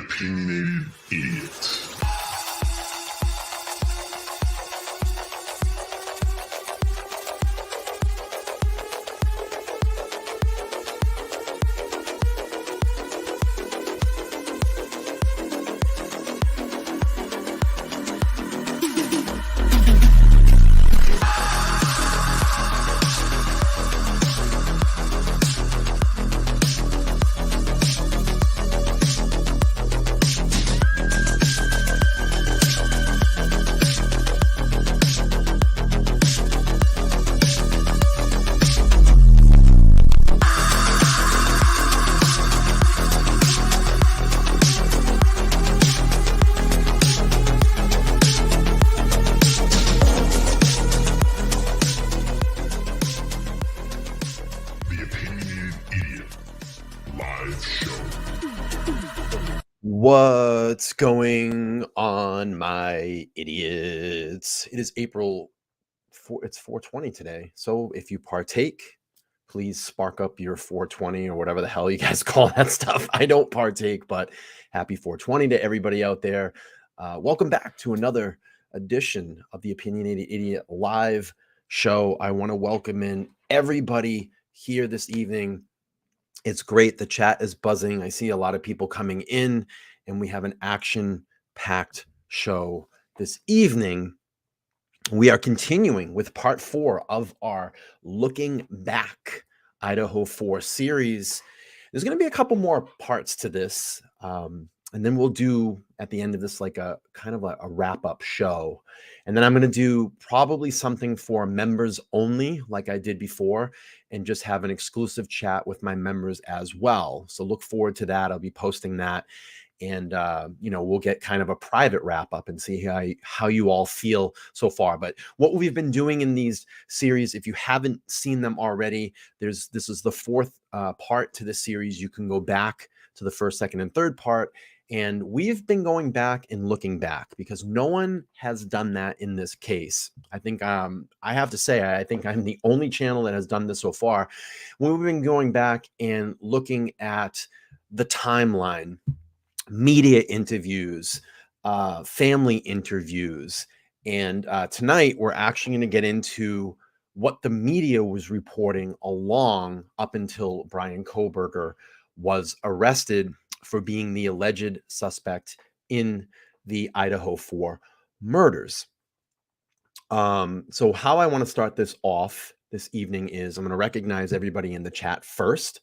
Opinionated Idiot. What's going on, my idiots? It is April 4, it's 420 today. So if you partake, please spark up your 420 or whatever the hell you guys call that stuff. I don't partake, but happy 420 to everybody out there. Welcome back to another edition of the Opinionated Idiot live show. I want to welcome in everybody here this evening. It's great. The chat is buzzing. I see a lot of people coming in, and we have an action-packed show this evening. We are continuing with part 4 of our Looking Back Idaho 4 series. There's going to be a couple more parts to this, and then we'll do at the end of this like a kind of a wrap-up show. And then I'm going to do probably something for members only, like I did before, and just have an exclusive chat with my members as well. So look forward to that. I'll be posting that. And, we'll get kind of a private wrap up and see how you all feel so far. But what we've been doing in these series, if you haven't seen them already, this is the 4th part to the series. You can go back to the 1st, 2nd, and 3rd part. And we've been going back and looking back because no one has done that in this case. I think I have to say, I think I'm the only channel that has done this so far. We've been going back and looking at the timeline, media interviews, family interviews. And tonight we're actually going to get into what the media was reporting along up until Bryan Kohberger was arrested for being the alleged suspect in the Idaho 4 murders. So how I want to start this off this evening is I'm going to recognize everybody in the chat first.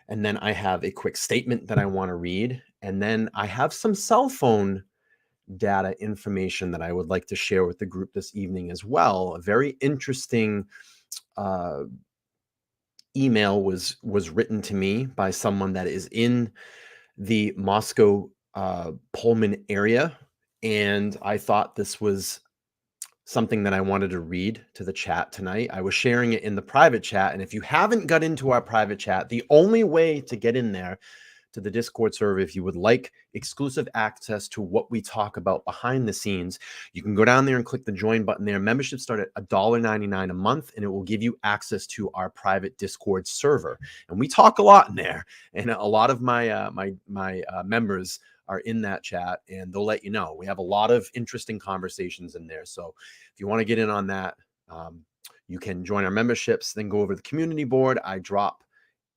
And then I have a quick statement that I want to read. And then I have some cell phone data information that I would like to share with the group this evening as well. A very interesting email was written to me by someone that is in the Moscow Pullman area. And I thought this was something that I wanted to read to the chat tonight. I was sharing it in the private chat. And if you haven't got into our private chat, the only way to get in there to the Discord server, if you would like exclusive access to what we talk about behind the scenes, you can go down there and click the join button there. Memberships start at $1.99 a month, and it will give you access to our private Discord server. And we talk a lot in there, and a lot of my members are in that chat, and they'll let you know. We have a lot of interesting conversations in there. So if you want to get in on that, you can join our memberships, then go over to the community board. I drop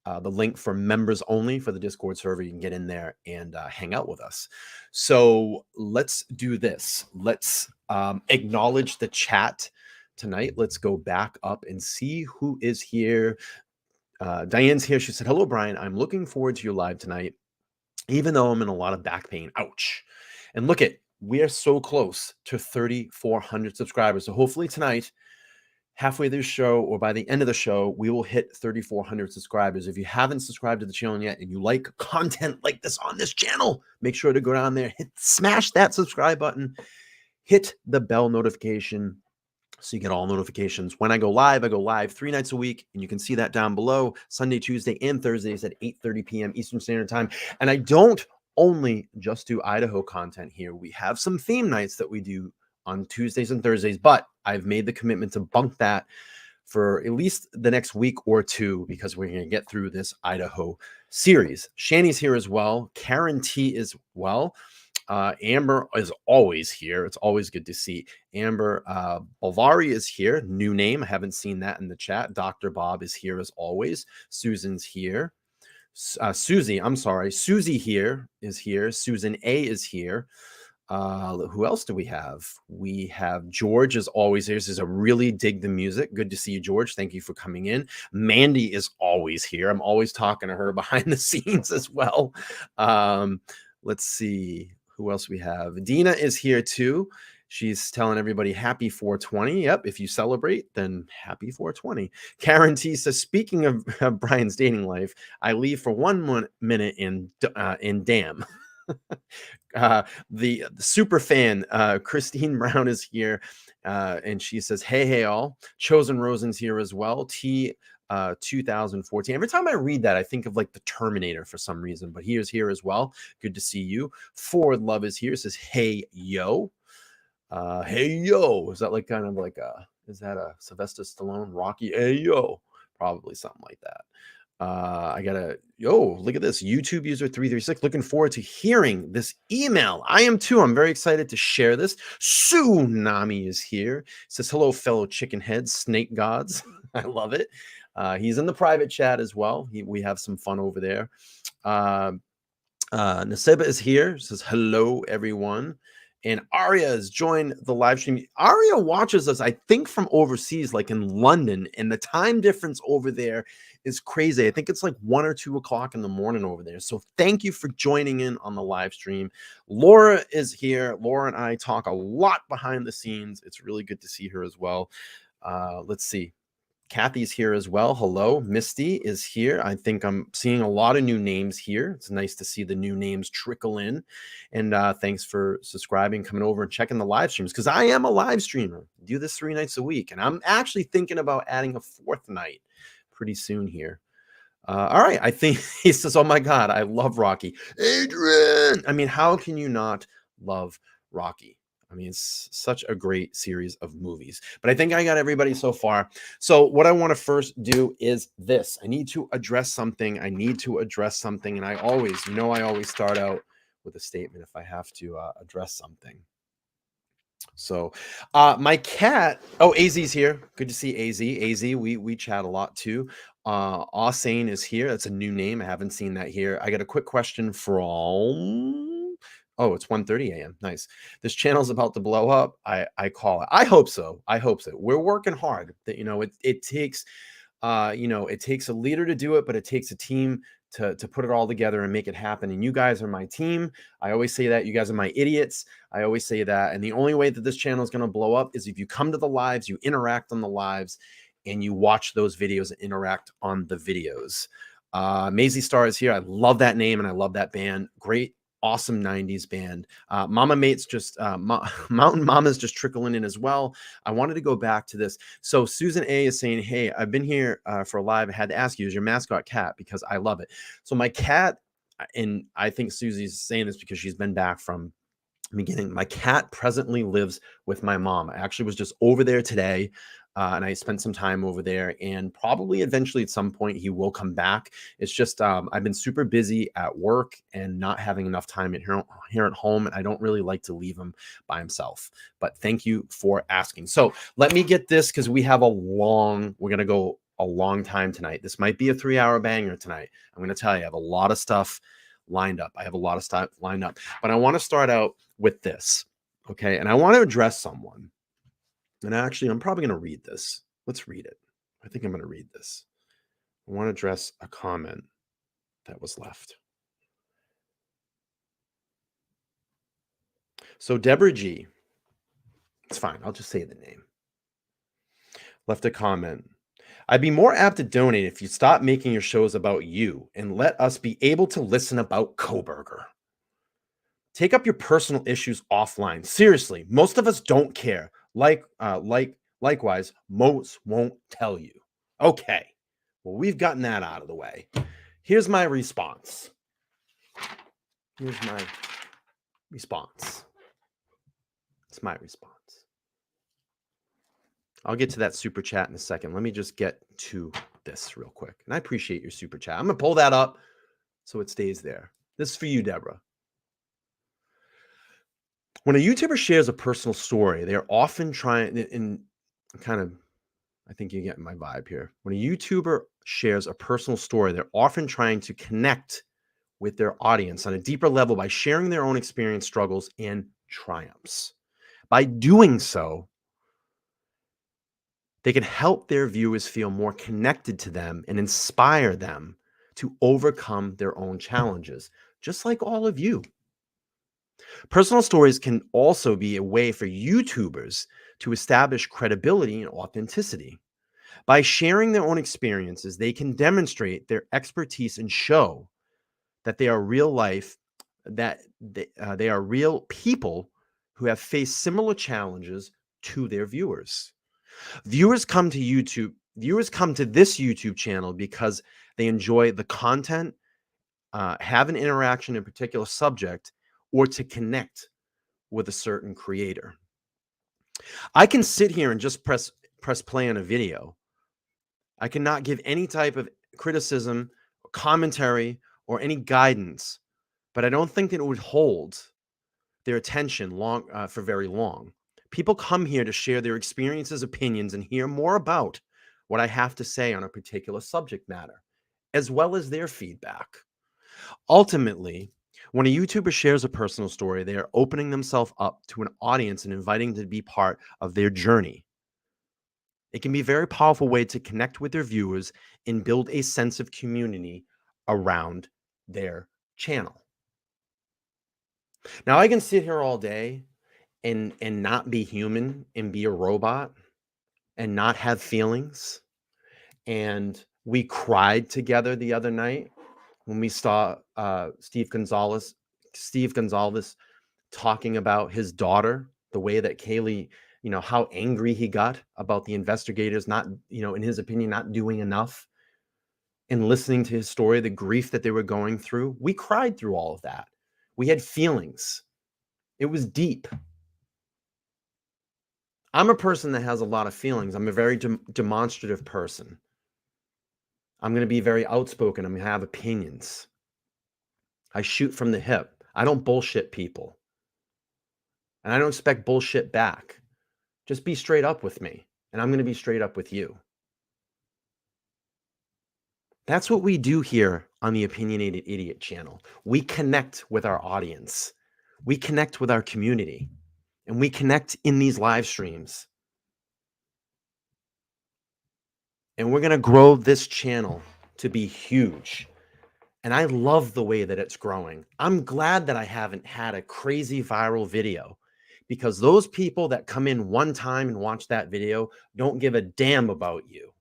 the link for members only for the Discord server. You can get in there and hang out with us. So let's do this. Let's acknowledge the chat tonight. Let's go back up and see who is here. Diane's here. She said, "Hello, Bryan. I'm looking forward to your live tonight, even though I'm in a lot of back pain." Ouch. And look at, we are so close to 3,400 subscribers. So hopefully tonight, halfway through the show or by the end of the show, we will hit 3,400 subscribers. If you haven't subscribed to the channel yet and you like content like this on this channel, make sure to go down there, smash that subscribe button, hit the bell notification so you get all notifications. When I go live 3 nights a week, and you can see that down below, Sunday, Tuesday, and Thursdays at 8:30 p.m. Eastern Standard Time. And I don't only just do Idaho content here. We have some theme nights that we do on Tuesdays and Thursdays, but I've made the commitment to bunk that for at least the next week or two because we're going to get through this Idaho series. Shani's here as well. Karen T is well. Amber is always here. It's always good to see Amber. Bolvari is here. New name. I haven't seen that in the chat. Dr. Bob is here as always. Susan's here. Susie, I'm sorry. Susie here is here. Susan A is here. Who else do we have? We have George is always here. Says, I really dig the music. Good to see you, George. Thank you for coming in. Mandy is always here. I'm always talking to her behind the scenes as well. Let's see who else we have. Dina is here too. She's telling everybody happy 420. Yep. If you celebrate, then happy 420. Karen T says, speaking of Bryan's dating life, I leave for 1 minute in damn. The super fan, Christine Brown is here. And she says, hey all. Chosen Rosen's here as well. 2014. Every time I read that, I think of like the Terminator for some reason, but he is here as well. Good to see you. Forward Love is here. Says, hey yo. Hey yo. Is that like kind of like is that a Sylvester Stallone Rocky? Hey yo. Probably something like that. I gotta, look at this. YouTube user 336. Looking forward to hearing this email. I am too. I'm very excited to share this. Tsunami is here. Says, hello, fellow chicken heads, snake gods. I love it. He's in the private chat as well. We have some fun over there. Naseba is here. Says, hello, everyone. And Aria has joined the live stream. Aria watches us, I think, from overseas, like in London, and the time difference over there is crazy. I think it's like 1 or 2 o'clock in the morning over there. So thank you for joining in on the live stream. Laura is here. Laura and I talk a lot behind the scenes. It's really good to see her as well. Let's see. Kathy's here as well. Hello. Misty is here. I think I'm seeing a lot of new names here. It's nice to see the new names trickle in. And thanks for subscribing, coming over and checking the live streams, because I am a live streamer. I do this 3 nights a week. And I'm actually thinking about adding a 4th night pretty soon here. All right. I think he says, oh my God, I love Rocky. Adrian. I mean, how can you not love Rocky? I mean, it's such a great series of movies, but I think I got everybody so far. So what I want to first do is this. I need to address something. And I always start out with a statement if I have to address something. So my cat, AZ's here. Good to see AZ. AZ, we chat a lot too. Ausane is here. That's a new name. I haven't seen that here. I got a quick question from... it's 1:30 a.m. Nice. This channel's about to blow up. I call it. I hope so. We're working hard. It takes it takes a leader to do it, but it takes a team to put it all together and make it happen. And you guys are my team. I always say that. You guys are my idiots. I always say that. And the only way that this channel is going to blow up is if you come to the lives, you interact on the lives, and you watch those videos and interact on the videos. Maisie Star is here. I love that name and I love that band. Great. Awesome 90s band. Mama Mate's just Mountain Mama's just trickling in as well. I wanted to go back to this. So Susan A is saying, hey, I've been here for a live. I had to ask you, is your mascot cat? Because I love it. So my cat, and I think Susie's saying this because she's been back from the beginning. My cat presently lives with my mom. I actually was just over there today. And I spent some time over there, and probably eventually at some point he will come back. It's just I've been super busy at work and not having enough time here at home, and I don't really like to leave him by himself. But thank you for asking. So let me get this, because we're going to go a long time tonight. This might be a 3-hour banger tonight. I'm going to tell you, I have a lot of stuff lined up. But I want to start out with this, okay? And I want to address someone. And actually, I'm probably going to read this. Let's read it. I think I'm going to read this. I want to address a comment that was left. So Deborah G, it's fine. I'll just say the name. Left a comment. I'd be more apt to donate if you stop making your shows about you and let us be able to listen about Kohberger. Take up your personal issues offline. Seriously, most of us don't care. Likewise, most won't tell you. Okay, well, we've gotten that out of the way. Here's my response. It's my response. I'll get to that super chat in a second. Let me just get to this real quick. And I appreciate your super chat. I'm going to pull that up so it stays there. This is for you, Deborah. When a YouTuber shares a personal story, they're often trying, in kind of, I think you get my vibe here. When a YouTuber shares a personal story, they're often trying to connect with their audience on a deeper level by sharing their own experience, struggles, and triumphs. By doing so, they can help their viewers feel more connected to them and inspire them to overcome their own challenges, just like all of you. Personal stories can also be a way for YouTubers to establish credibility and authenticity. By sharing their own experiences, they can demonstrate their expertise and show that they are real life, that they are real people who have faced similar challenges to their viewers. Viewers come to this YouTube channel because they enjoy the content, have an interaction in a particular subject, or to connect with a certain creator. I can sit here and just press play on a video. I cannot give any type of criticism, or commentary, or any guidance, but I don't think that it would hold their attention for very long. People come here to share their experiences, opinions, and hear more about what I have to say on a particular subject matter, as well as their feedback. Ultimately, when a YouTuber shares a personal story, they are opening themselves up to an audience and inviting them to be part of their journey. It can be a very powerful way to connect with their viewers and build a sense of community around their channel. Now, I can sit here all day and not be human and be a robot and not have feelings. And we cried together the other night when we saw Steve Gonzalez talking about his daughter, the way that Kaylee, how angry he got about the investigators not, in his opinion, not doing enough, and listening to his story, the grief that they were going through. We cried through all of that. We had feelings. It was deep. I'm a person that has a lot of feelings. I'm a very demonstrative person. I'm going to be very outspoken. I'm going to have opinions. I shoot from the hip. I don't bullshit people. And I don't expect bullshit back. Just be straight up with me, and I'm going to be straight up with you. That's what we do here on the Opinionated Idiot channel. We connect with our audience. We connect with our community. And we connect in these live streams. And we're going to grow this channel to be huge. And I love the way that it's growing. I'm glad that I haven't had a crazy viral video, because those people that come in one time and watch that video don't give a damn about you.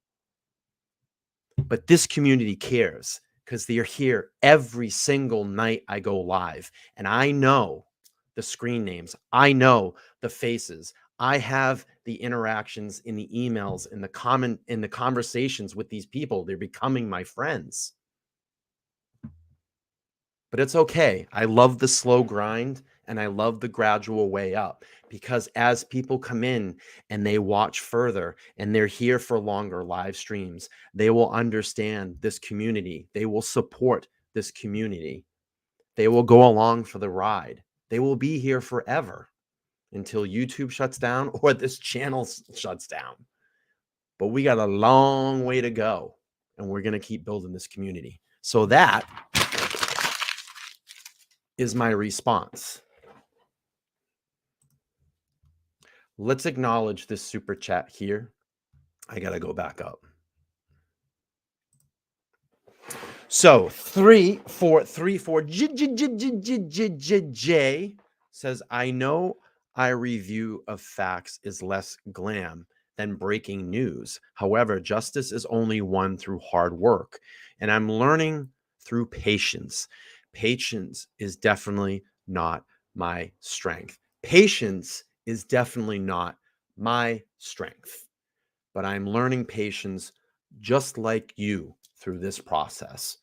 But this community cares because they are here every single night I go live. And I know the screen names. I know the faces. I have the interactions in the emails, in the conversations with these people. They're becoming my friends. But it's okay. I love the slow grind and I love the gradual way up, because as people come in and they watch further and they're here for longer live streams, they will understand this community. They will support this community. They will go along for the ride. They will be here forever until YouTube shuts down or this channel shuts down. But we got a long way to go, and we're going to keep building this community. So that is my response. Let's acknowledge this super chat here. I got to go back up. So 3434 J says, I know our review of facts is less glam than breaking news. However, justice is only won through hard work, and I'm learning through patience. Patience is definitely not my strength. Patience is definitely not my strength, but I'm learning patience just like you through this process.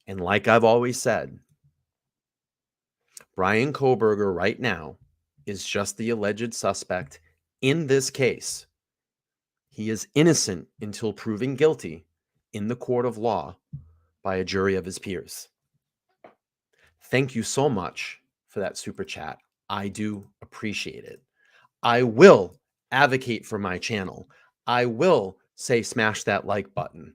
And like I've always said, Bryan Kohberger right now is just the alleged suspect in this case. He is innocent until proven guilty in the court of law by a jury of his peers. Thank you so much for that super chat. I do appreciate it. I will advocate for my channel. I will say smash that like button.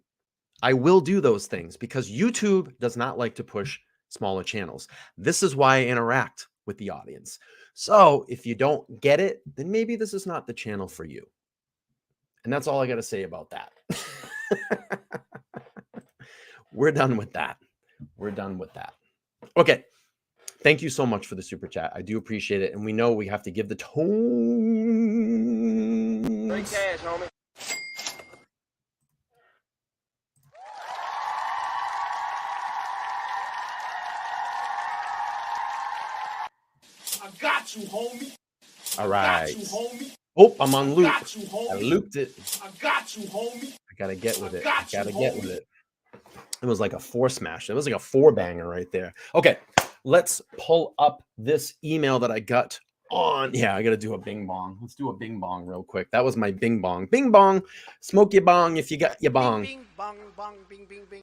I will do those things because YouTube does not like to push smaller channels. This is why I interact with the audience. So if you don't get it, then maybe this is not the channel for you. And that's all I got to say about that. We're done with that. We're done with that. Okay. Thank you so much for the super chat. I do appreciate it. And we know we have to give the tone. Free cash, homie. I got you, homie. All right. I got you, homie. Oh, I'm on loop. I got you, homie. I looped it. I got you, homie. I gotta get with it. I Gotta got you, get homie. with it. It was like a four smash. It was like a four banger right there. Okay, let's pull up this email that I got on. Yeah, I gotta do a bing bong. Let's do a bing bong real quick. That was my bing bong. Bing bong. Smoke your bong if you got your bong. Bing, bong, bong, bing, bing, bing.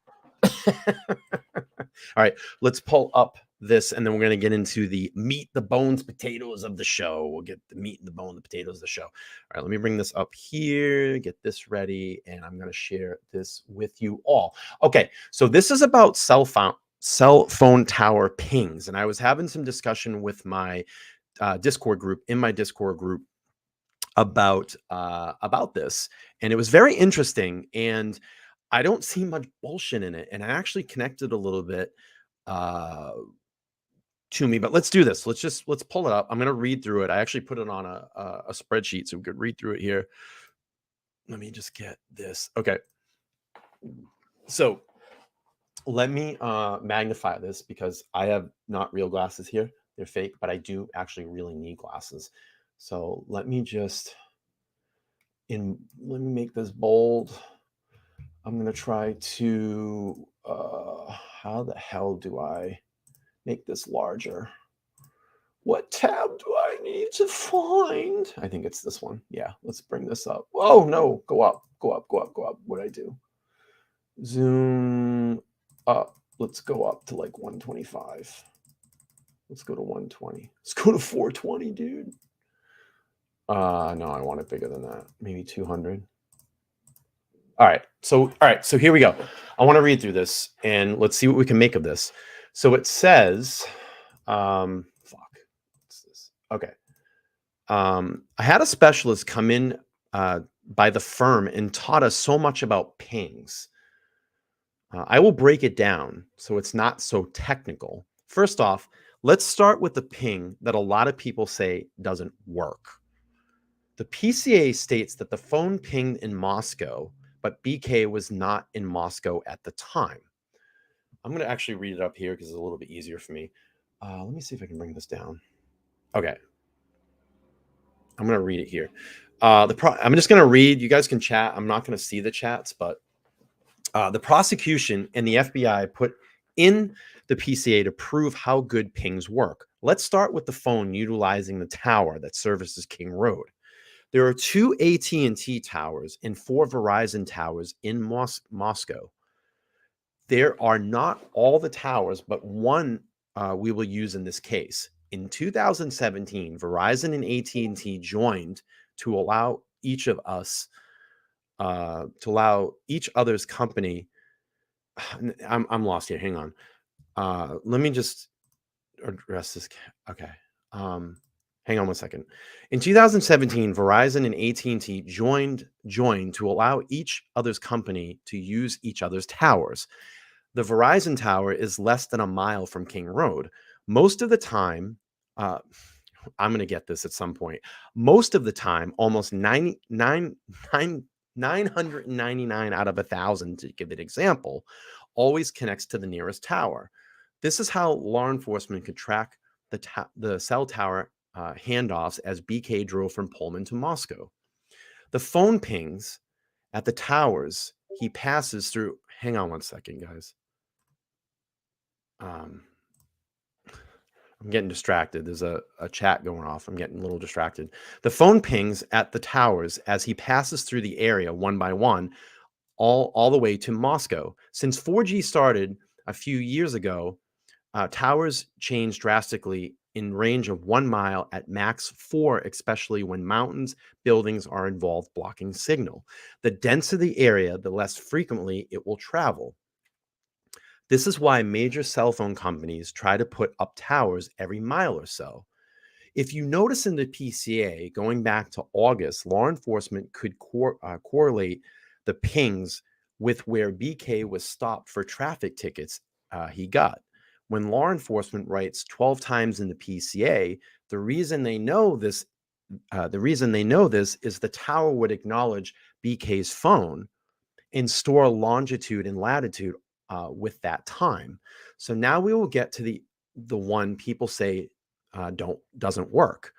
All right, let's pull up this and then we're going to get into the meat, the bones, potatoes of the show. We'll get the meat, the bone, the potatoes of the show. All right, let me bring this up here, get this ready, and I'm going to share this with you all. Okay, so this is about cell phone tower pings, and I was having some discussion with my Discord group, about this, and it was very interesting, and I don't see much bullshit in it, and I actually connected a little bit to me, but let's do this. Let's pull it up. I'm going to read through it. I actually put it on a spreadsheet so we could read through it here. Let me just get this. Okay. So let me magnify this because I have not real glasses here. They're fake, but I do actually really need glasses. So let me make this bold. I'm going to try to, how the hell do I make this larger? What tab do I need to find? I think it's this one. Yeah, let's bring this up. Oh no, go up. What'd I do? Zoom up. Let's go up to like 125. Let's go to 120. Let's go to 420, dude. No, I want it bigger than that. Maybe 200. All right, so here we go. I want to read through this and let's see what we can make of this. So it says, what's this? Okay. I had a specialist come in by the firm and taught us so much about pings. I will break it down so it's not so technical. First off, let's start with the ping that a lot of people say doesn't work. The PCA states that the phone pinged in Moscow, but BK was not in Moscow at the time. I'm going to actually read it up here because it's a little bit easier for me. Let me see if I can bring this down. Okay. I'm going to read it here. I'm just going to read. You guys can chat. I'm not going to see the chats, but the prosecution and the FBI put in the PCA to prove how good pings work. Let's start with the phone utilizing the tower that services King Road. There are 2 AT&T towers and 4 Verizon towers in Moscow. There are not all the towers, but one we will use in this case. In 2017, Verizon and AT&T joined to allow each of us, each other's company. I'm lost here. Hang on. Let me just address this. Okay. Hang on one second. In 2017, Verizon and AT&T joined to allow each other's company to use each other's towers. The Verizon tower is less than a mile from King Road. Most of the time, I'm going to get this at some point. Most of the time, almost 999 out of 1,000, to give an example, always connects to the nearest tower. This is how law enforcement could track the cell tower handoffs as BK drove from Pullman to Moscow. The phone pings at the towers he passes through. Hang on one second, guys. I'm getting distracted. There's a chat going off. I'm getting a little distracted. The phone pings at the towers as he passes through the area one by one, all the way to Moscow. Since 4G started a few years ago, towers change drastically in range of 1 mile at max 4, especially when mountains, buildings are involved blocking signal. The denser the area, the less frequently it will travel. This is why major cell phone companies try to put up towers every mile or so. If you notice in the PCA, going back to August, law enforcement could correlate the pings with where BK was stopped for traffic tickets he got. When law enforcement writes 12 times in the PCA, the reason they know this is the tower would acknowledge BK's phone and store longitude and latitude with that time. So now we will get to the one people say doesn't work.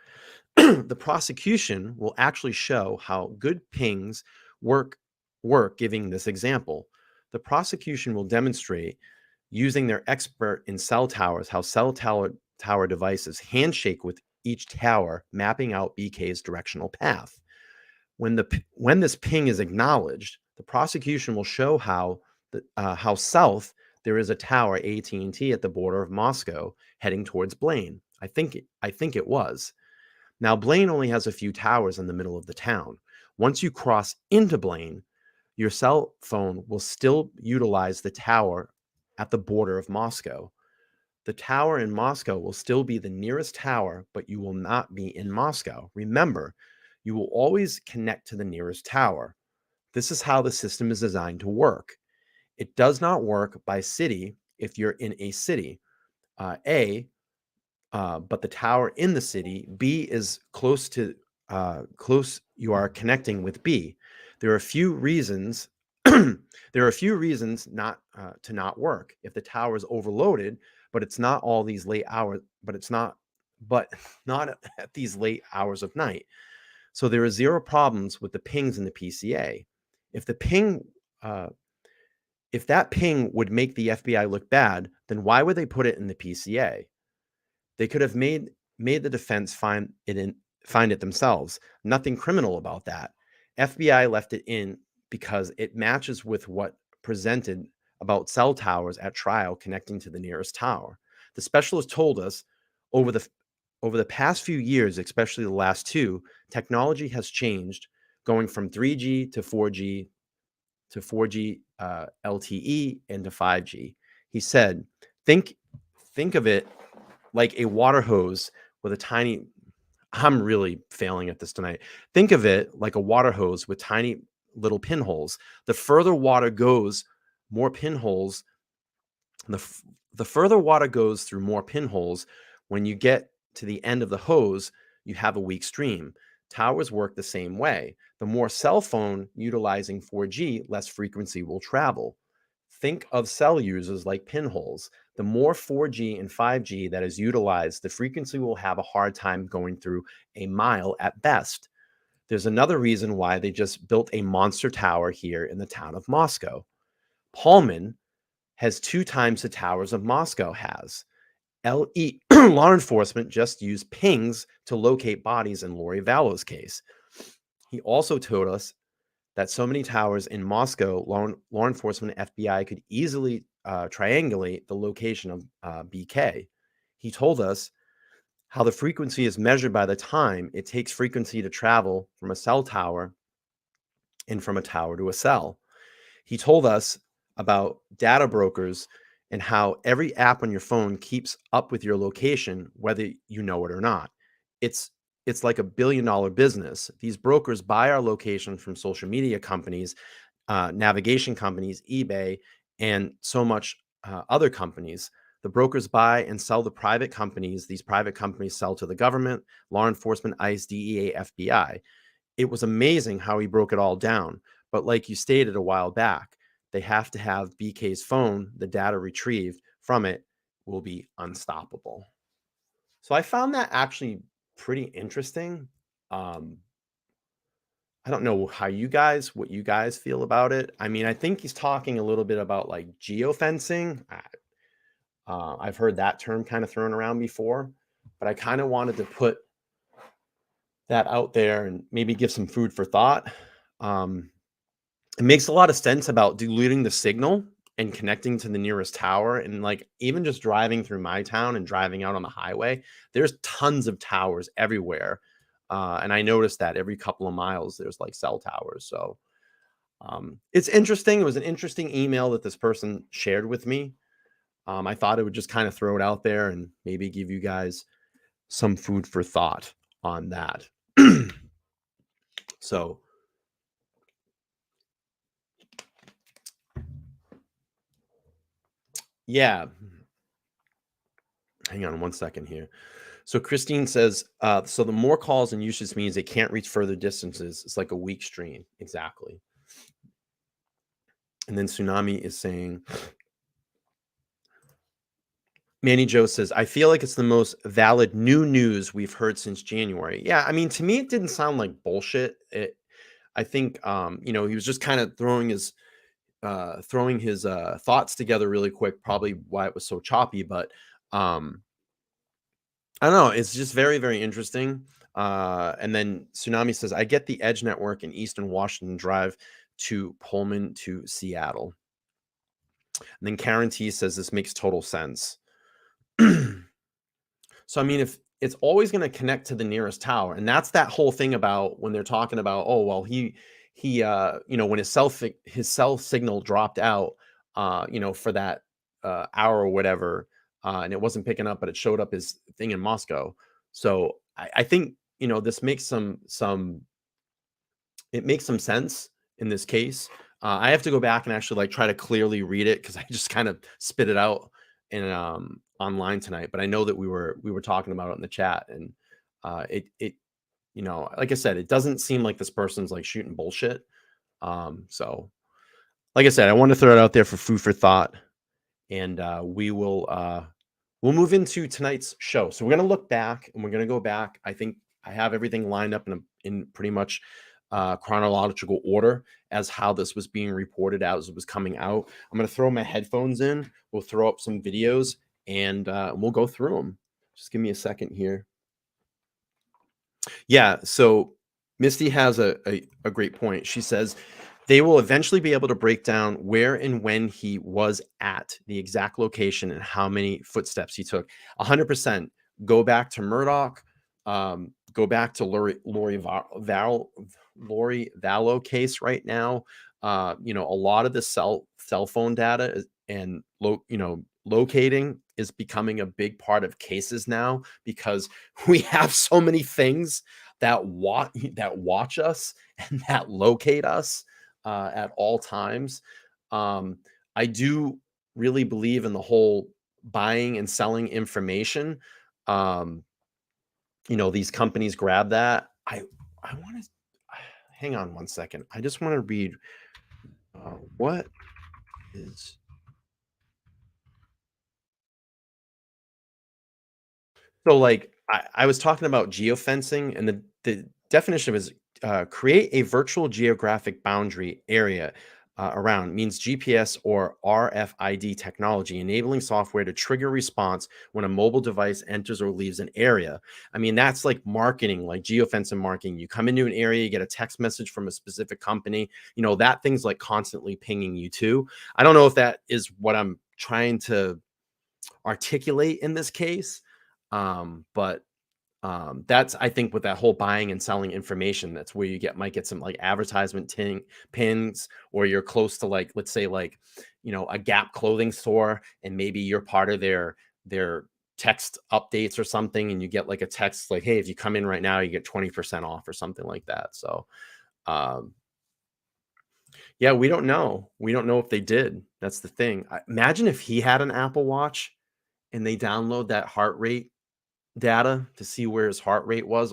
The prosecution will actually show how good pings work giving this example. The prosecution will demonstrate using their expert in cell towers how cell tower devices handshake with each tower, mapping out BK's directional path. When this ping is acknowledged, the prosecution will show how south there is a tower AT&T at the border of Moscow heading towards Blaine. I think it was. Now Blaine only has a few towers in the middle of the town. Once you cross into Blaine, your cell phone will still utilize the tower at the border of Moscow. The tower in Moscow will still be the nearest tower, but you will not be in Moscow. Remember, you will always connect to the nearest tower. This is how the system is designed to work. It does not work by city if you're in a city. But the tower in the city, B is close, you are connecting with B. There are a few reasons not to not work. If the tower is overloaded, but it's not all these late hours, but not at these late hours of night. So there are zero problems with the pings in the PCA. If that ping would make the FBI look bad, then why would they put it in the PCA? They could have made the defense find it themselves. Nothing criminal about that. FBI left it in because it matches with what presented about cell towers at trial connecting to the nearest tower. The specialist told us over the past few years, especially the last two, technology has changed, going from 3G to 4G to 4G LTE and to 5G. He said, think of it like a water hose with a tiny, I'm really failing at this tonight. Think of it like a water hose with tiny little pinholes. The further water goes, more pinholes. The further water goes through more pinholes. When you get to the end of the hose, you have a weak stream. Towers work the same way. The more cell phone utilizing 4G, less frequency will travel. Think of cell users like pinholes. The more 4G and 5G that is utilized, the frequency will have a hard time going through a mile at best. There's another reason why they just built a monster tower here in the town of Moscow. Pullman has 2 times the towers of Moscow has. Law enforcement just used pings to locate bodies in Lori Vallow's case. He also told us that so many towers in Moscow, law enforcement and FBI could easily triangulate the location of BK. He told us how the frequency is measured by the time it takes frequency to travel from a cell tower and from a tower to a cell. He told us about data brokers and how every app on your phone keeps up with your location, whether you know it or not. It's like $1 billion business. These brokers buy our location from social media companies, navigation companies, eBay, and so much other companies. The brokers buy and sell the private companies. These private companies sell to the government, law enforcement, ICE, DEA, FBI. It was amazing how he broke it all down. But like you stated a while back, they have to have BK's phone, the data retrieved from it will be unstoppable. So I found that actually pretty interesting. I don't know what you guys feel about it. I mean, I think he's talking a little bit about like geofencing. I've heard that term kind of thrown around before, but I kind of wanted to put that out there and maybe give some food for thought. Um, it makes a lot of sense about diluting the signal and connecting to the nearest tower. And like even just driving through my town and driving out on the highway, there's tons of towers everywhere. And I noticed that every couple of miles there's like cell towers. So it's interesting. It was an interesting email that this person shared with me. I thought it would just kind of throw it out there and maybe give you guys some food for thought on that. So, yeah, hang on one second here. So Christine says, so the more calls and usage means they can't reach further distances. It's like a weak stream. Exactly. And then Tsunami is saying, Manny Joe says, I feel like it's the most valid new news we've heard since January. Yeah, I mean, to me, it didn't sound like bullshit. I think, he was just kind of throwing his thoughts together really quick, probably why it was so choppy. But I don't know. It's just very, very interesting. And then Tsunami says, I get the Edge network in Eastern Washington drive to Pullman to Seattle. And then Karen T says, this makes total sense. So, I mean, if it's always going to connect to the nearest tower, and that's that whole thing about when they're talking about, oh, well, when his cell signal dropped out, for that hour or whatever, and it wasn't picking up, but it showed up his thing in Moscow. So I think, this makes it makes some sense in this case. I have to go back and actually like try to clearly read it because I just kind of spit it out in online tonight. But I know that we were talking about it in the chat, and it like I said, it doesn't seem like this person's like shooting bullshit. So like I said, I want to throw it out there for food for thought, and we'll move into tonight's show. So we're gonna look back and we're gonna go back. I think I have everything lined up in pretty much chronological order as how this was being reported as it was coming out. I'm gonna throw my headphones in. We'll throw up some videos and we'll go through them. Just give me a second here. Yeah, so Misty has a great point. She says they will eventually be able to break down where and when he was at, the exact location, and how many footsteps he took. 100%. Go back to Murdoch. Go back to Lori Vallow case right now. A lot of the cell phone data and locating is becoming a big part of cases now because we have so many things that watch us and that locate us at all times. I do really believe in the whole buying and selling information. These companies grab that. I want to hang on one second. I just want to read what is so like I was talking about geofencing, and the definition is create a virtual geographic boundary area around means GPS or RFID technology, enabling software to trigger response when a mobile device enters or leaves an area. I mean, that's like marketing, like geofencing marketing. You come into an area, you get a text message from a specific company, that thing's like constantly pinging you too. I don't know if that is what I'm trying to articulate in this case. But that's I think with that whole buying and selling information, that's where you might get some like advertisement pins, or you're close to like, let's say like, a Gap clothing store, and maybe you're part of their text updates or something, and you get like a text like, hey, if you come in right now, you get 20% off or something like that. So um yeah, we don't know. We don't know if they did. That's the thing. Imagine if he had an Apple Watch and they download that heart rate data to see where his heart rate was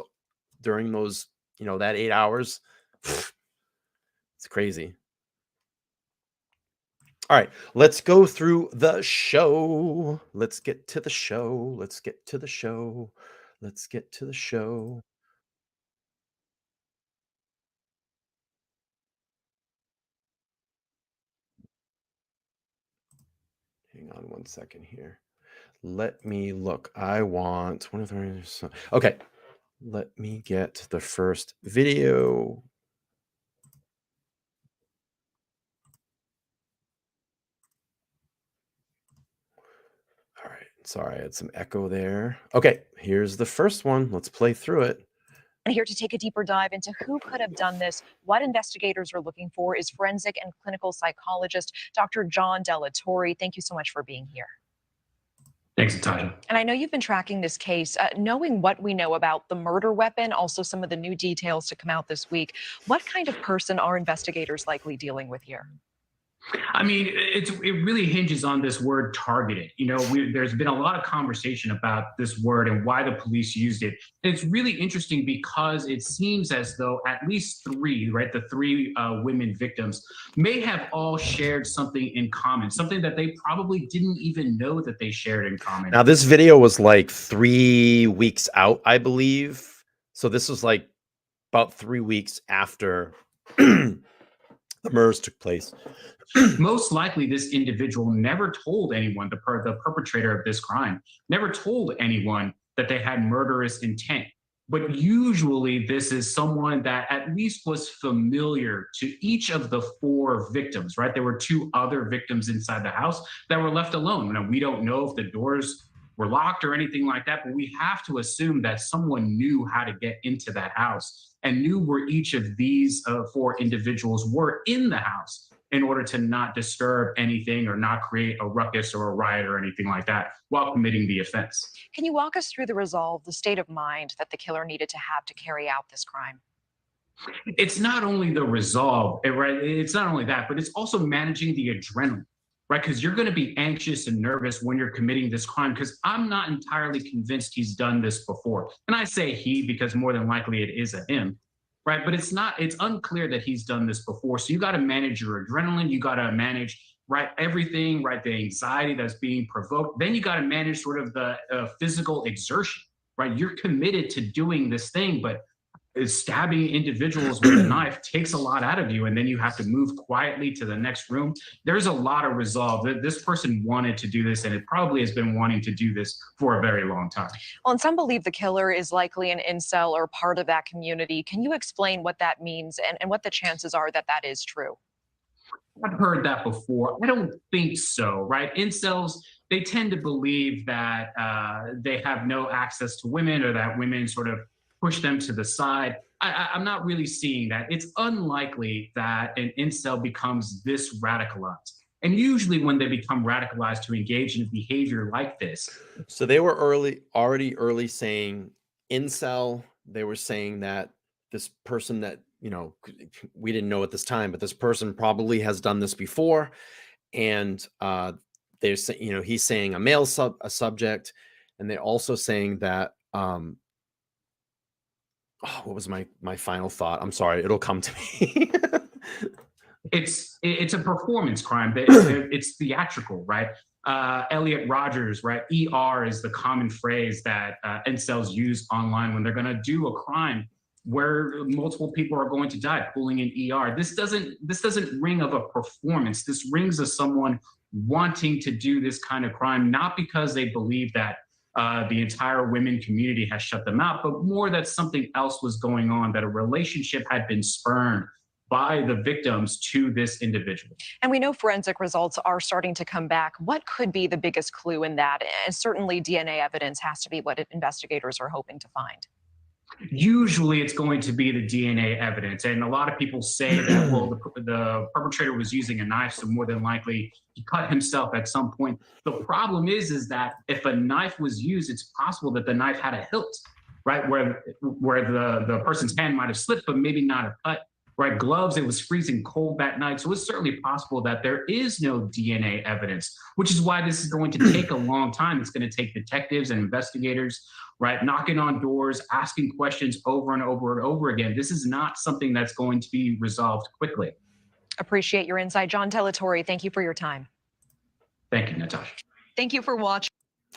during those, that 8 hours. It's crazy. All right, let's go through the show. Let's get to the show. Let's get to the show. Let's get to the show. Hang on one second here. Let me look. I want one of the. Okay. Let me get the first video. All right. Sorry, I had some echo there. Okay. Here's the first one. Let's play through it. And here to take a deeper dive into who could have done this, what investigators are looking for, is forensic and clinical psychologist Dr. John Delatorre. Thank you so much for being here. Thanks, Natasha. And I know you've been tracking this case. Knowing what we know about the murder weapon, also some of the new details to come out this week, what kind of person are investigators likely dealing with here? I mean, it really hinges on this word targeted. You know, there's been a lot of conversation about this word and why the police used it. And it's really interesting because it seems as though at least three, right, the three women victims may have all shared something in common, something that they probably didn't even know that they shared in common. Now, this video was like 3 weeks out, I believe. So this was like about 3 weeks after the murders took place. Most likely, this individual never told anyone, the perpetrator of this crime, never told anyone that they had murderous intent. But usually, this is someone that at least was familiar to each of the four victims, right? There were two other victims inside the house that were left alone. Now, we don't know if the doors were locked or anything like that, but we have to assume that someone knew how to get into that house and knew where each of these four individuals were in the house in order to not disturb anything or not create a ruckus or a riot or anything like that while committing the offense. Can you walk us through the resolve, the state of mind that the killer needed to have to carry out this crime? It's not only the resolve, right? It's not only that, but it's also managing the adrenaline, right? Because you're going to be anxious and nervous when you're committing this crime, because I'm not entirely convinced he's done this before. And I say he because more than likely it is a him. Right. But it's unclear that he's done this before. So you got to manage your adrenaline. You got to manage, right, everything, right, the anxiety that's being provoked. Then you got to manage sort of the physical exertion, right? You're committed to doing this thing, but stabbing individuals with a knife takes a lot out of you. And then you have to move quietly to the next room. There's a lot of resolve. This person wanted to do this, and it probably has been wanting to do this for a very long time. Well, and some believe the killer is likely an incel or part of that community. Can you explain what that means and what the chances are that that is true? I've heard that before. I don't think so, right? Incels, they tend to believe that they have no access to women, or that women sort of push them to the side. I'm not really seeing that. It's unlikely that an incel becomes this radicalized. And usually when they become radicalized to engage in a behavior like this. So they were already early saying incel. They were saying that this person that, you know, we didn't know at this time, but this person probably has done this before. And they're saying, you know, he's saying a male subject. And they're also saying that, what was my final thought? I'm sorry, it'll come to me. It's a performance crime. It's theatrical, right? Elliot Rogers, right? ER is the common phrase that incels use online when they're going to do a crime where multiple people are going to die, pulling in ER. This doesn't ring of a performance. This rings of someone wanting to do this kind of crime, not because they believe that the entire women community has shut them out, but more that something else was going on, that a relationship had been spurned by the victims to this individual. And we know forensic results are starting to come back. What could be the biggest clue in that? And certainly DNA evidence has to be what investigators are hoping to find. Usually it's going to be the DNA evidence. And a lot of people say that, well, the perpetrator was using a knife, so more than likely he cut himself at some point. The problem is that if a knife was used, it's possible that the knife had a hilt, right? Where the person's hand might have slipped, but maybe not a cut. Right, gloves, it was freezing cold that night. So it's certainly possible that there is no DNA evidence, which is why this is going to take a long time. It's going to take detectives and investigators, right, knocking on doors, asking questions over and over and over again. This is not something that's going to be resolved quickly. Appreciate your insight. John Delatorre, thank you for your time. Thank you, Natasha. Thank you for watching.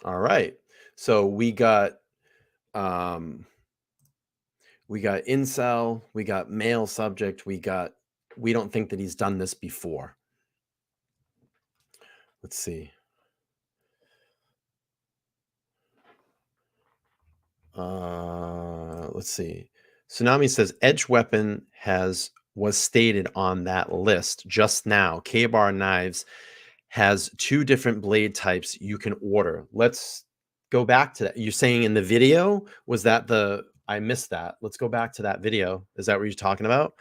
All right. So we got incel, we got male subject, we don't think that he's done this before. Let's see. Let's see. Tsunami says edge weapon was stated on that list just now. K-bar knives has 2 different blade types you can order. Let's go back to that. You're saying in the video, was that I missed that. Let's go back to that video. Is that what you're talking about?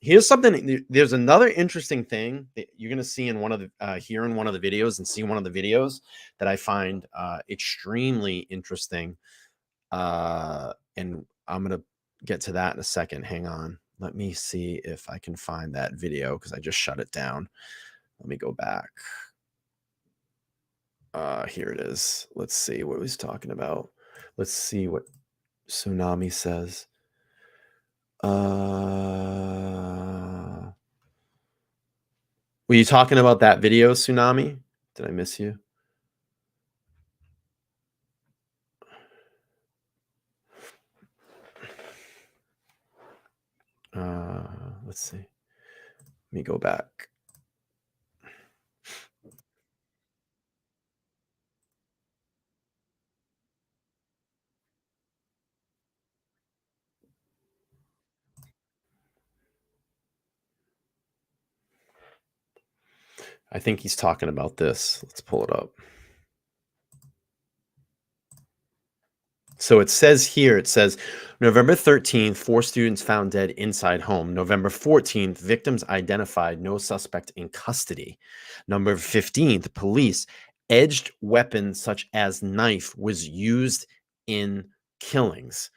Here's something. There's another interesting thing that you're going to see in one of the here in one of the videos and see one of the videos that I find extremely interesting. And I'm going to get to that in a second. Hang on. Let me see if I can find that video because I just shut it down. Let me go back. Here it is. Let's see what he's talking about. Let's see what Tsunami says. Were you talking about that video, Tsunami? Did I miss you? Let's see. Let me go back. I think he's talking about this. Let's pull it up. So it says here, November 13th, 4 students found dead inside home. November 14th, victims identified, no suspect in custody. November 15th, police, edged weapons such as knife was used in killings.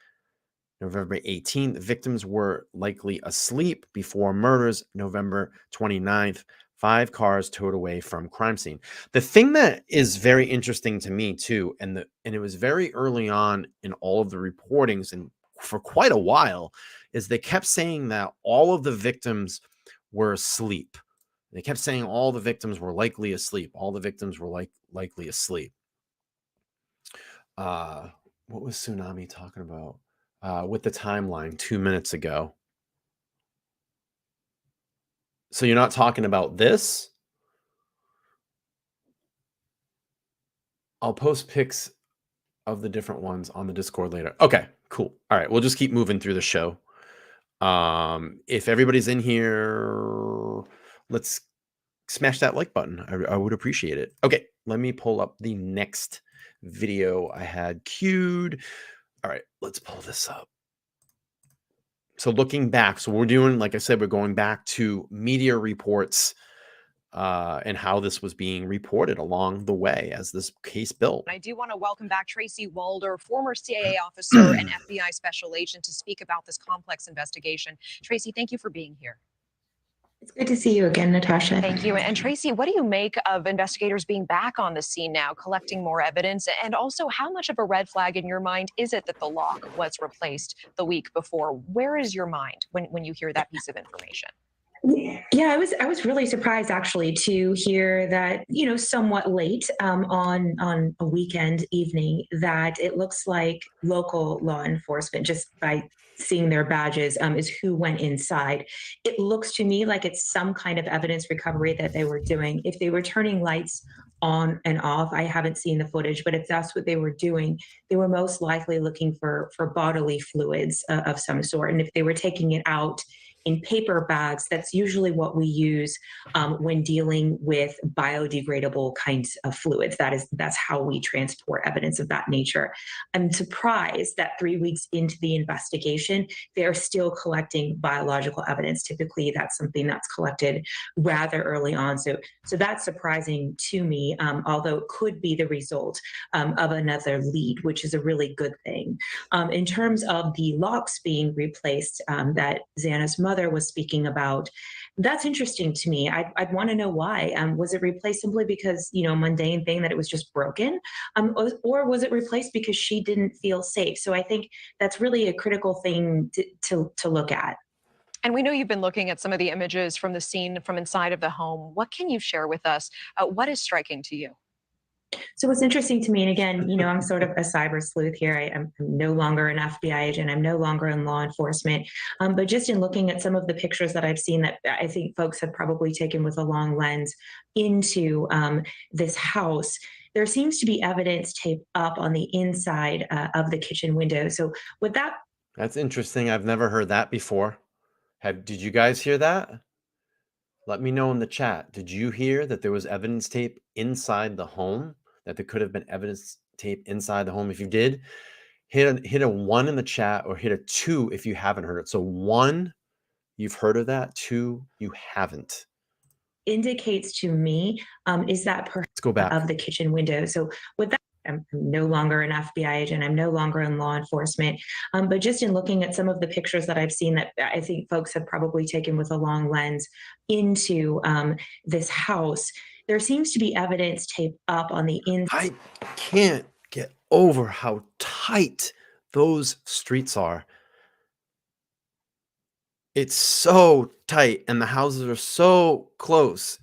November 18th, victims were likely asleep before murders. November 29th, 5 cars towed away from crime scene. The thing that is very interesting to me too, and it was very early on in all of the reportings and for quite a while, is they kept saying that all of the victims were asleep. They kept saying all the victims were likely asleep. All the victims were likely asleep. What was Tsunami talking about with the timeline 2 minutes ago? So you're not talking about this? I'll post pics of the different ones on the Discord later. Okay, cool. All right, we'll just keep moving through the show. If everybody's in here, let's smash that like button. I would appreciate it. Okay, let me pull up the next video I had queued. All right, let's pull this up. So looking back, so we're doing, like I said, we're going back to media reports and how this was being reported along the way as this case built. I do want to welcome back Tracy Walder, former CIA officer and FBI special agent, to speak about this complex investigation. Tracy, thank you for being here. It's good to see you again, Natasha. Thank you. And Tracy, what do you make of investigators being back on the scene now, collecting more evidence? And also, how much of a red flag in your mind is it that the lock was replaced the week before? Where is your mind when you hear that piece of information? Yeah, I was really surprised actually to hear that, somewhat late on a weekend evening, that it looks like local law enforcement, just by seeing their badges, is who went inside. It looks to me like it's some kind of evidence recovery that they were doing. If they were turning lights on and off, I haven't seen the footage, but if that's what they were doing, they were most likely looking for bodily fluids of some sort. And if they were taking it out in paper bags, that's usually what we use when dealing with biodegradable kinds of fluids. That's how we transport evidence of that nature. I'm surprised that 3 weeks into the investigation, they're still collecting biological evidence. Typically, that's something that's collected rather early on. So that's surprising to me, although it could be the result of another lead, which is a really good thing. In terms of the locks being replaced that Xana's mother was speaking about, that's interesting to me. I'd want to know why. Was it replaced simply because, mundane thing that it was just broken? Or was it replaced because she didn't feel safe? So I think that's really a critical thing to look at. And we know you've been looking at some of the images from the scene from inside of the home. What can you share with us? What is striking to you? So what's interesting to me, and again, I'm sort of a cyber sleuth here. I'm no longer an FBI agent. I'm no longer in law enforcement. But just in looking at some of the pictures that I've seen that I think folks have probably taken with a long lens into this house, there seems to be evidence taped up on the inside of the kitchen window. So with that, That's interesting. I've never heard that before. Did you guys hear that? Let me know in the chat. Did you hear that there was evidence tape inside the home? That there could have been evidence tape inside the home? If you did, hit a 1 in the chat, or hit a 2 if you haven't heard it. So 1, you've heard of that. 2, you haven't. indicates to me is that Let's go back. of the kitchen window. So with that, I'm no longer an FBI agent. I'm no longer in law enforcement. But just in looking at some of the pictures that I've seen that I think folks have probably taken with a long lens into this house, there seems to be evidence taped up on the inside. I can't get over how tight those streets are. It's so tight, and the houses are so close,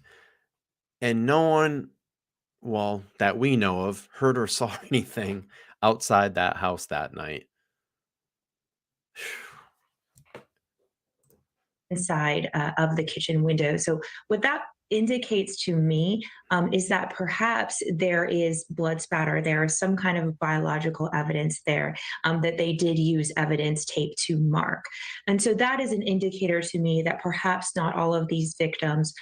and no one, well, that we know of, heard or saw anything outside that house that night. Inside of the kitchen window. So what that indicates to me is that perhaps there is blood spatter. There is some kind of biological evidence there that they did use evidence tape to mark. And so that is an indicator to me that perhaps not all of these victims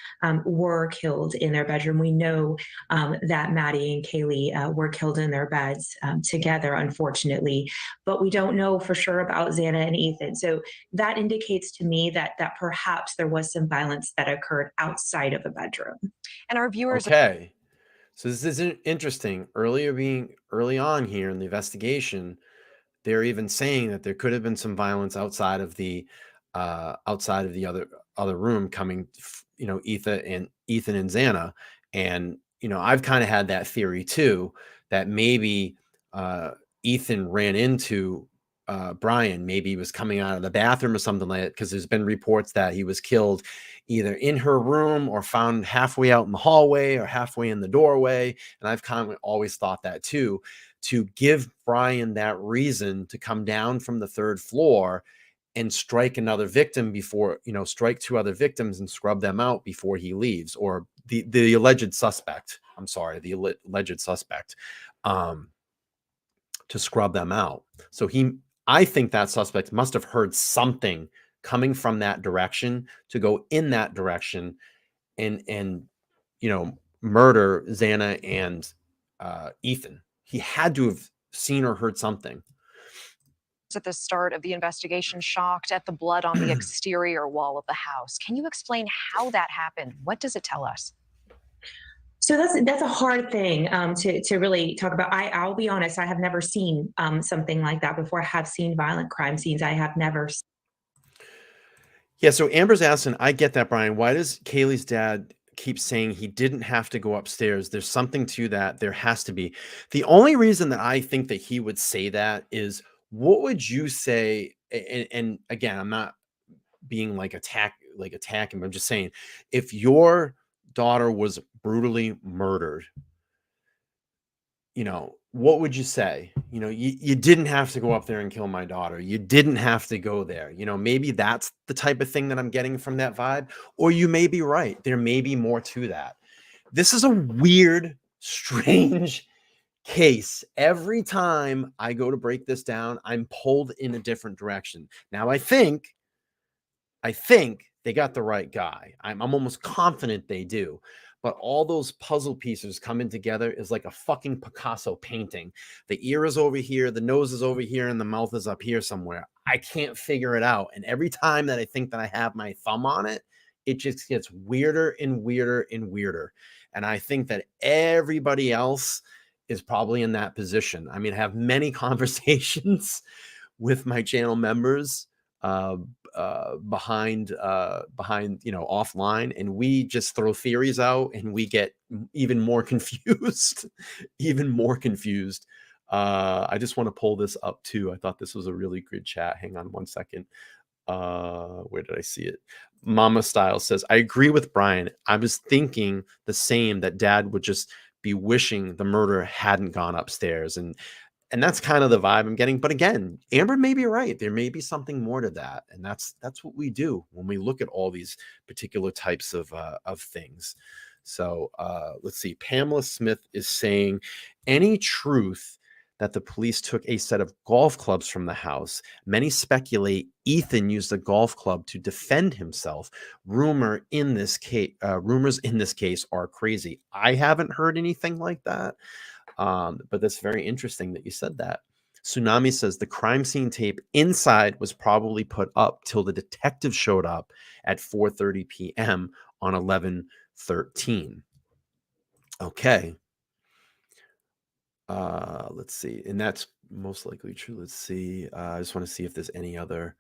were killed in their bedroom. We know that Maddie and Kaylee were killed in their beds together, unfortunately, but we don't know for sure about Xana and Ethan. So that indicates to me that perhaps there was some violence that occurred outside of a bedroom. And our viewers. Okay. So this is interesting. Early on here in the investigation, they're even saying that there could have been some violence outside of the other room coming, Ethan and Xana. And, I've kind of had that theory too, that maybe Ethan ran into Bryan. Maybe he was coming out of the bathroom or something like that, because there's been reports that he was killed either in her room or found halfway out in the hallway or halfway in the doorway. And I've kind of always thought that too, to give Bryan that reason to come down from the 3rd floor and strike another victim before, strike 2 other victims and scrub them out before he leaves, or the alleged suspect. I'm sorry, the alleged suspect, to scrub them out. So I think that suspect must have heard something coming from that direction to go in that direction and murder Xana and Ethan. He had to have seen or heard something. At the start of the investigation, shocked at the blood on the exterior wall of the house. Can you explain how that happened? What does it tell us? So that's a hard thing to really talk about. I'll be honest, I have never seen something like that before. I have seen violent crime scenes. I have never. Yeah, so Amber's asking, I get that, Bryan. Why does Kaylee's dad keep saying he didn't have to go upstairs? There's something to that. There has to be. The only reason that I think that he would say that is, what would you say? And again, I'm not being attacking, but I'm just saying, if your daughter was brutally murdered, what would you say? You didn't have to go up there and kill my daughter. You didn't have to go there. Maybe that's the type of thing that I'm getting from that vibe. Or you may be right. There may be more to that. This is a weird, strange case. Every time I go to break this down, I'm pulled in a different direction. Now, I think they got the right guy. I'm almost confident they do. But all those puzzle pieces coming together is like a fucking Picasso painting. The ear is over here, the nose is over here, and the mouth is up here somewhere. I can't figure it out. And every time that I think that I have my thumb on it, it just gets weirder and weirder and weirder. And I think that everybody else is probably in that position. I mean, I have many conversations with my channel members behind offline, and we just throw theories out, and we get even more confused. I just want to pull this up too. I thought this was a really good chat. Hang on one second. Where did I see it? Mama Style says, I agree with Bryan. I was thinking the same, that dad would just be wishing the murderer hadn't gone upstairs. And that's kind of the vibe I'm getting. But again, Amber may be right. There may be something more to that. And that's what we do when we look at all these particular types of things. So let's see. Pamela Smith is saying, any truth that the police took a set of golf clubs from the house? Many speculate Ethan used a golf club to defend himself. Rumors in this case are crazy. I haven't heard anything like that, but that's very interesting that you said that. Tsunami says the crime scene tape inside was probably put up till the detective showed up at 4:30 p.m. on 11/13. Okay. Let's see. And that's most likely true. Let's see. I just want to see if there's any other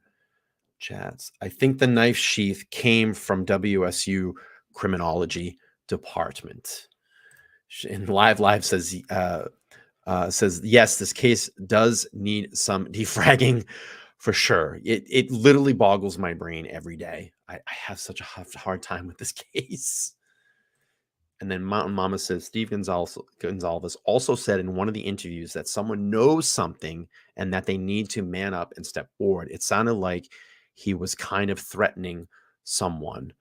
chats. I think the knife sheath came from WSU criminology department. And Live says, yes, this case does need some defragging for sure. It literally boggles my brain every day. I have such a hard time with this case. And then Mountain Mama says, Steve Gonzalez also said in one of the interviews that someone knows something and that they need to man up and step forward. It sounded like he was kind of threatening someone.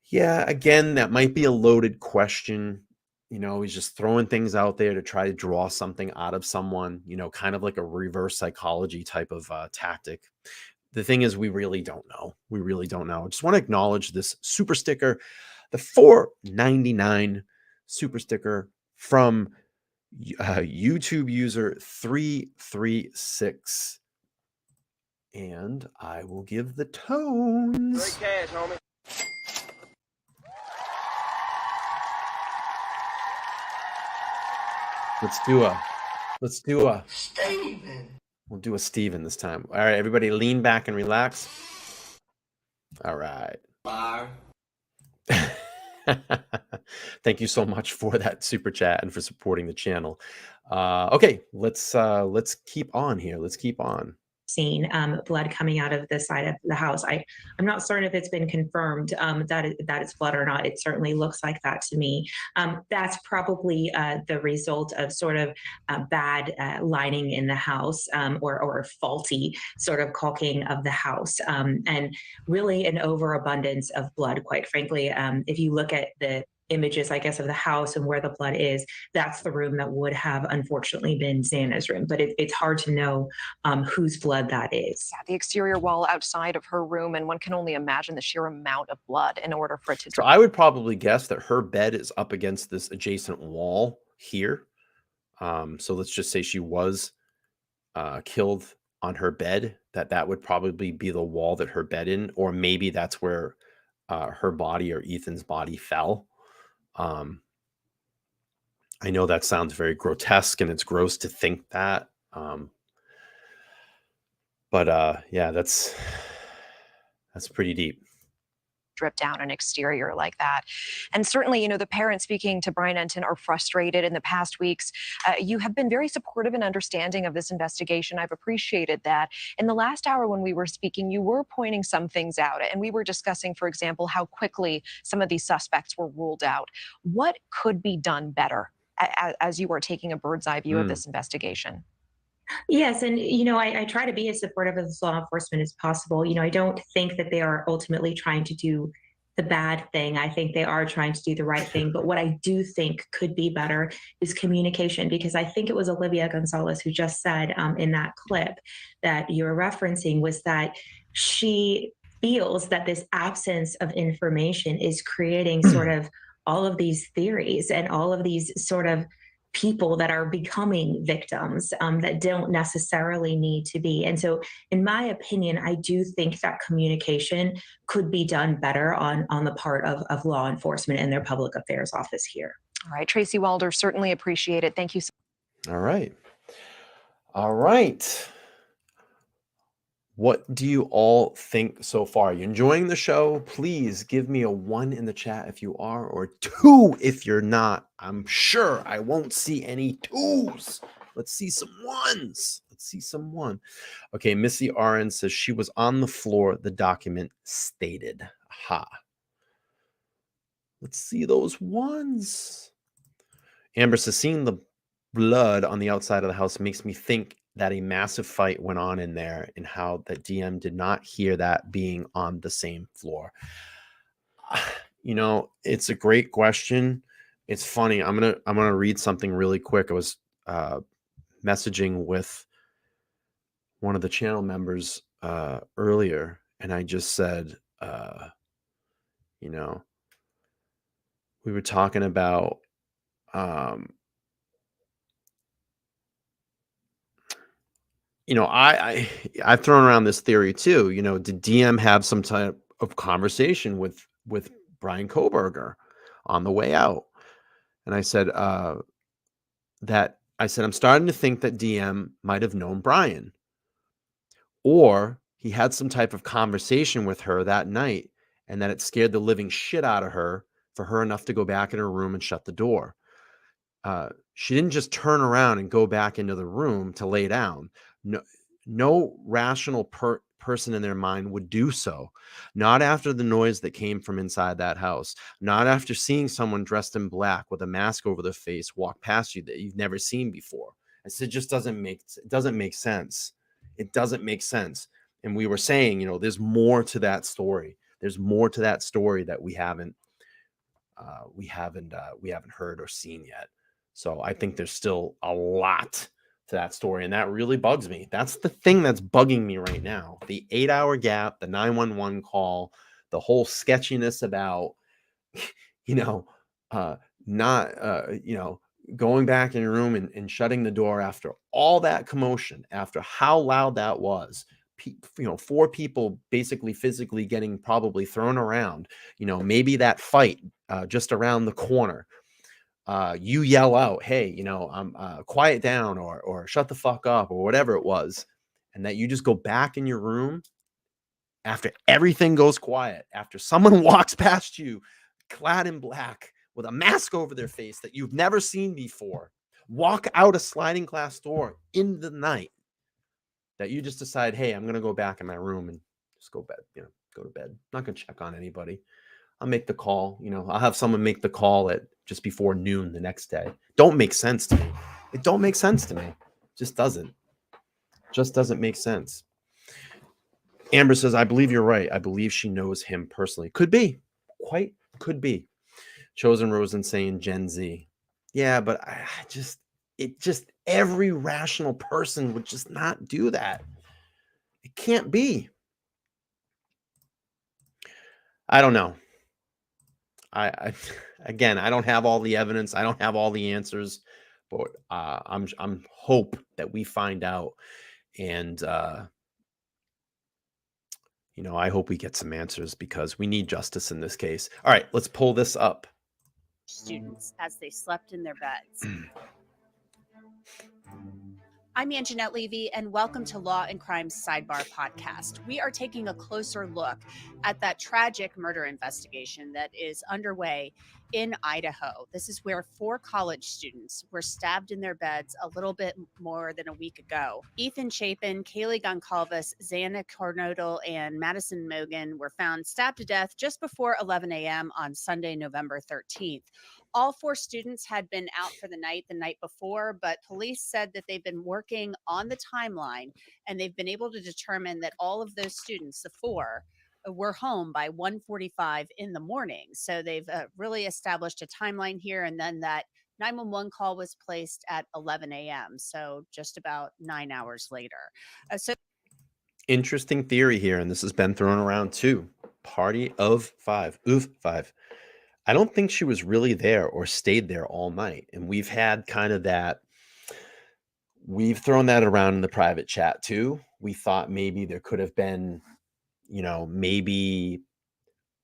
Yeah, again, that might be a loaded question. You know, he's just throwing things out there to try to draw something out of someone, you know, kind of like a reverse psychology type of tactic. The thing is, we really don't know. We really don't know. I just want to acknowledge this super sticker. The $4.99 super sticker from YouTube user 336. And I will give the tones. Great cash, homie. Let's do a Steven. We'll do a Steven this time. All right, everybody lean back and relax. All right. Bar. Thank you so much for that super chat and for supporting the channel. Okay, let's keep on here. Let's keep on. Seen blood coming out of the side of the house. I'm not certain if it's been confirmed that it's blood or not. It certainly looks like that to me. That's probably the result of sort of bad lining in the house or faulty sort of caulking of the house, and really an overabundance of blood, quite frankly. If you look at the images, I guess, of the house and where the blood is, that's the room that would have unfortunately been Xana's room. But it's hard to know whose blood that is. Yeah, the exterior wall outside of her room, and one can only imagine the sheer amount of blood in order for it to. So I would probably guess that her bed is up against this adjacent wall here. So let's just say she was killed on her bed. That would probably be the wall that her bed in, or maybe that's where her body or Ethan's body fell. I know that sounds very grotesque and it's gross to think that. But yeah, that's pretty deep. Drip down an exterior like that. And certainly, you know, the parents speaking to Bryan Enton are frustrated in the past weeks. You have been very supportive and understanding of this investigation. I've appreciated that. In the last hour when we were speaking, you were pointing some things out, and we were discussing, for example, how quickly some of these suspects were ruled out. What could be done better as you are taking a bird's eye view of this investigation? Yes, and you know, I try to be as supportive of law enforcement as possible. You know, I don't think that they are ultimately trying to do the bad thing. I think they are trying to do the right thing. But what I do think could be better is communication, because I think it was Olivia Gonzalez who just said in that clip that you're referencing was that she feels that this absence of information is creating sort of all of these theories and all of these sort of people that are becoming victims that don't necessarily need to be. And so in my opinion, I do think that communication could be done better on the part of law enforcement and their public affairs office here. All right, Tracy Walder, certainly appreciate it. Thank you so much. All right. What do you all think so far? Are you enjoying the show? Please give me a 1 in the chat if you are, or 2 if you're not. I'm sure I won't see any 2s. Let's see some 1s. Let's see some 1. Okay, Missy Aron says she was on the floor, the document stated. Aha. Let's see those 1s. Amber says, seeing the blood on the outside of the house makes me think that a massive fight went on in there and how that DM did not hear that being on the same floor. You know, it's a great question. It's funny. I'm gonna read something really quick. I was messaging with one of the channel members earlier, and I just said, you know, we were talking about you know, I've thrown around this theory too. You know, did DM have some type of conversation with Bryan Kohberger on the way out? And I said I'm starting to think that DM might have known Bryan, or he had some type of conversation with her that night, and that it scared the living shit out of her for her enough to go back in her room and shut the door. She didn't just turn around and go back into the room to lay down. No rational person in their mind would do so. Not after the noise that came from inside that house. Not after seeing someone dressed in black with a mask over their face walk past you that you've never seen before. I said, it just doesn't make sense. It doesn't make sense. And we were saying, you know, there's more to that story. There's more to that story that we haven't heard or seen yet. So I think there's still a lot to that story, and that really bugs me. That's the thing that's bugging me right now. The 8-hour gap, the 911 call, the whole sketchiness about, you know, going back in your room and shutting the door after all that commotion, after how loud that was. 4 people basically physically getting probably thrown around, you know, maybe that fight just around the corner. You yell out, hey, you know, quiet down or shut the fuck up or whatever it was. And that you just go back in your room after everything goes quiet, after someone walks past you clad in black with a mask over their face that you've never seen before, walk out a sliding glass door in the night, that you just decide, hey, I'm going to go back in my room and just go to bed. I'm not going to check on anybody. I'll make the call. You know, I'll have someone make the call at just before noon the next day. Don't make sense to me. It don't make sense to me. Just doesn't make sense. Amber says, I believe you're right. I believe she knows him personally. Could be. Quite could be. Chosen Rosen saying Gen Z. Yeah, but every rational person would just not do that. It can't be. I don't know. I again, I don't have all the evidence. I don't have all the answers, but I'm hope that we find out, and you know, I hope we get some answers because we need justice in this case. All right, let's pull this up. Students as they slept in their beds. I'm Anjanette Levy, and welcome to Law and Crime's Sidebar podcast. We are taking a closer look at that tragic murder investigation that is underway in Idaho. This is where 4 college students were stabbed in their beds a little bit more than a week ago. Ethan Chapin, Kaylee Goncalves, Xana Cornodal, and Madison Mogan were found stabbed to death just before 11 a.m. on Sunday, November 13th. All 4 students had been out for the night before, but police said that they've been working on the timeline, and they've been able to determine that all of those students, the 4, were home by 1:45 in the morning. So they've really established a timeline here, and then that 911 call was placed at 11 a.m., so just about 9 hours later. Interesting theory here, and this has been thrown around too. Party of 5. Oof, 5. I don't think she was really there or stayed there all night. And we've had kind of that, we've thrown that around in the private chat too. We thought maybe there could have been, you know, maybe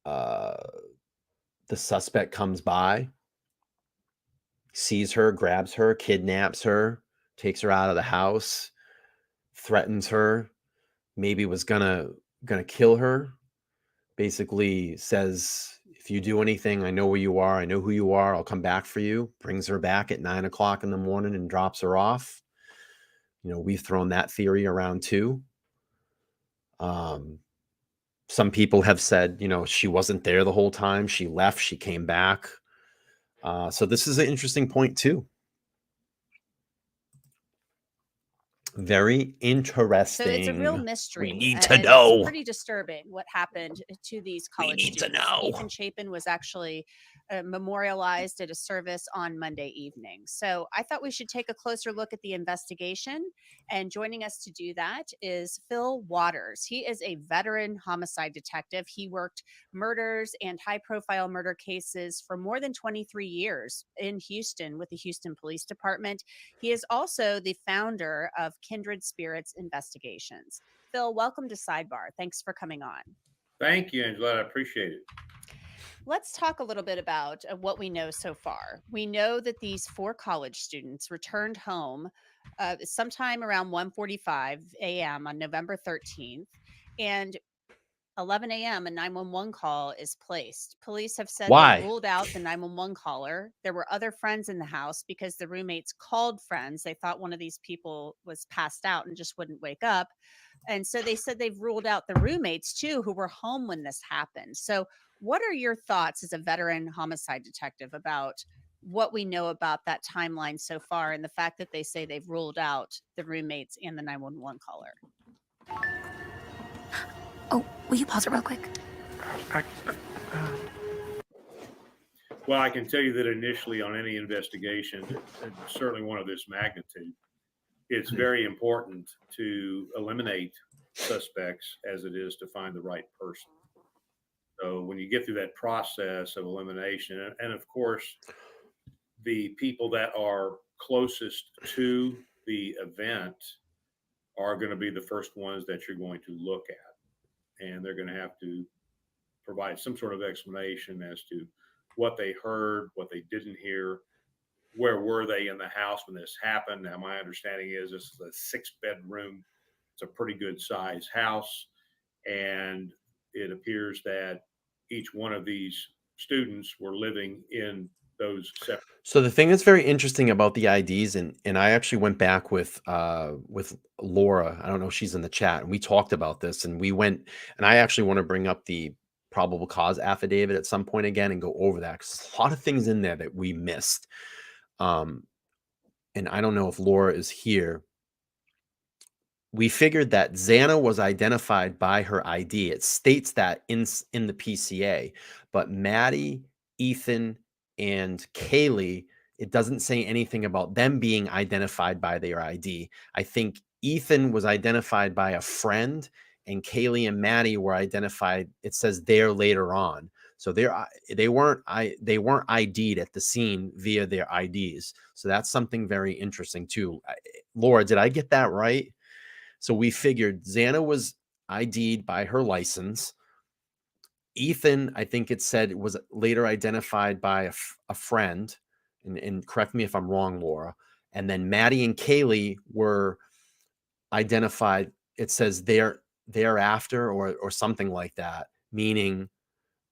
the suspect comes by, sees her, grabs her, kidnaps her, takes her out of the house, threatens her, maybe was gonna kill her, basically says, if you do anything, I know where you are. I know who you are. I'll come back for you. Brings her back at 9 o'clock in the morning and drops her off. You know, we've thrown that theory around too. Some people have said, you know, she wasn't there the whole time. She left. She came back. So this is an interesting point too. Very interesting. So it's a real mystery. We need to and know. It's pretty disturbing what happened to these college need to students. know. Ethan Chapin was actually memorialized at a service on Monday evening. So I thought we should take a closer look at the investigation. And joining us to do that is Phil Waters. He is a veteran homicide detective. He worked murders and high-profile murder cases for more than 23 years in Houston with the Houston Police Department. He is also the founder of Kindred Spirits Investigations. Phil, welcome to Sidebar. Thanks for coming on. Thank you, Angela. I appreciate it. Let's talk a little bit about what we know so far. We know that these 4 college students returned home sometime around 1:45 a.m. on November 13th, and 11 a.m. a 911 call is placed. Police have said Why? they ruled out the 911 caller. There were other friends in the house because the roommates called friends. They thought one of these people was passed out and just wouldn't wake up. And so they said they've ruled out the roommates too, who were home when this happened. So what are your thoughts as a veteran homicide detective about what we know about that timeline so far and the fact that they say they've ruled out the roommates and the 911 caller? Oh, will you pause it real quick? Well, I can tell you that initially on any investigation, and certainly one of this magnitude, it's very important to eliminate suspects as it is to find the right person. So when you get through that process of elimination, and of course, the people that are closest to the event are going to be the first ones that you're going to look at. And they're going to have to provide some sort of explanation as to what they heard, what they didn't hear, where were they in the house when this happened. Now, my understanding is this is a 6-bedroom. It's a pretty good size house. And it appears that each one of these students were living in those separate. So the thing that's very interesting about the IDs, and I actually went back with Laura. I don't know if she's in the chat, and we talked about this, and we went, and I actually want to bring up the probable cause affidavit at some point again and go over that, because there's a lot of things in there that we missed. And I don't know if Laura is here. We figured that Xana was identified by her ID. It states that in the PCA, but Maddie, Ethan, and Kaylee, it doesn't say anything about them being identified by their ID. I think Ethan was identified by a friend, and Kaylee and Maddie were identified. It says there later on. So they weren't ID'd at the scene via their IDs. So that's something very interesting too. Laura, did I get that right? So we figured Xana was ID'd by her license. Ethan, I think it said, was later identified by a friend, and correct me if I'm wrong, Laura. And then Maddie and Kaylee were identified, it says thereafter or something like that, meaning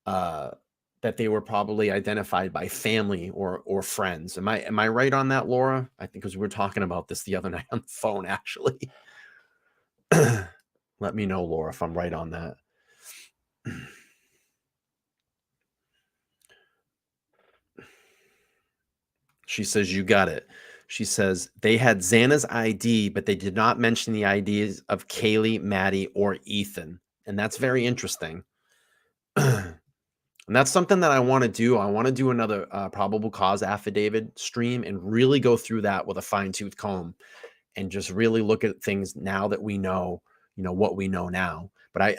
that they were probably identified by family or friends. Am I right on that, Laura? I think because we were talking about this the other night on the phone, actually. Let me know, Laura, if I'm right on that. She says, you got it. She says, they had Xana's ID, but they did not mention the IDs of Kaylee, Maddie, or Ethan. And that's very interesting. And that's something that I want to do. I want to do another probable cause affidavit stream and really go through that with a fine-tooth comb and just really look at things now that we know, what we know now. But I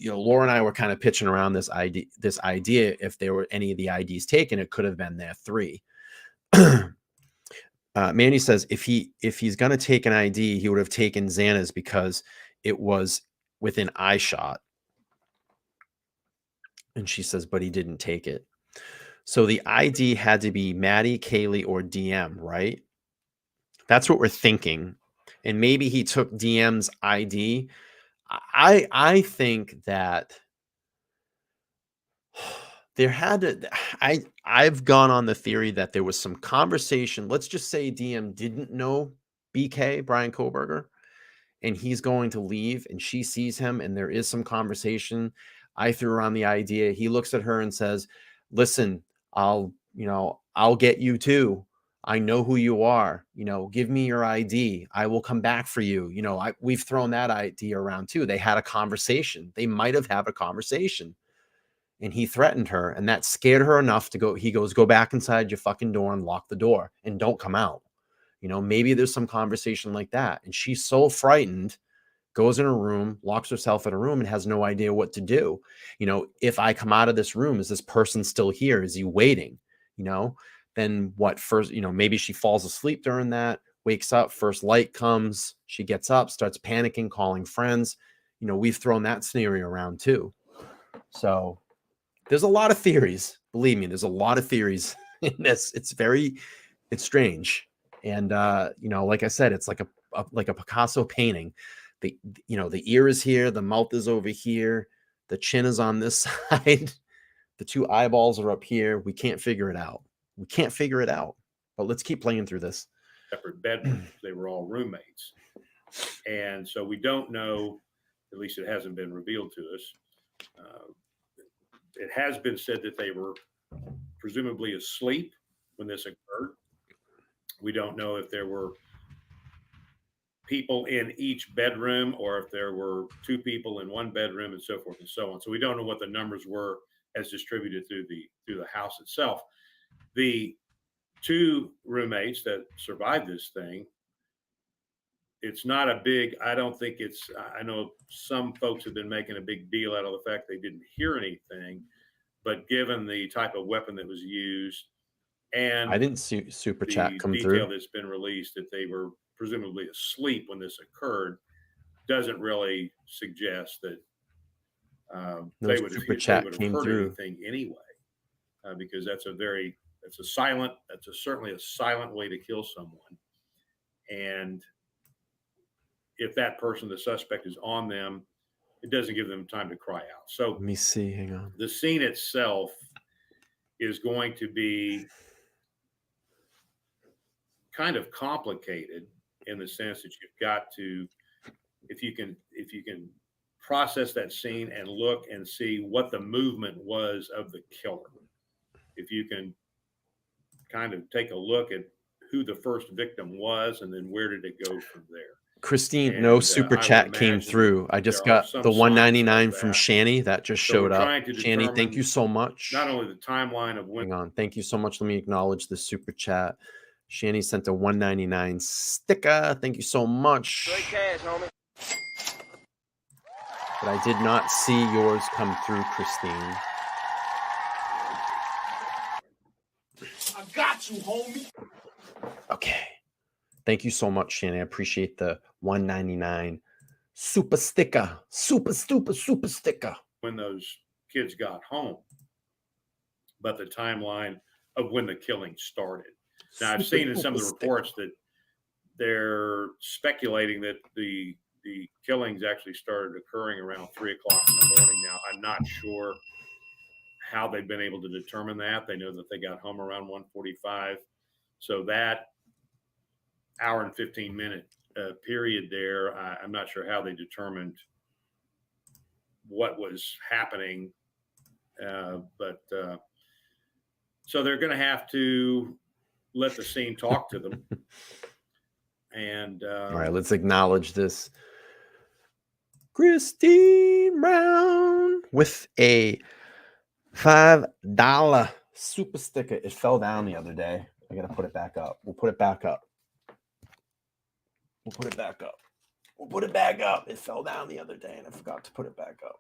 Laura and I were kind of pitching around this idea. If there were any of the IDs taken, it could have been there 3. Mandy says if he's going to take an ID, he would have taken Xana's because it was within eye shot. And she says, but he didn't take it. So the ID had to be Maddie, Kaylee, or DM, right? That's what we're thinking. And maybe he took DM's ID. I think that there had to, I've gone on the theory that there was some conversation. Let's just say DM didn't know BK, Bryan Kohberger, and he's going to leave and she sees him and there is some conversation. I threw around the idea. He looks at her and says, listen, I'll I'll get you too. I know who you are. Give me your ID. I will come back for you. We've thrown that idea around too. They had a conversation. They might have had a conversation, and he threatened her, and that scared her enough to go. He goes, go back inside your fucking door and lock the door and don't come out. Maybe there's some conversation like that. And she's so frightened, goes in her room, locks herself in a room and has no idea what to do. If I come out of this room, is this person still here? Is he waiting? Then what? First, maybe she falls asleep during that, wakes up, first light comes, she gets up, starts panicking, calling friends. We've thrown that scenario around too. So there's a lot of theories. Believe me, there's a lot of theories in this. It's strange. And, like I said, it's like a Picasso painting. The ear is here, the mouth is over here, the chin is on this side, the two eyeballs are up here. We can't figure it out. But let's keep playing through this. Separate bedrooms. They were all roommates. And so we don't know, at least it hasn't been revealed to us. It has been said that they were presumably asleep when this occurred. We don't know if there were people in each bedroom or if there were two people in one bedroom and so forth and so on. So we don't know what the numbers were as distributed through the house itself. The two roommates that survived this thing, it's not a big, I know some folks have been making a big deal out of the fact they didn't hear anything, but given the type of weapon that was used and I didn't see super chat come the through. detail that's been released that they were presumably asleep when this occurred doesn't really suggest that they would have heard anything anyway, because that's certainly a silent way to kill someone. And if that person, the suspect, is on them, it doesn't give them time to cry out. So Let me see. Hang on. the scene itself is going to be kind of complicated in the sense that you've got to, if you can process that scene and look and see what the movement was of the killer, if you can kind of take a look at who the first victim was and then where did it go from there. Christine, no super chat came through. I just got the $1.99 from Shani that just showed up. Shani, thank you so much. Not only the timeline of when. Hang on. Thank you so much. Let me acknowledge the super chat. Shani sent a $1.99 sticker. Thank you so much. Straight cash, homie. But I did not see yours come through, Christine. I got you, homie. Okay. Thank you so much, Shani. I appreciate the $1.99 super sticker. Super sticker. When those kids got home, but the timeline of when the killing started. Now, I've seen in some of the reports that they're speculating that the killings actually started occurring around 3 o'clock in the morning. Now, I'm not sure how they've been able to determine that. They know that they got home around 1:45. So that hour and 15-minute period there, I'm not sure how they determined what was happening. So they're going to have to let the scene talk to them. And all right, let's acknowledge this. Christine Brown with a $5 super sticker. It fell down the other day. I got to put it back up. We'll put it back up. It fell down the other day and I forgot to put it back up.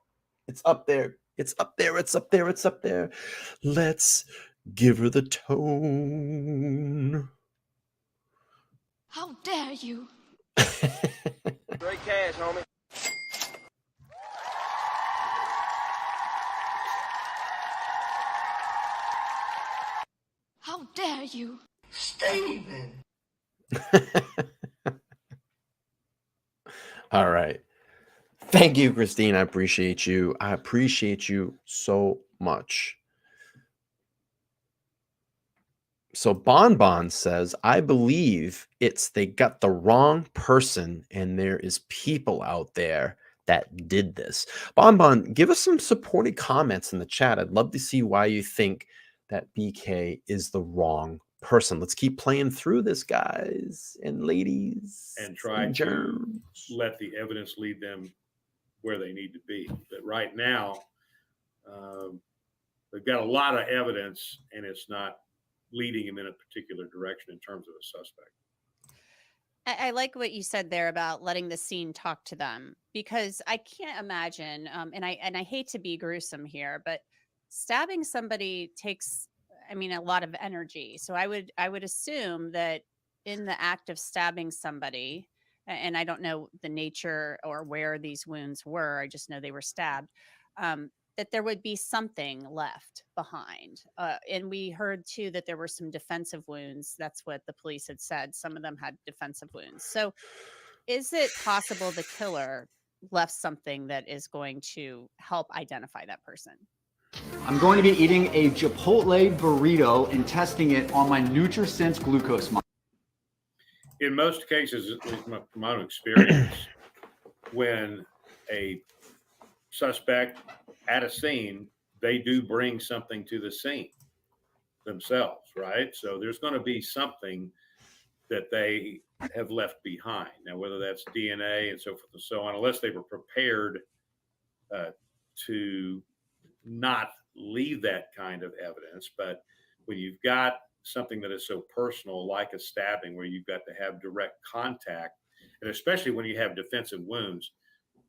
It's up there. It's up there. Let's give her the tone. How dare you? Straight cash, homie. How dare you? Steven. All right. Thank you, Christine. I appreciate you. I appreciate you so much. So Bonbon says, I believe they got the wrong person and there is people out there that did this. Bonbon, give us some supporting comments in the chat. I'd love to see why you think that BK is the wrong person. Let's keep playing through this, guys and ladies, and try and to germs. let the evidence lead them where they need to be. But right now, they've got a lot of evidence, and it's not leading them in a particular direction in terms of a suspect. I like what you said there about letting the scene talk to them, because I can't imagine, and I hate to be gruesome here, but stabbing somebody takes, I mean, a lot of energy. So I would assume that in the act of stabbing somebody, and I don't know the nature or where these wounds were, I just know they were stabbed, that there would be something left behind. And we heard too that there were some defensive wounds. That's what the police had said. Some of them had defensive wounds. So is it possible the killer left something that is going to help identify that person? I'm going to be eating a Chipotle burrito and testing it on my NutriSense glucose monitor. In most cases, at least from my own experience, when a suspect at a scene, they do bring something to the scene themselves, right? So there's going to be something that they have left behind. Now, whether that's DNA and so forth and so on, unless they were prepared to not leave that kind of evidence. But when you've got something that is so personal, like a stabbing, where you've got to have direct contact, and especially when you have defensive wounds.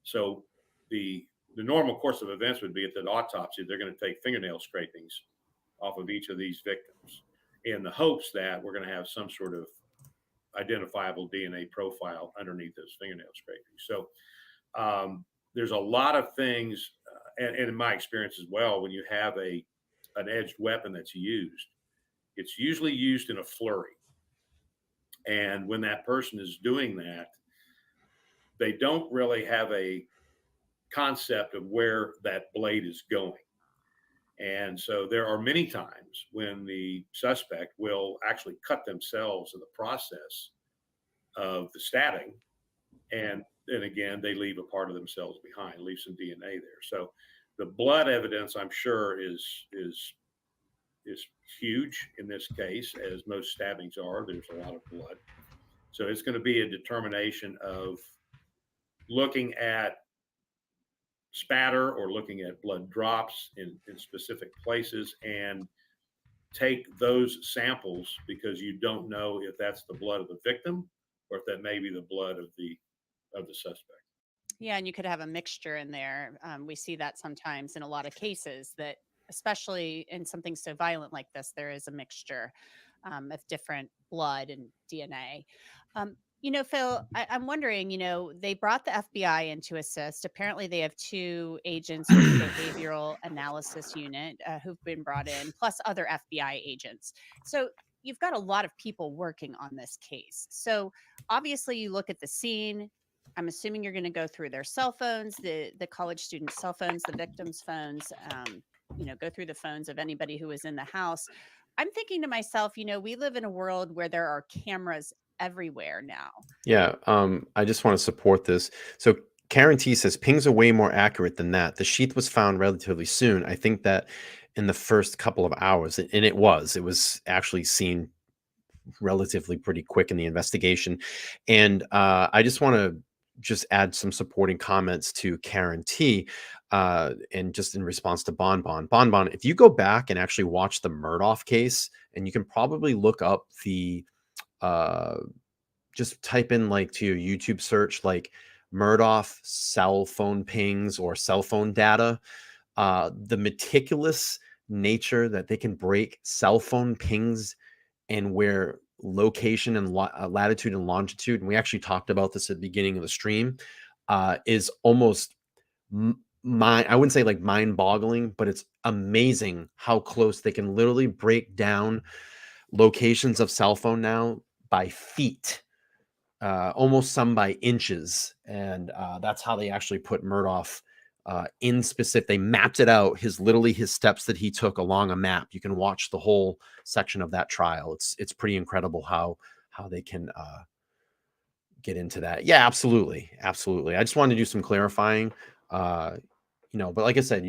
So the normal course of events would be at the autopsy, they're going to take fingernail scrapings off of each of these victims in the hopes that we're going to have some sort of identifiable DNA profile underneath those fingernail scrapings. So there's a lot of things, and in my experience as well, when you have an edged weapon that's used, it's usually used in a flurry. And when that person is doing that, they don't really have a concept of where that blade is going. And so there are many times when the suspect will actually cut themselves in the process of the stabbing. And then again, they leave a part of themselves behind, leave some DNA there. So the blood evidence, I'm sure, is huge in this case, as most stabbings are. There's a lot of blood. So it's going to be a determination of looking at spatter or looking at blood drops in specific places and take those samples, because you don't know if that's the blood of the victim or if that may be the blood of the suspect. Yeah, and you could have a mixture in there. We see that sometimes in a lot of cases, that especially in something so violent like this, there is a mixture of different blood and DNA. Phil, I'm wondering, they brought the FBI in to assist. Apparently they have 2 agents from the behavioral analysis unit who've been brought in, plus other FBI agents. So you've got a lot of people working on this case. So obviously you look at the scene. I'm assuming you're going to go through their cell phones, the college students' cell phones, the victims' phones, go through the phones of anybody who was in the house. I'm thinking to myself, we live in a world where there are cameras everywhere now. Yeah, I just want to support this. So Karen T says pings are way more accurate than that. The sheath was found relatively soon. I think that in the first couple of hours, and it was actually seen relatively pretty quick in the investigation. And I just want to add some supporting comments to Karen T. And just in response to Bonbon, if you go back and actually watch the Murdoch case, and you can probably look up the just type in, like, to your YouTube search, like Murdoch cell phone pings or cell phone data, the meticulous nature that they can break cell phone pings and where location and latitude and longitude, and we actually talked about this at the beginning of the stream, is almost I wouldn't say like mind-boggling, but it's amazing how close they can literally break down locations of cell phone now by feet, almost some by inches. And that's how they actually put Murdoch in specific. They mapped it out, his steps that he took along a map. You can watch the whole section of that trial. It's pretty incredible how they can get into that. Yeah, absolutely. I just wanted to do some clarifying. But like I said,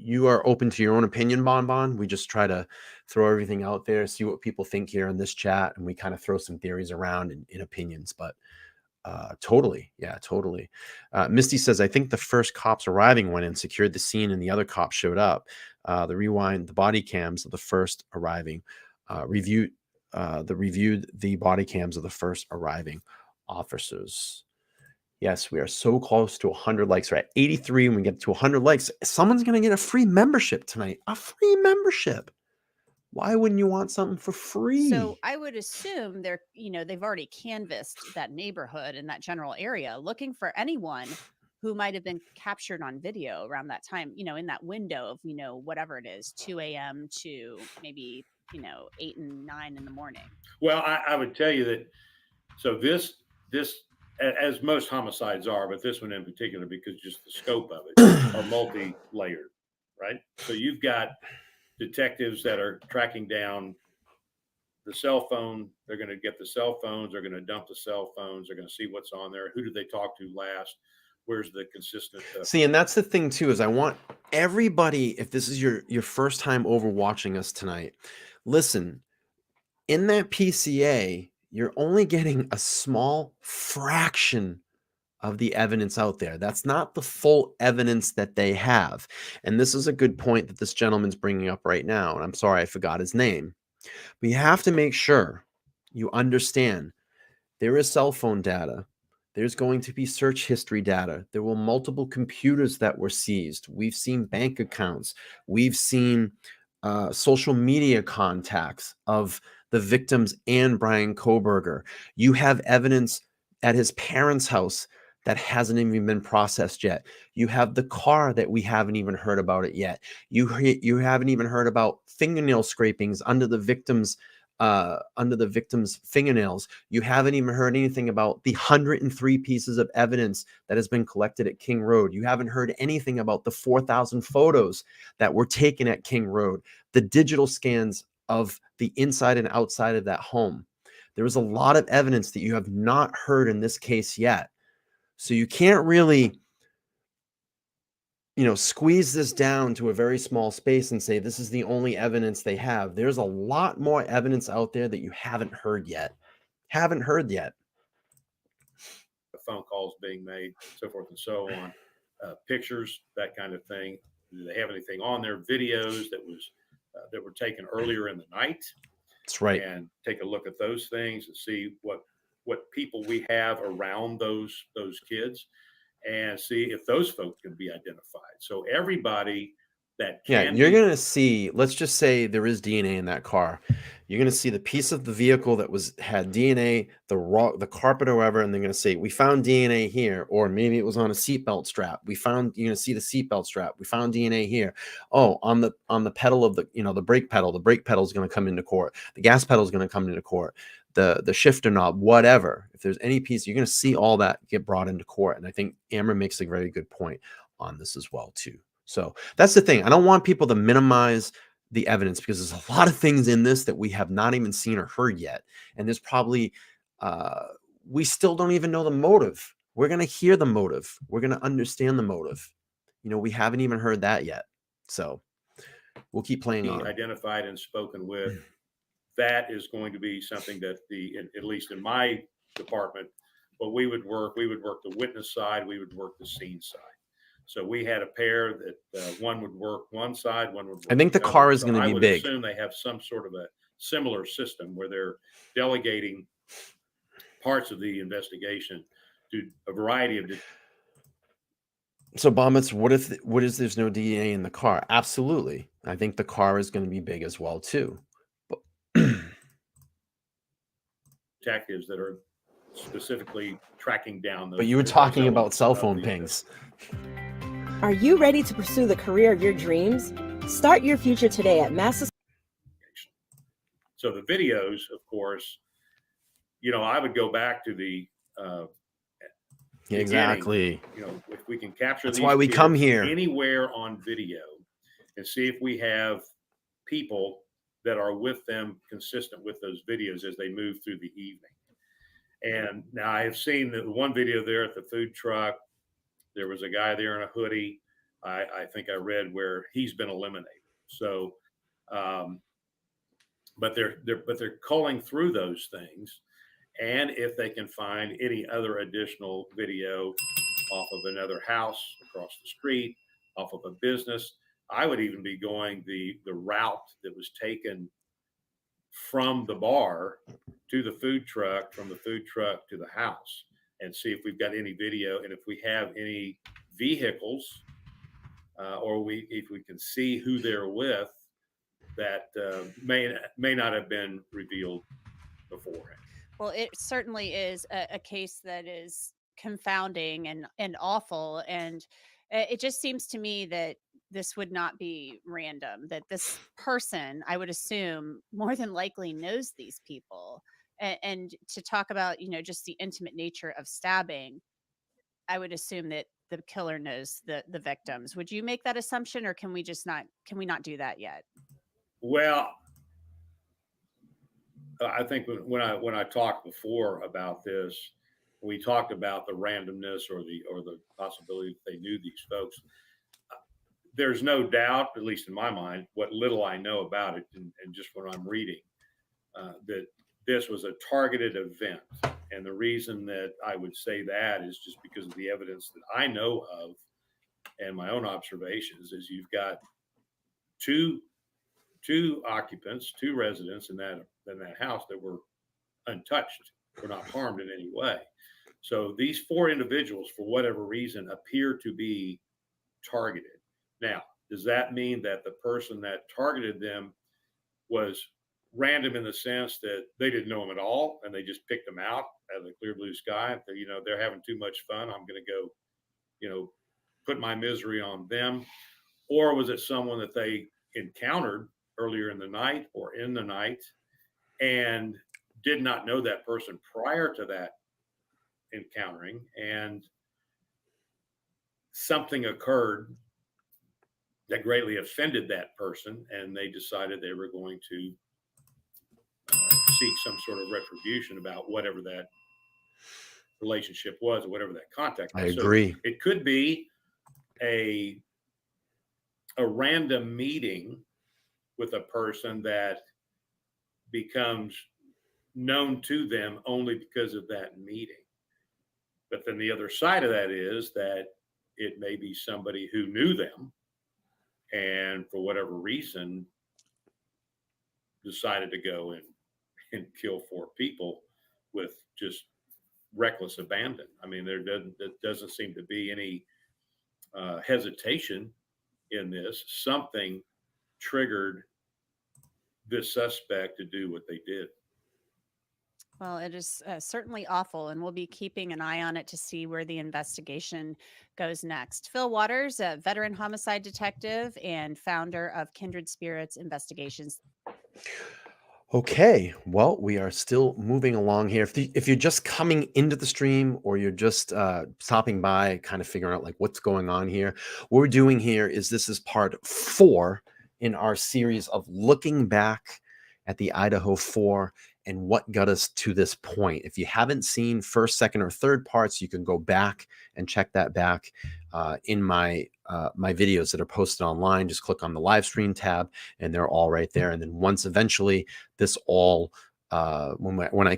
you are open to your own opinion, Bon. We just try to throw everything out there, see what people think here in this chat, and we kind of throw some theories around in opinions. But totally, yeah, totally. Misty says, I think the first cops arriving went in, secured the scene, and the other cops showed up. The body cams of the first arriving, reviewed the body cams of the first arriving officers. Yes, we are so close to 100 likes. We're at 83. When we get to 100 likes, someone's going to get a free membership tonight. A free membership. Why wouldn't you want something for free? So I would assume they've already canvassed that neighborhood and that general area looking for anyone who might have been captured on video around that time, in that window of, whatever it is, 2 a.m. to maybe, 8 and 9 in the morning. Well, I would tell you that, so this, as most homicides are, but this one in particular, because just the scope of it, are multi-layered, right? So you've got detectives that are tracking down the cell phone. They're going to get the cell phones. They're going to dump the cell phones. They're going to see what's on there. Who did they talk to last? Where's the consistent? See, and that's the thing too, is I want everybody, if this is your first time over watching us tonight, listen, in that PCA, you're only getting a small fraction of the evidence out there. That's not the full evidence that they have. And this is a good point that this gentleman's bringing up right now. And I'm sorry, I forgot his name. But you have to make sure you understand there is cell phone data. There's going to be search history data. There were multiple computers that were seized. We've seen bank accounts. We've seen social media contacts of the victims and Bryan Kohberger. You have evidence at his parents' house that hasn't even been processed yet. You have the car that we haven't even heard about it yet. You haven't even heard about fingernail scrapings under the victim's fingernails. You haven't even heard anything about the 103 pieces of evidence that has been collected at King Road. You haven't heard anything about the 4,000 photos that were taken at King Road, the digital scans of the inside and outside of that home. There is a lot of evidence that you have not heard in this case yet. So you can't really, squeeze this down to a very small space and say, this is the only evidence they have. There's a lot more evidence out there that you haven't heard yet. The phone calls being made, so forth and so on, pictures, that kind of thing. Do they have anything on their videos that were taken earlier in the night? That's right. And take a look at those things and see what people we have around those kids, and see if those folks can be identified. So everybody that you're going to see, let's just say there is DNA in that car. You're going to see the piece of the vehicle that had DNA, the carpet or whatever, and they're going to say, we found DNA here, or maybe it was on a seatbelt strap. You're going to see the seatbelt strap. We found DNA here. Oh, on the pedal of the brake pedal. The brake pedal is going to come into court. The gas pedal is going to come into court. The shifter knob, whatever. If there's any piece, you're going to see all that get brought into court. And I think Amber makes a very good point on this as well too. So that's the thing. I don't want people to minimize the evidence, because there's a lot of things in this that we have not even seen or heard yet. And there's probably, we still don't even know the motive. We're going to hear the motive. We're going to understand the motive. We haven't even heard that yet. So we'll keep playing on. Identified and spoken with. That is going to be something that at least in my department, we would work the witness side, we would work the scene side. So we had a pair that one would work one side, one would work. I think the car is going to be big. I would assume they have some sort of a similar system where they're delegating parts of the investigation to a variety of. So, Bombits, what if there's no DNA in the car? Absolutely. I think the car is going to be big as well too. Detectives that are specifically tracking down those. But you were talking about cell phone pings. Are you ready to pursue the career of your dreams? Start your future today at Master. So the videos, of course, I would go back to the exactly. If we can capture that's why we come here anywhere on video and see if we have people that are with them consistent with those videos as they move through the evening. And now I have seen the one video there at the food truck. There was a guy there in a hoodie. I think I read where he's been eliminated. So, but they're culling through those things, and if they can find any other additional video off of another house across the street, off of a business, I would even be going the route that was taken from the bar to the food truck, from the food truck to the house, and see if we've got any video, and if we have any vehicles, or if we can see who they're with, that may not have been revealed beforehand. Well, it certainly is a case that is confounding and awful, and it just seems to me that this would not be random, that this person, I would assume, more than likely knows these people. And to talk about, just the intimate nature of stabbing, I would assume that the killer knows the victims. Would you make that assumption, or can we not do that yet? Well, I think when I talked before about this, we talked about the randomness or the possibility that they knew these folks. There's no doubt, at least in my mind, what little I know about it, and just what I'm reading, that this was a targeted event. And the reason that I would say that is just because of the evidence that I know of and my own observations. Is you've got two occupants, two residents in that house that were untouched, were not harmed in any way. So these four individuals, for whatever reason, appear to be targeted. Now, does that mean that the person that targeted them was random in the sense that they didn't know them at all and they just picked them out out of the clear blue sky? They're having too much fun, I'm going to go, put my misery on them? Or was it someone that they encountered earlier in the night or in the night and did not know that person prior to that encountering, and something occurred that greatly offended that person, and they decided they were going to seek some sort of retribution about whatever that relationship was or whatever that contact was. I agree. So it could be a random meeting with a person that becomes known to them only because of that meeting. But then the other side of that is that it may be somebody who knew them and for whatever reason decided to go and kill four people with just reckless abandon. I mean, there doesn't seem to be any hesitation in this. Something triggered this suspect to do what they did. Well, it is certainly awful, and we'll be keeping an eye on it to see where the investigation goes next. Phil Waters, a veteran homicide detective and founder of Kindred Spirits Investigations. Okay, well, we are still moving along here. If you're just coming into the stream, or you're just stopping by, kind of figuring out like what's going on here, what we're doing here is this is part 4 in our series of looking back at the Idaho 4 and what got us to this point. If you haven't seen first, second, or third parts, you can go back and check that back in my videos that are posted online. Just click on the live stream tab and they're all right there. And then once eventually this all, when I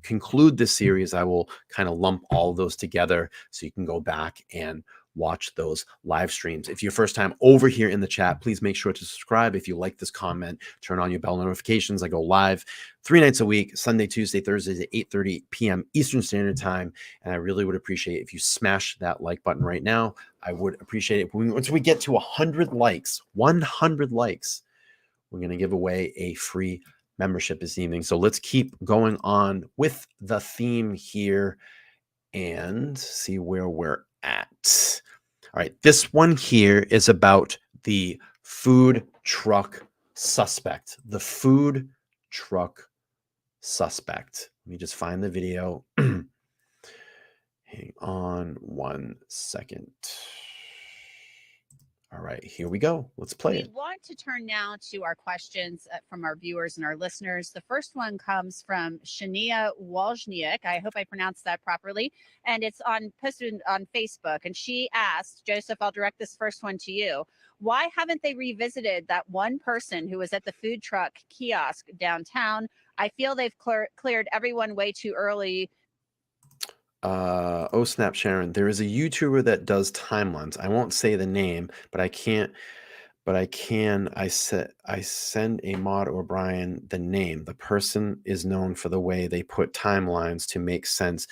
conclude this series, I will kind of lump all of those together so you can go back and watch those live streams. If you're first time over here in the chat, please make sure to subscribe. If you like this comment, turn on your bell notifications. I go live 3 nights a week, Sunday, Tuesday, Thursdays at 8:30 p.m. Eastern Standard Time. And I really would appreciate if you smash that like button right now. I would appreciate it. Once we get to 100 likes, we're going to give away a free membership this evening. So let's keep going on with the theme here and see where we're at. All right, this one here is about the food truck suspect. The food truck suspect. Let me just find the video. Hang on one second. All right, here we go. Let's play We it. want to turn now to our questions from our viewers and our listeners. The first one comes from Shania Wozniak. I hope I pronounced that properly. And it's posted on Facebook. And she asked, Joseph, I'll direct this first one to you. Why haven't they revisited that one person who was at the food truck kiosk downtown? I feel they've cleared everyone way too early. Oh snap, Sharon, there is a YouTuber that does timelines. I won't say the name, but I send a mod or Brian the name. The person is known for the way they put timelines to make sense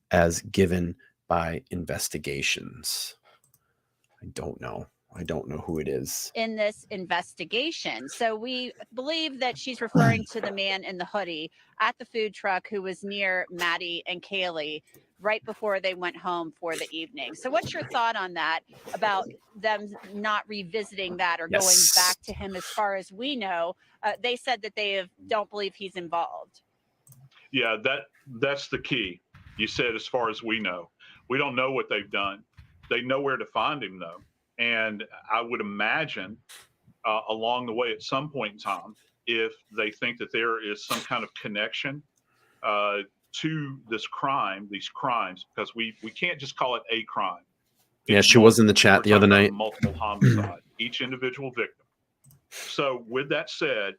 as given by investigations. I don't know who it is. In this investigation. So we believe that she's referring to the man in the hoodie at the food truck who was near Maddie and Kaylee right before they went home for the evening. So what's your thought on that, about them not revisiting that or going back to him? As far as we know, they said that they don't believe he's involved. Yeah, that's the key. You said, as far as we know. We don't know what they've done. They know where to find him, though. And I would imagine along the way at some point in time, if they think that there is some kind of connection to these crimes, because we can't just call it a crime. Yeah, she was in the chat the other night. Multiple homicide, each individual victim. So with that said,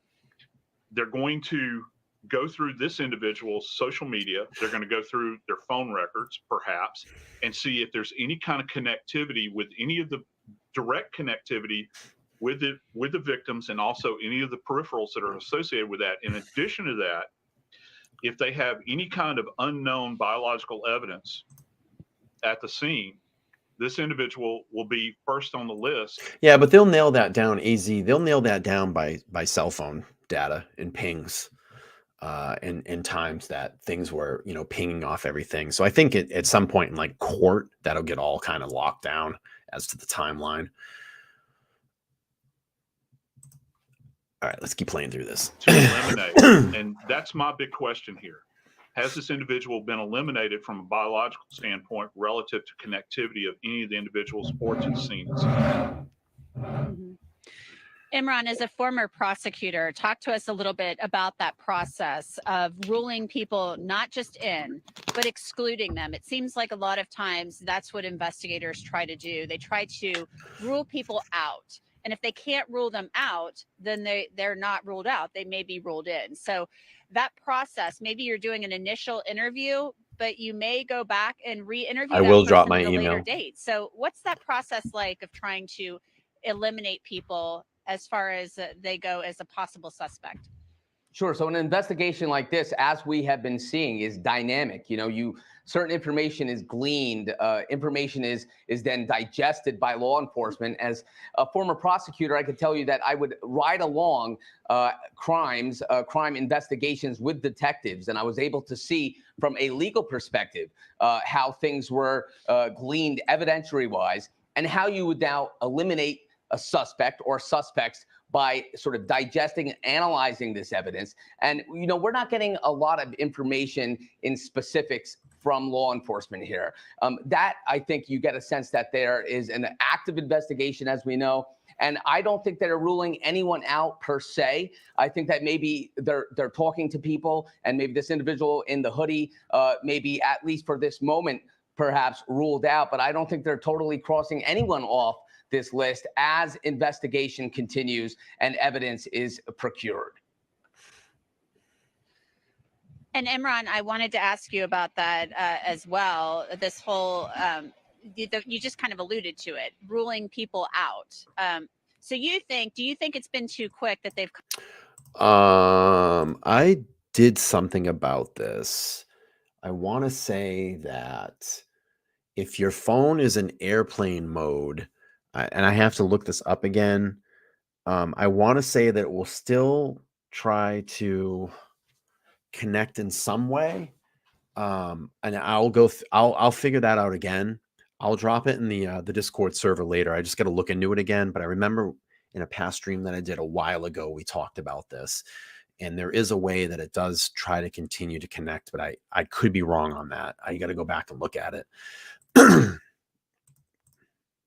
they're going to go through this individual's social media. They're going to go through their phone records, perhaps, and see if there's any kind of connectivity with any of the direct connectivity with the victims, and also any of the peripherals that are associated with that. In addition to that, if they have any kind of unknown biological evidence at the scene, this individual will be first on the list. Yeah, but they'll nail that down, AZ. They'll nail that down by cell phone data and pings, and times that things were, pinging off everything. So I think at some point in like court, that'll get all kind of locked down as to the timeline. All right, let's keep playing through this. To eliminate, and that's my big question here. Has this individual been eliminated from a biological standpoint relative to connectivity of any of the individuals or to the scene itself? Mm-hmm. Imran, as a former prosecutor, talk to us a little bit about that process of ruling people not just in, but excluding them. It seems like a lot of times that's what investigators try to do. They try to rule people out. And if they can't rule them out, then they're not ruled out. They may be ruled in. So that process, maybe you're doing an initial interview, but you may go back and re-interview. I will drop my email. Later date. So what's that process like of trying to eliminate people as far as they go as a possible suspect? Sure. So an investigation like this, as we have been seeing, is dynamic. Certain information is gleaned, information is then digested by law enforcement. As a former prosecutor, I could tell you that I would ride along crime investigations with detectives, and I was able to see from a legal perspective how things were gleaned evidentiary-wise, and how you would now eliminate a suspect or suspects by sort of digesting and analyzing this evidence. And, we're not getting a lot of information in specifics from law enforcement here. That, I think you get a sense that there is an active investigation, as we know. And I don't think they're ruling anyone out per se. I think that maybe they're talking to people, and maybe this individual in the hoodie, maybe at least for this moment, perhaps ruled out. But I don't think they're totally crossing anyone off this list as investigation continues and evidence is procured. And Imran, I wanted to ask you about that as well. This whole, you just kind of alluded to it, ruling people out. So do you think it's been too quick that they've? I did something about this. I want to say that if your phone is in airplane mode, and I have to look this up again, I want to say that it will still try to connect in some way, and I'll figure that out again. I'll drop it in the Discord server later. I just got to look into it again. But I remember in a past stream that I did a while ago, we talked about this, and there is a way that it does try to continue to connect, but I could be wrong on that. I got to go back and look at it.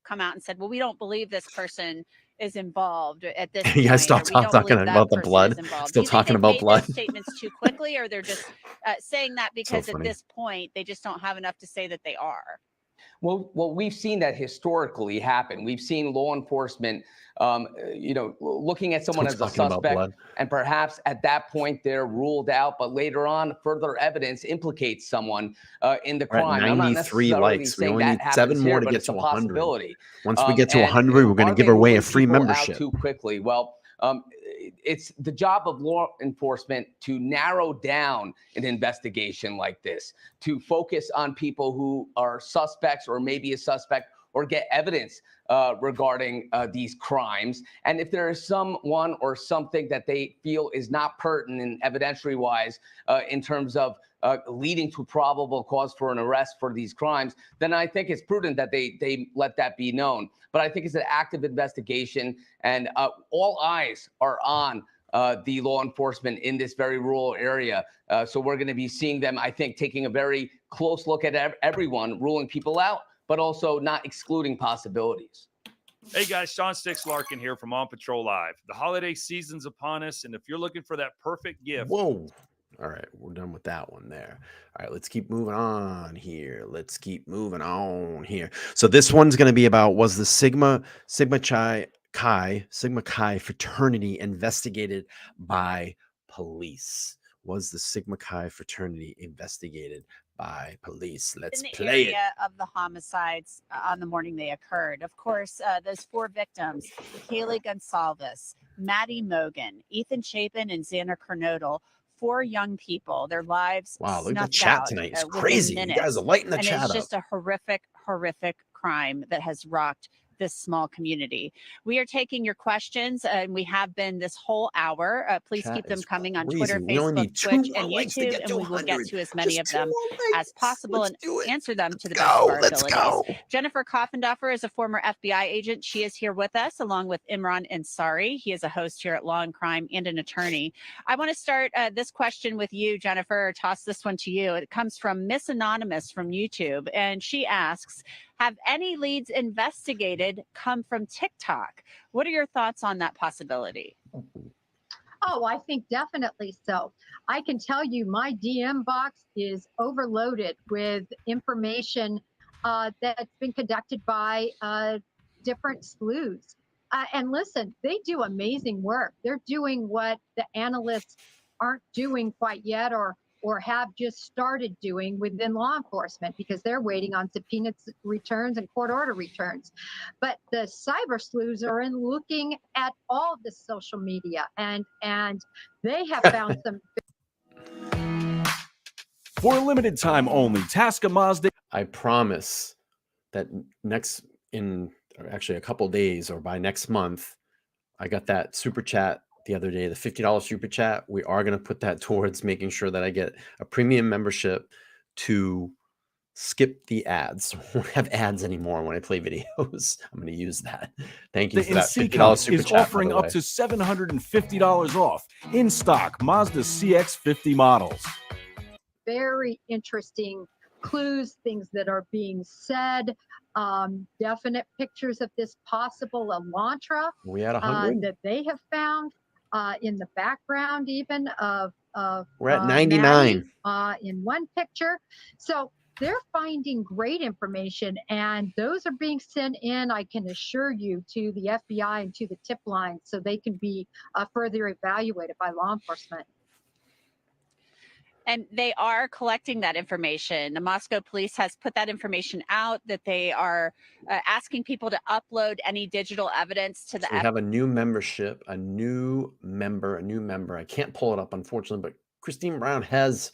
come out and said, well, we don't believe this person is involved at this You guys point, stop talking about the blood. Still talking about blood. Those statements too quickly, or they're just saying that because at this point they just don't have enough to say that they are? Well, we've seen that historically happen. We've seen law enforcement, looking at someone as a suspect, and perhaps at that point they're ruled out, but later on, further evidence implicates someone in the crime. We're at 93 likes. We only need 7 more to get to 100. Once we get to 100, we're going to give away a free membership. Too quickly. Well, it's the job of law enforcement to narrow down an investigation like this, to focus on people who are suspects or maybe a suspect, or get evidence regarding these crimes. And if there is someone or something that they feel is not pertinent evidentiary-wise in terms of leading to probable cause for an arrest for these crimes, then I think it's prudent that they let that be known. But I think it's an active investigation, and all eyes are on the law enforcement in this very rural area. So we're going to be seeing them, I think, taking a very close look at everyone, ruling people out, but also not excluding possibilities. Hey guys, Sean Sticks Larkin here from On Patrol Live. The holiday season's upon us, and if you're looking for that perfect gift. Whoa. All right, we're done with that one there. All right, let's keep moving on here. So this one's going to be about, was the Sigma Chi fraternity investigated by police? Was the Sigma Chi fraternity investigated by police? Let's play it. In the area of the homicides on the morning they occurred, of course, those 4 victims, Kaylee Gonsalves, Maddie Mogan, Ethan Chapin, and Xander Kernodle, 4 young people, their lives Wow, look at the snuffed chat out, tonight. It's within crazy. You minutes. guys are lighting the And chat it's up. just a horrific crime that has rocked this small community. We are taking your questions, and we have been this whole hour. Please Chat keep them is coming on crazy. Twitter, We only Facebook, need 2 Twitch, more and likes to YouTube, get and to we will get 100. to as many Just of 2 them more as possible Let's and do it. answer them to the Let's best of our Let's abilities. go. Jennifer Koffendorfer is a former FBI agent. She is here with us, along with Imran Ansari. He is a host here at Law and Crime and an attorney. I want to start this question with you, Jennifer, or toss this one to you. It comes from Miss Anonymous from YouTube, and she asks, have any leads investigated come from TikTok? What are your thoughts on that possibility? Oh, I think definitely so. I can tell you my DM box is overloaded with information that's been conducted by different sleuths. And listen, they do amazing work. They're doing what the analysts aren't doing quite yet, or have just started doing within law enforcement, because they're waiting on subpoena returns and court order returns. But the cyber sleuths are in looking at all the social media, and they have found some. For a limited time only, Tasca Mazda. I promise that in actually a couple days, or by next month, I got that super chat the other day, the $50 super chat. We are going to put that towards making sure that I get a premium membership to skip the ads. I won't have ads anymore when I play videos. I'm going to use that. Thank you for that $50 super is chat. offering up to $750 off in stock Mazda CX-50 models. Very interesting clues, things that are being said, definite pictures of this possible Elantra We at 100? that they have found in the background, even of We're at 99. Maddie, in one picture. So they're finding great information, and those are being sent in, I can assure you, to the FBI and to the tip line, so they can be further evaluated by law enforcement. And they are collecting that information. The Moscow police has put that information out, that they are asking people to upload any digital evidence to the. So we have a new membership, a new member. I can't pull it up, unfortunately, but Christine Brown has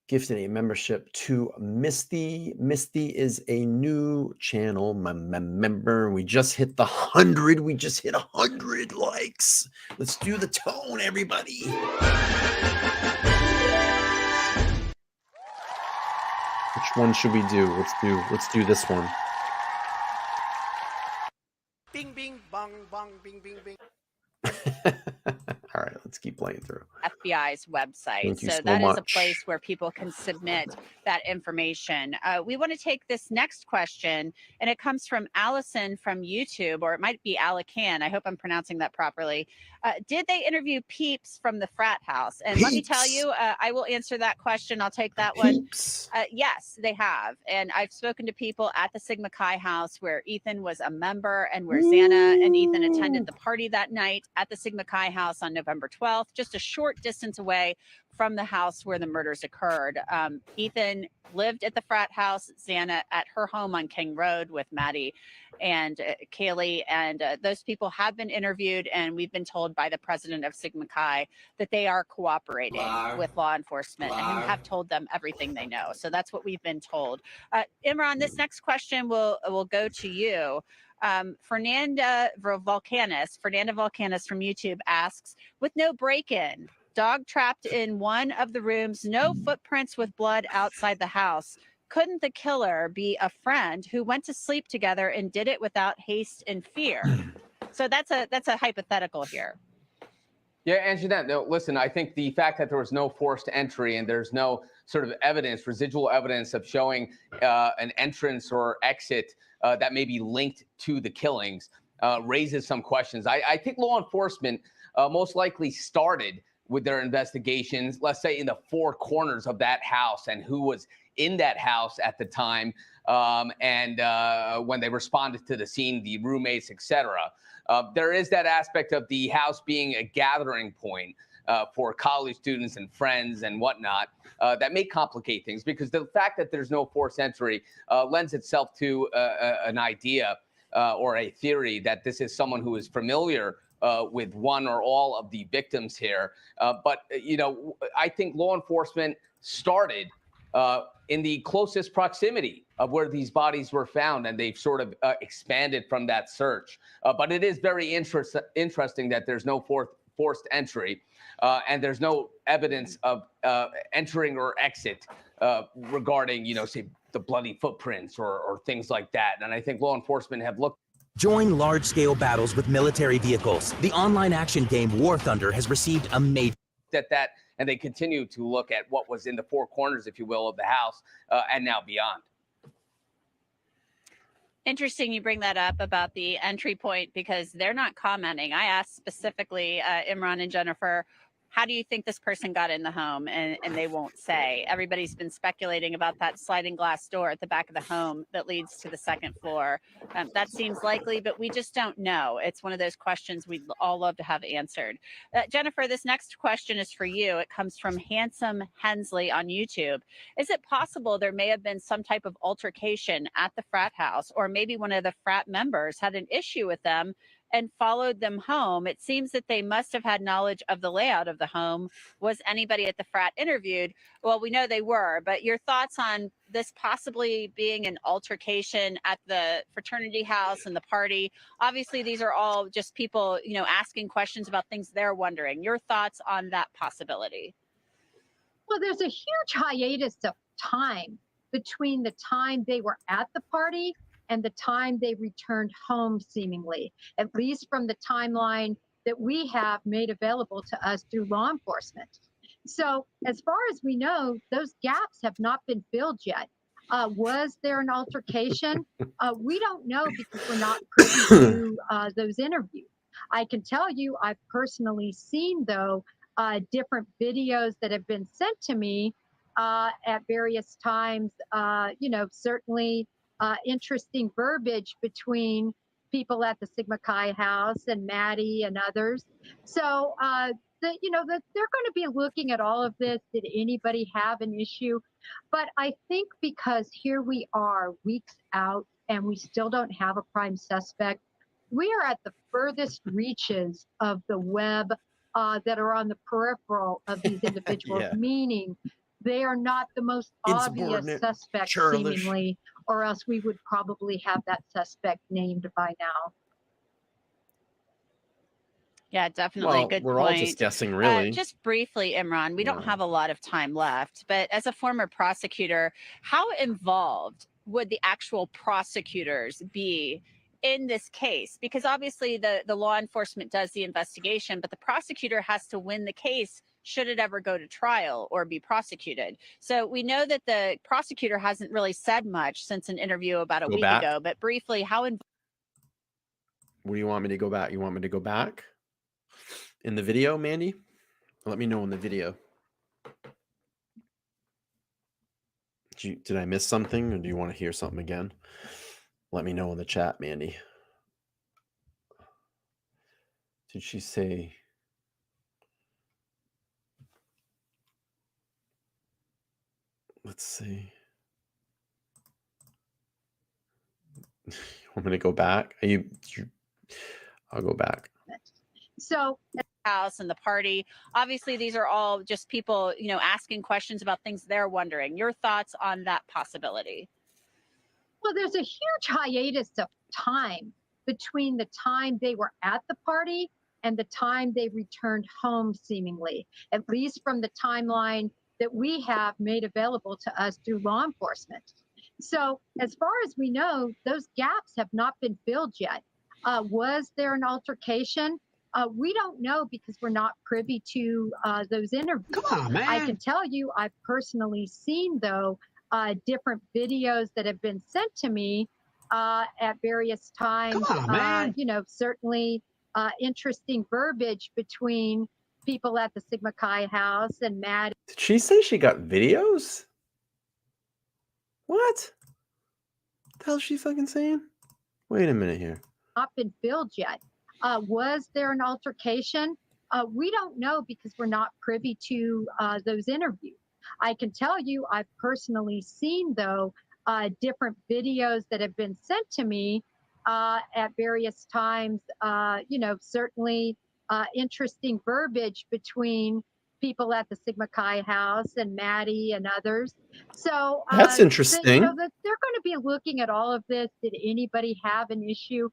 gifted a membership to Misty. Misty is a new channel member. We just hit the 100. We just hit 100 likes. Let's do the tone, everybody. Which one should we do? Let's do this one. Bing, bing, bong, bong, bing, bing, bing. All right, let's keep playing through. FBI's website. Thank you So so that is a much. place where people can submit that information. We want to take this next question, and it comes from Allison from YouTube, or it might be Alacan. I hope I'm pronouncing that properly. Did they interview peeps from the frat house? And let me tell you, I will answer that question. I'll take that one. Yes, they have. And I've spoken to people at the Sigma Chi house where Ethan was a member and where Xana and Ethan attended the party that night at the Sigma Chi house on November 12th, just a short distance away from the house where the murders occurred. Ethan lived at the frat house, Xana at her home on King Road with Maddie and Kaylee. And those people have been interviewed, and we've been told by the president of Sigma Chi that they are cooperating with law enforcement and have told them everything they know. So that's what we've been told. Imran, this next question will go to you. Fernanda Volcanis from YouTube asks, with no break-in, dog trapped in one of the rooms, no footprints with blood outside the house, couldn't the killer be a friend who went to sleep together and did it without haste and fear? So that's a hypothetical here. Yeah, and Jeanette, no, listen, I think the fact that there was no forced entry and there's no sort of evidence, residual evidence of showing an entrance or exit that may be linked to the killings raises some questions. I think law enforcement most likely started with their investigations, let's say in the four corners of that house and who was in that house at the time and when they responded to the scene, the roommates, etc. There is that aspect of the house being a gathering point for college students and friends and whatnot that may complicate things, because the fact that there's no forced entry lends itself to an idea or a theory that this is someone who is familiar with one or all of the victims here. But, you know, I think law enforcement started in the closest proximity of where these bodies were found, and they've sort of expanded from that search. But it is very interesting that there's no forced entry and there's no evidence of entering or exit regarding, you know, say the bloody footprints or things like that. And I think law enforcement have looked. Join large-scale battles with military vehicles. The online action game War Thunder has received a major at that, and they continue to look at what was in the four corners, if you will, of the house and now beyond. Interesting you bring that up about the entry point, because they're not commenting. I asked specifically Imran and Jennifer, how do you think this person got in the home? And they won't say. Everybody's been speculating about that sliding glass door at the back of the home that leads to the second floor. That seems likely, but we just don't know. It's one of those questions we'd all love to have answered. Jennifer, this next question is for you. It comes from Handsome Hensley on YouTube. Is it possible there may have been some type of altercation at the frat house, or maybe one of the frat members had an issue with them and followed them home? It seems that they must have had knowledge of the layout of the home. Was anybody at the frat interviewed? Well, we know they were, but your thoughts on this possibly being an altercation at the fraternity house and the party? Obviously, these are all just people, you know, asking questions about things they're wondering. Your thoughts on that possibility? Well, there's a huge hiatus of time between the time they were at the party and the time they returned home, seemingly, at least from the timeline that we have made available to us through law enforcement. So as far as we know, those gaps have not been filled yet. Was there an altercation? We don't know, because we're not privy to those interviews. I can tell you I've personally seen, though, different videos that have been sent to me at various times, you know, certainly interesting verbiage between people at the Sigma Chi house and Maddie and others. So, you know, that they're going to be looking at all of this. Did anybody have an issue? But I think because here we are weeks out and we still don't have a prime suspect, we are at the furthest reaches of the web that are on the peripheral of these individuals, meaning they are not the most obvious suspect, seemingly, or else we would probably have that suspect named by now. Yeah, definitely. Well, Good we're point. all just guessing, really. Just briefly, Imran, we don't have a lot of time left, but as a former prosecutor, how involved would the actual prosecutors be in this case? Because obviously the law enforcement does the investigation, but the prosecutor has to win the case should it ever go to trial or be prosecuted. So we know that the prosecutor hasn't really said much since an interview about a week ago, but briefly, how involved? What do you want me to go back? You want me to go back in the video, Mandy? Let me know in the video. Did I miss something, or do you want to hear something again? Let me know in the chat, Mandy. Did she say? Let's see. You want me to go back? I'll go back. So house and the party, obviously these are all just people, asking questions about things they're wondering. Your thoughts on that possibility? Well, there's a huge hiatus of time between the time they were at the party and the time they returned home, seemingly, at least from the timeline that we have made available to us through law enforcement. So as far as we know, those gaps have not been filled yet. Was there an altercation? We don't know because we're not privy to those interviews. Come on, man. I can tell you I've personally seen, though, different videos that have been sent to me at various times. Come on, man. Certainly interesting verbiage between people at the Sigma Chi house and Matt. Did she say she got videos? What? The hell is she fucking saying? Wait a minute here. Not been filled yet. Was there an altercation? We don't know because we're not privy to those interviews. I can tell you I've personally seen, though, different videos that have been sent to me at various times, certainly interesting verbiage between people at the Sigma Chi house and Maddie and others. So that's interesting. They're going to be looking at all of this. Did anybody have an issue?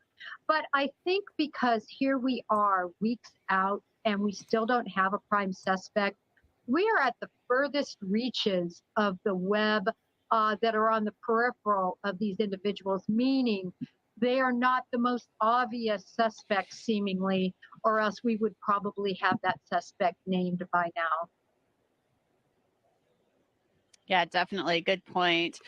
But I think because here we are weeks out and we still don't have a prime suspect, we are at the furthest reaches of the web that are on the peripheral of these individuals, meaning they are not the most obvious suspects, seemingly, or else we would probably have that suspect named by now. Yeah, definitely. Good point.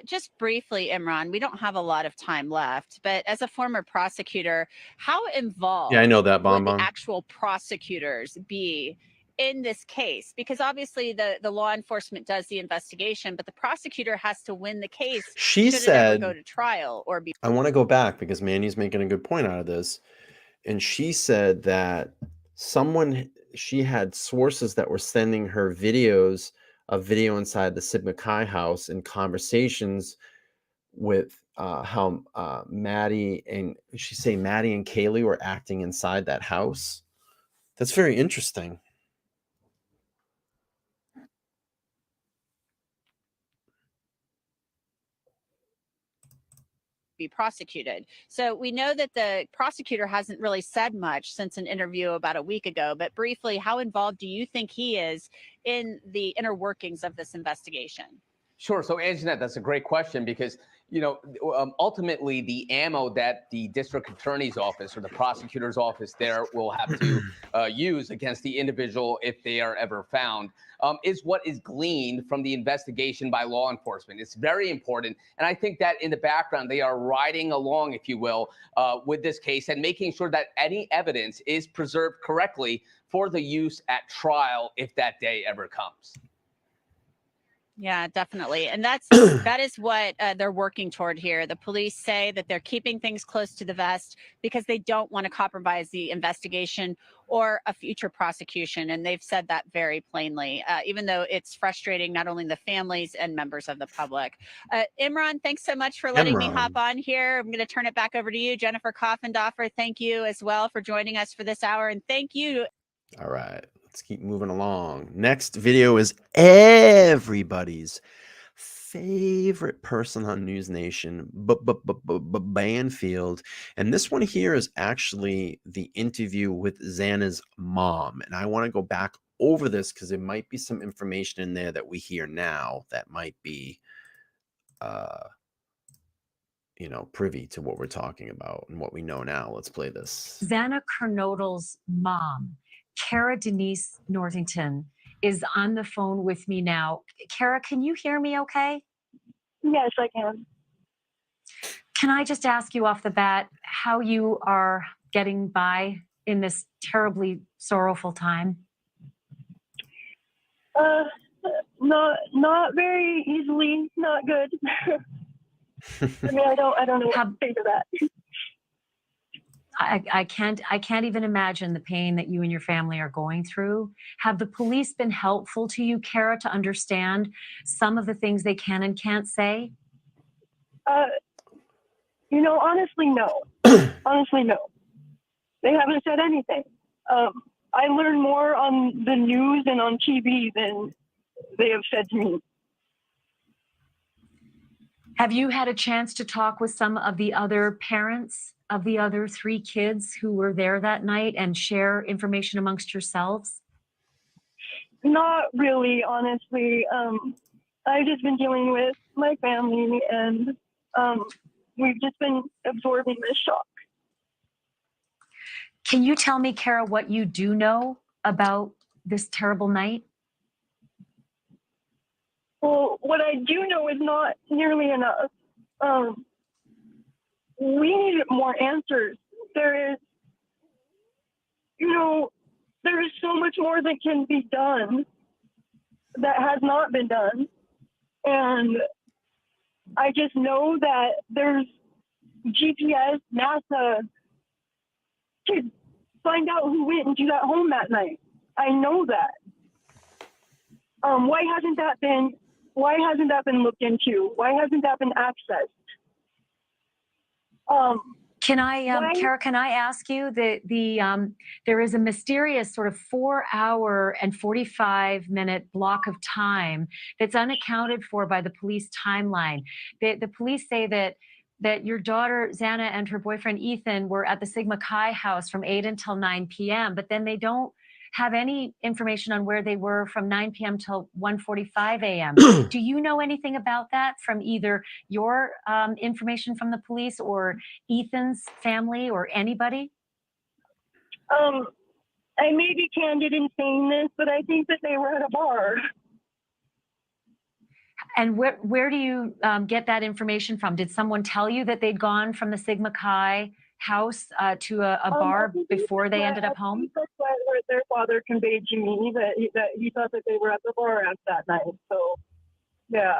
Just briefly, Imran, we don't have a lot of time left, but as a former prosecutor, how involved I know that, would the actual prosecutors be in this case? Because obviously the law enforcement does the investigation, but the prosecutor has to win the case She should said, it ever go to trial or be. I want to go back because Mandy's making a good point out of this. And she said that she had sources that were sending her videos of video inside the Sigma Chi house and conversations with how Maddie and Kaylee were acting inside that house. That's very interesting. Be prosecuted. So we know that the prosecutor hasn't really said much since an interview about a week ago, but briefly, how involved do you think he is in the inner workings of this investigation? Sure. So, Anjanette, that's a great question because, ultimately the ammo that the district attorney's office or the prosecutor's office there will have to use against the individual if they are ever found is what is gleaned from the investigation by law enforcement. It's very important. And I think that in the background, they are riding along, if you will, with this case and making sure that any evidence is preserved correctly for the use at trial if that day ever comes. Yeah, definitely. And that is what they're working toward here. The police say that they're keeping things close to the vest because they don't want to compromise the investigation or a future prosecution. And they've said that very plainly, even though it's frustrating not only the families and members of the public. Imran, thanks so much for letting me hop on here. I'm going to turn it back over to you. Jennifer Koffendorfer, thank you as well for joining us for this hour. And thank you. All right. Let's keep moving along. Next video is everybody's favorite person on News Nation, Banfield. And this one here is actually the interview with Xana's mom. And I want to go back over this because there might be some information in there that we hear now that might be privy to what we're talking about and what we know now. Let's play this. Xana Kernodle's mom, Kara Denise Northington, is on the phone with me now. Kara, can you hear me okay? Yes, I can. Can I just ask you off the bat how you are getting by in this terribly sorrowful time? Not very easily, not good. I mean, I don't know what to say to that. I can't even imagine the pain that you and your family are going through. Have the police been helpful to you, Kara, to understand some of the things they can and can't say? Honestly, no. Honestly, no. They haven't said anything. I learn more on the news and on TV than they have said to me. Have you had a chance to talk with some of the other parents of the other 3 kids who were there that night and share information amongst yourselves? Not really, honestly. I've just been dealing with my family, and we've just been absorbing this shock. Can you tell me, Kara, what you do know about this terrible night? Well, what I do know is not nearly enough. We need more answers. There is so much more that can be done that has not been done. And I just know that there's GPS, NASA, to find out who went into that home that night. I know that. Why hasn't that been looked into? Why hasn't that been accessed? Kara, can I ask you there is a mysterious sort of 4-hour and 45-minute block of time that's unaccounted for by the police timeline. The police say that your daughter Xana and her boyfriend Ethan were at the Sigma Chi house from 8 until 9 p.m., but then they don't have any information on where they were from 9 p.m. till 1:45 a.m. Do you know anything about that from either your information from the police or Ethan's family or anybody? I may be candid in saying this, but I think that they were at a bar. And where do you get that information from? Did someone tell you that they'd gone from the Sigma Chi house to a bar before they ended up home? That's what their father conveyed to me, that he thought that they were at the bar at that night. So, yeah,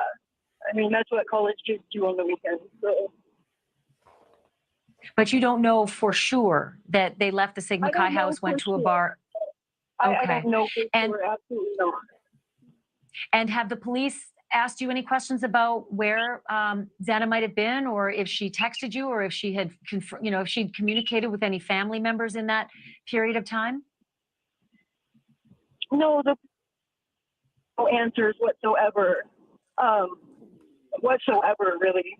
I mean, that's what college kids do on the weekends. So. But you don't know for sure that they left the Sigma Chi house, went to a bar? Okay. I don't know for sure, absolutely not. And have the police asked you any questions about where Xana might have been, or if she texted you, or if she had, if she'd communicated with any family members in that period of time? No answers whatsoever. Really.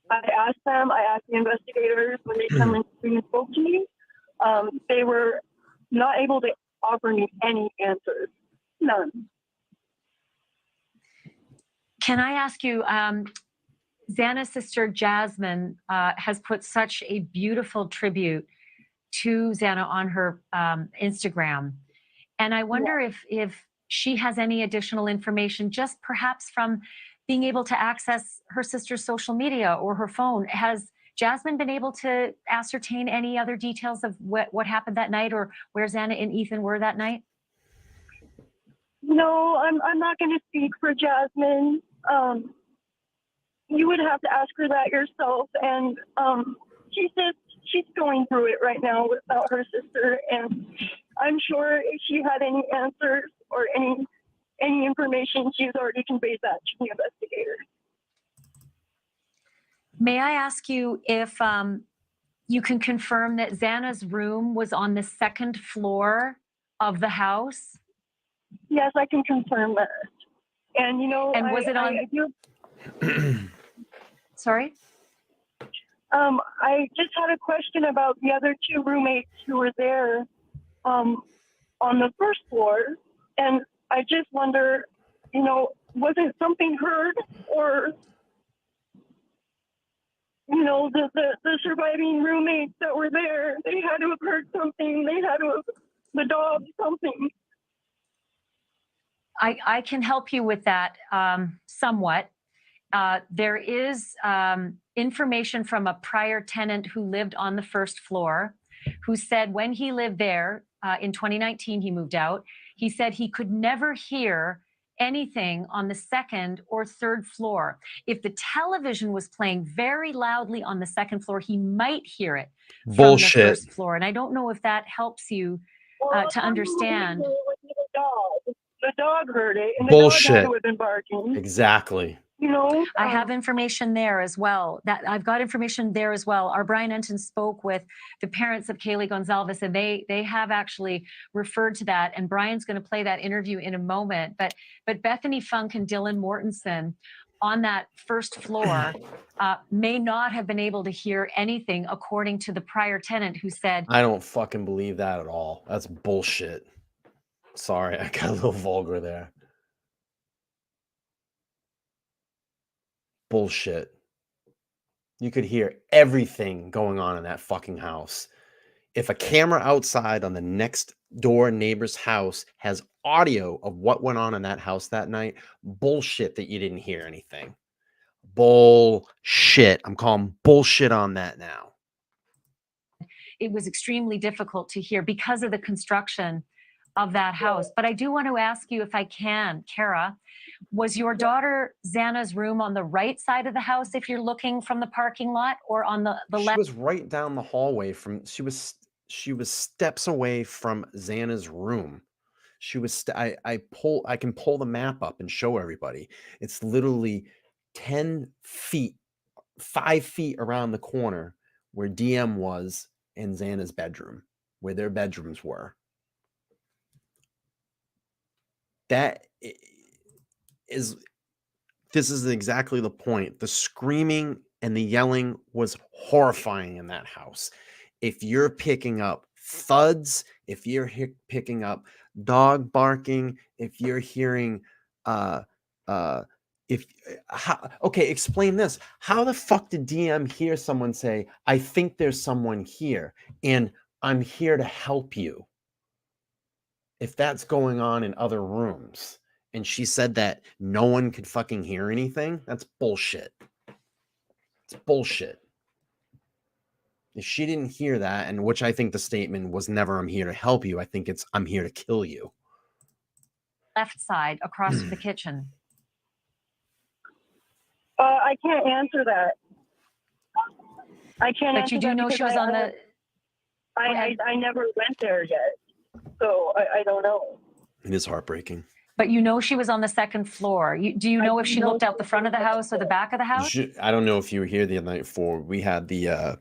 I asked the investigators when they come and spoke to me. They were not able to offer me any answers. None. Can I ask you, Xana's sister Jasmine has put such a beautiful tribute to Xana on her Instagram. And I wonder if she has any additional information, just perhaps from being able to access her sister's social media or her phone. Has Jasmine been able to ascertain any other details of what happened that night, or where Xana and Ethan were that night? No, I'm not going to speak for Jasmine. You would have to ask her that yourself. And she says she's going through it right now without her sister. And I'm sure if she had any answers or any information, she's already conveyed that to the investigators. May I ask you if you can confirm that Xana's room was on the 2nd floor of the house? Yes, I can confirm that. And and was it on? Sorry? I just had a question about the other 2 roommates who were there on the 1st floor. And I just wonder, wasn't something heard, or you know, the surviving roommates that were there, they had to have heard something. They had to have, the dog, something. I can help you with that somewhat. There is information from a prior tenant who lived on the first floor, who said when he lived there in 2019, he moved out. He said he could never hear anything on the second or third floor. If the television was playing very loudly on the second floor, he might hear it from Bullshit. the first floor. And I don't know if that helps you to understand. The dog heard it, and the Bullshit. dog had to have been barking. Exactly. You know, I have information there as well. That I've got information there as well. Our Brian Enton spoke with the parents of Kaylee Gonzalez, and they have actually referred to that. And Brian's going to play that interview in a moment. But Bethany Funk and Dylan Mortensen on that first floor may not have been able to hear anything, according to the prior tenant who said, I don't fucking believe that at all. That's bullshit. Sorry, I got a little vulgar there. Bullshit. You could hear everything going on in that fucking house. If a camera outside on the next door neighbor's house has audio of what went on in that house that night, bullshit that you didn't hear anything. Bullshit. I'm calling bullshit on that now. it was extremely difficult to hear because of the construction of that house. But I do want to ask you, if I can, Kara, was your daughter Xana's room on the right side of the house if you're looking from the parking lot, or on the left? She was right down the hallway from, she was steps away from Xana's room. She was, I can pull the map up and show everybody. It's literally 10 feet, 5 feet around the corner where DM was in Xana's bedroom, where their bedrooms were. This is exactly the point. The screaming and the yelling was horrifying in that house. If you're picking up thuds, if you're picking up dog barking, if you're hearing, okay, explain this. How the fuck did DM hear someone say, I think there's someone here and I'm here to help you? If that's going on in other rooms, and she said that no one could fucking hear anything, that's bullshit. It's bullshit. If she didn't hear that, and which I think the statement was never, I'm here to help you. I think it's, I'm here to kill you. Left side across from the kitchen. I can't answer that. I can't But answer you do that know she was on the... I never went there yet, so I don't know. It is heartbreaking. But you know she was on the second floor. Do you know if she looked out the front of the house or the back of the house? I don't know if you were here the other night before. We had there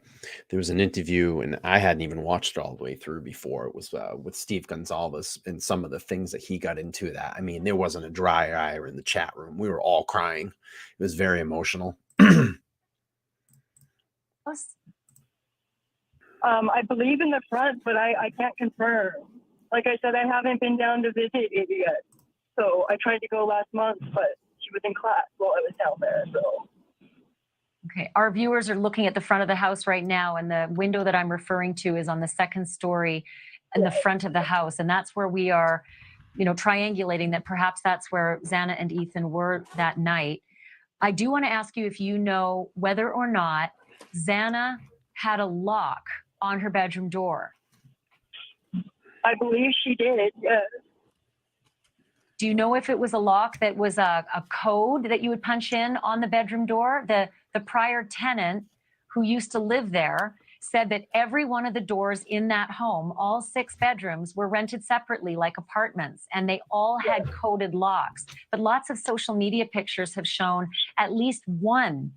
was an interview, and I hadn't even watched it all the way through before. It was with Steve Gonzalez and some of the things that he got into that. I mean, there wasn't a dry eye in the chat room. We were all crying. It was very emotional. I believe in the front, but I can't confirm. Like I said, I haven't been down to visit it yet. So I tried to go last month, but she was in class while I was down there. So. Okay, our viewers are looking at the front of the house right now, and the window that I'm referring to is on the second story in the front of the house. And that's where we are, triangulating that perhaps that's where Xana and Ethan were that night. I do want to ask you if you know whether or not Xana had a lock on her bedroom door. I believe she did, yes. Do you know if it was a lock that was a code that you would punch in on the bedroom door? The prior tenant who used to live there said that every one of the doors in that home, all 6 bedrooms, were rented separately like apartments, and they all had coded locks. But lots of social media pictures have shown at least one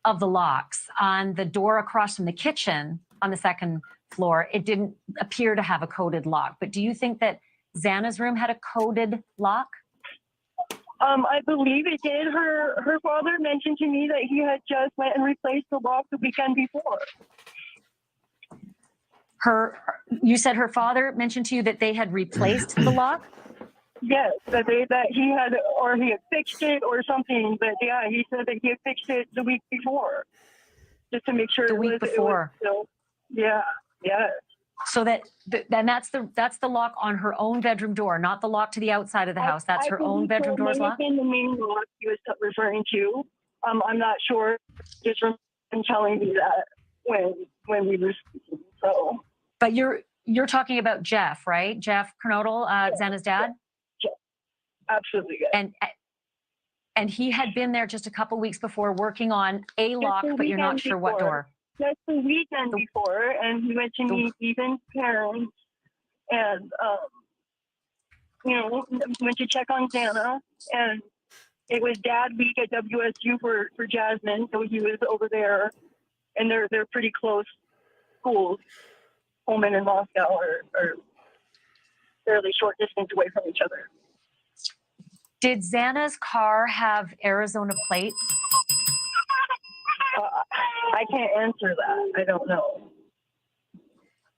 of the locks on the door across from the kitchen on the second floor. It didn't appear to have a coded lock. But do you think that Xana's room had a coded lock? I believe it did. Her father mentioned to me that he had just went and replaced the lock the weekend before. You said her father mentioned to you that they had replaced the lock? Yes, that he had, or he had fixed it or something. But yeah, he said that he had fixed it the week before. just to make sure the week before. Yeah. So then that's the lock on her own bedroom door, not the lock to the outside of the house. That's her own bedroom door's lock. In the main lock he was referring to. I'm not sure. Just from telling me that when we were speaking. So. But you're talking about Jeff, right? Jeff Kernodle, Xana's dad. Yeah. Absolutely. Yeah. And he had been there just a couple weeks before working on a lock, but you're not sure what door. Just the weekend before, and he went to meet Ethan's parents, and went to check on Xana, and it was Dad Week at WSU for Jasmine, so he was over there, and they're pretty close schools. Pullman and Moscow are fairly short distance away from each other. Did Xana's car have Arizona plates? I can't answer that. I don't know.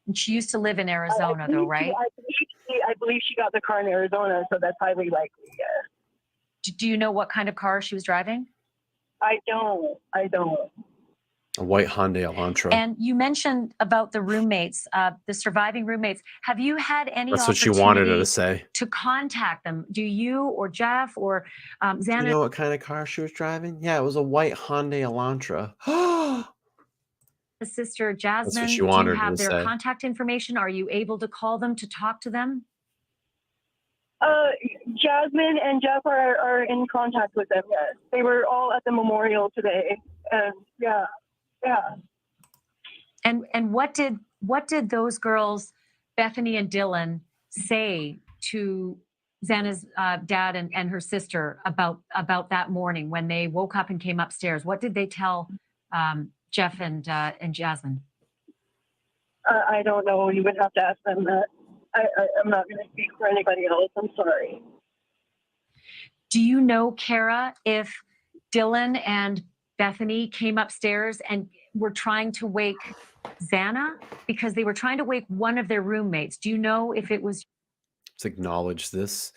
And she used to live in Arizona, though, right? I believe she got the car in Arizona, so that's highly likely, yes. Do you know what kind of car she was driving? I don't. A white Hyundai Elantra. And you mentioned about the roommates, the surviving roommates. Have you had any That's what she wanted her to say. To contact them? Do you or Jeff or Xana? You know what kind of car she was driving? Yeah, it was a white Hyundai Elantra. Sister Jasmine, That's what she do wanted you her have to their say. contact information? Are you able to call them to talk to them? Jasmine and Jeff are in contact with them, yes. They were all at the memorial today, and yeah. And what did those girls, Bethany and Dylan, say to Xana's dad and her sister about that morning when they woke up and came upstairs? What did they tell Jeff and Jasmine? I don't know. You would have to ask them that. I'm not going to speak for anybody else. I'm sorry. Do you know, Kara, if Dylan and Bethany came upstairs and were trying to wake Xana? Because they were trying to wake one of their roommates. Do you know if it was? Let's acknowledge this.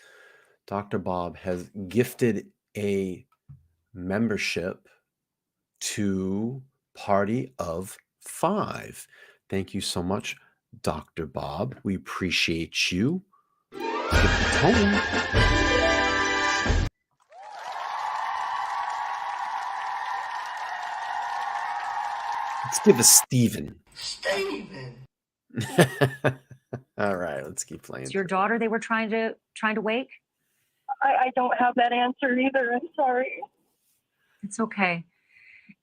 Dr. Bob has gifted a membership to Party of 5. Thank you so much, Dr. Bob. We appreciate you. Tony. Let's give us Steven. All right, let's keep playing. It's your daughter they were trying to wake? I don't have that answer either. I'm sorry. It's okay.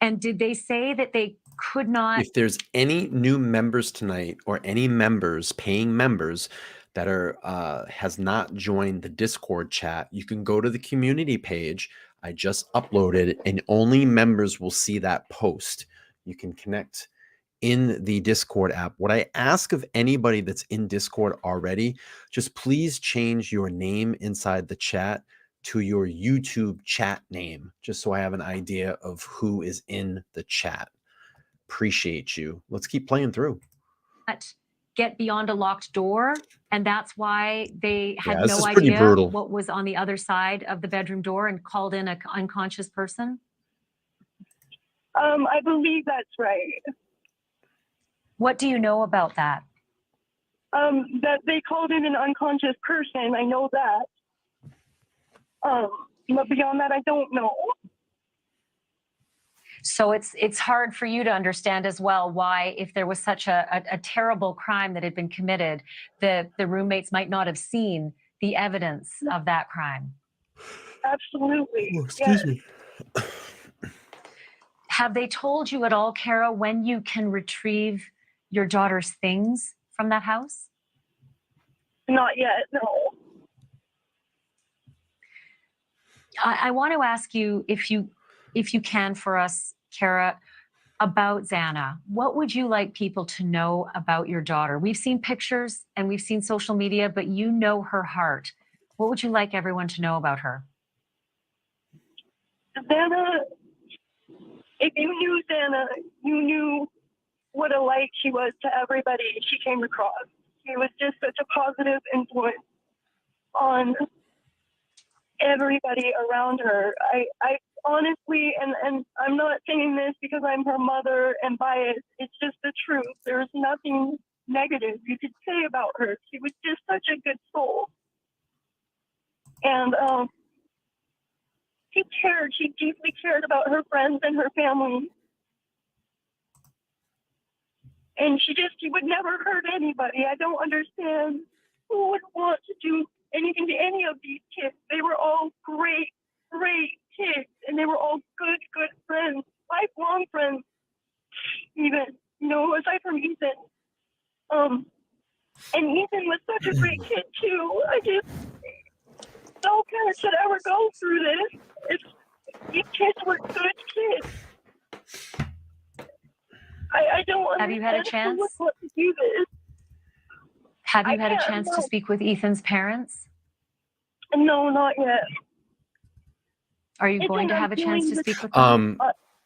And did they say that they could not? If there's any new members tonight or any members, paying members that are has not joined the Discord chat, you can go to the community page. I just uploaded it, and only members will see that post. You can connect in the Discord app. What I ask of anybody that's in Discord already, just please change your name inside the chat to your YouTube chat name, just so I have an idea of who is in the chat. Appreciate you. Let's keep playing through. Get beyond a locked door, and that's why they had no idea what was on the other side of the bedroom door and called in an unconscious person? I believe that's right. What do you know about that? That they called in an unconscious person. I know that. But beyond that, I don't know. So it's hard for you to understand as well why, if there was such a terrible crime that had been committed, the roommates might not have seen the evidence of that crime. Absolutely. Oh, excuse me. Have they told you at all, Kara, when you can retrieve your daughter's things from that house? Not yet, no. I want to ask you, if you can, for us, Kara, about Xana. What would you like people to know about your daughter? We've seen pictures and we've seen social media, but you know her heart. What would you like everyone to know about her? Xana, if you knew Xana, you knew what a light she was to everybody she came across. She was just such a positive influence on everybody around her. honestly, and I'm not saying this because I'm her mother and biased. It's just the truth. There's nothing negative you could say about her. She was just such a good soul. And she cared. She deeply cared about her friends and her family. And she would never hurt anybody. I don't understand who would want to do anything to any of these kids. They were all great, great kids. And they were all good, good friends, lifelong friends, even, you know, aside from Ethan. And Ethan was such a great kid, too. No parent should ever go through this. These kids were good kids. I don't understand. Have you had a chance? Who would want to do this. Have you had a chance to speak with Ethan's parents? No, not yet. Are you going to have a chance to speak with them?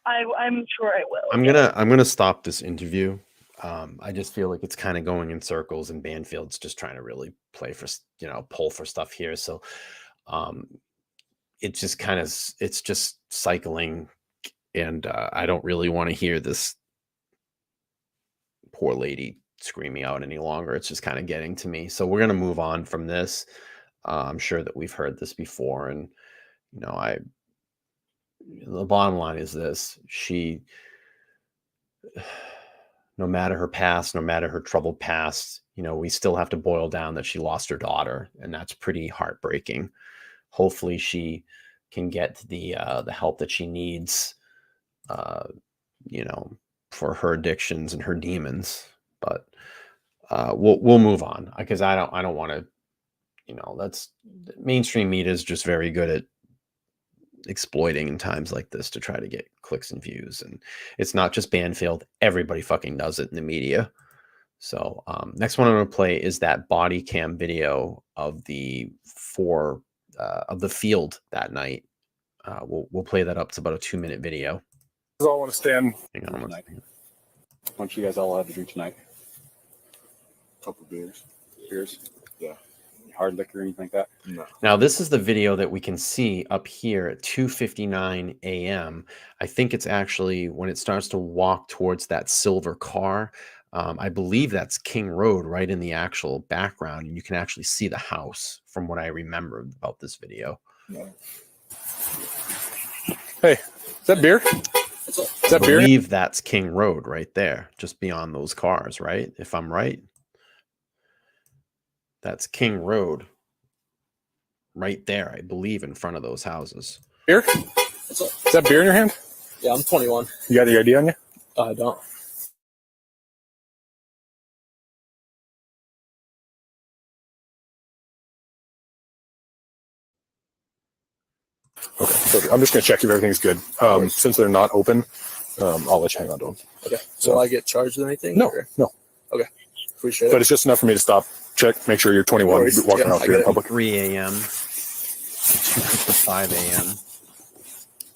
I'm sure I will. I'm gonna stop this interview. I just feel like it's kind of going in circles, and Banfield's just trying to really play for, pull for stuff here. So, it's just cycling, and I don't really want to hear this poor lady screaming out any longer. It's just kind of getting to me. So we're gonna move on from this. I'm sure that we've heard this before, and the bottom line is this: no matter her past, no matter her troubled past, we still have to boil down that she lost her daughter, and that's pretty heartbreaking. Hopefully she can get the help that she needs, for her addictions and her demons. But we'll move on, because I don't want to, that's mainstream media is just very good at exploiting in times like this to try to get clicks and views. And it's not just Banfield, everybody fucking does it in the media. So next one I'm going to play is that body cam video of the field that night. We'll play that up. It's about a 2-minute video. I all want to stand. Hang on one second. Why don't you guys all have a drink tonight? A couple of beers. Beers? Yeah. Hard liquor or anything like that? No. Now, this is the video that we can see up here at 2:59 a.m. I think it's actually when it starts to walk towards that silver car. I believe that's King Road right in the actual background, and you can actually see the house from what I remember about this video. No. Hey, is that beer? Is that beer? I believe that's King Road right there, just beyond those cars, right? If I'm right. That's King Road right there, I believe, in front of those houses. Beer? Is that beer in your hand? Yeah, I'm 21. You got the ID on you? I don't. Okay, so I'm just going to check if everything's good. Since they're not open, I'll let you hang on to them. Okay. So will I get charged with anything? No, or? no. Okay. Appreciate it. But it's just enough for me to stop, check, make sure you're 21, walking around here in public. 3 a.m. 5 a.m.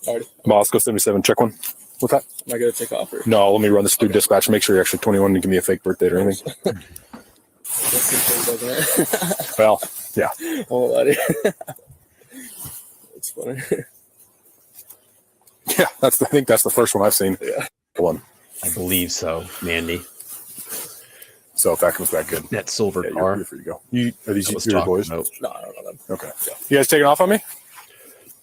Alright. Moscow 77, check one. What's that? Am I going to take off? Or? No, let me run this through dispatch and make sure you're actually 21 and give me a fake birthday or anything. Well, yeah. Oh, buddy. It's funny. Yeah, I think that's the first one I've seen. Yeah. One. I believe so, Mandy. So if that comes back good. That silver yeah, car. You're free to go. Are these your boys? About. No, I don't know them. Okay. Yeah. You guys taking off on me?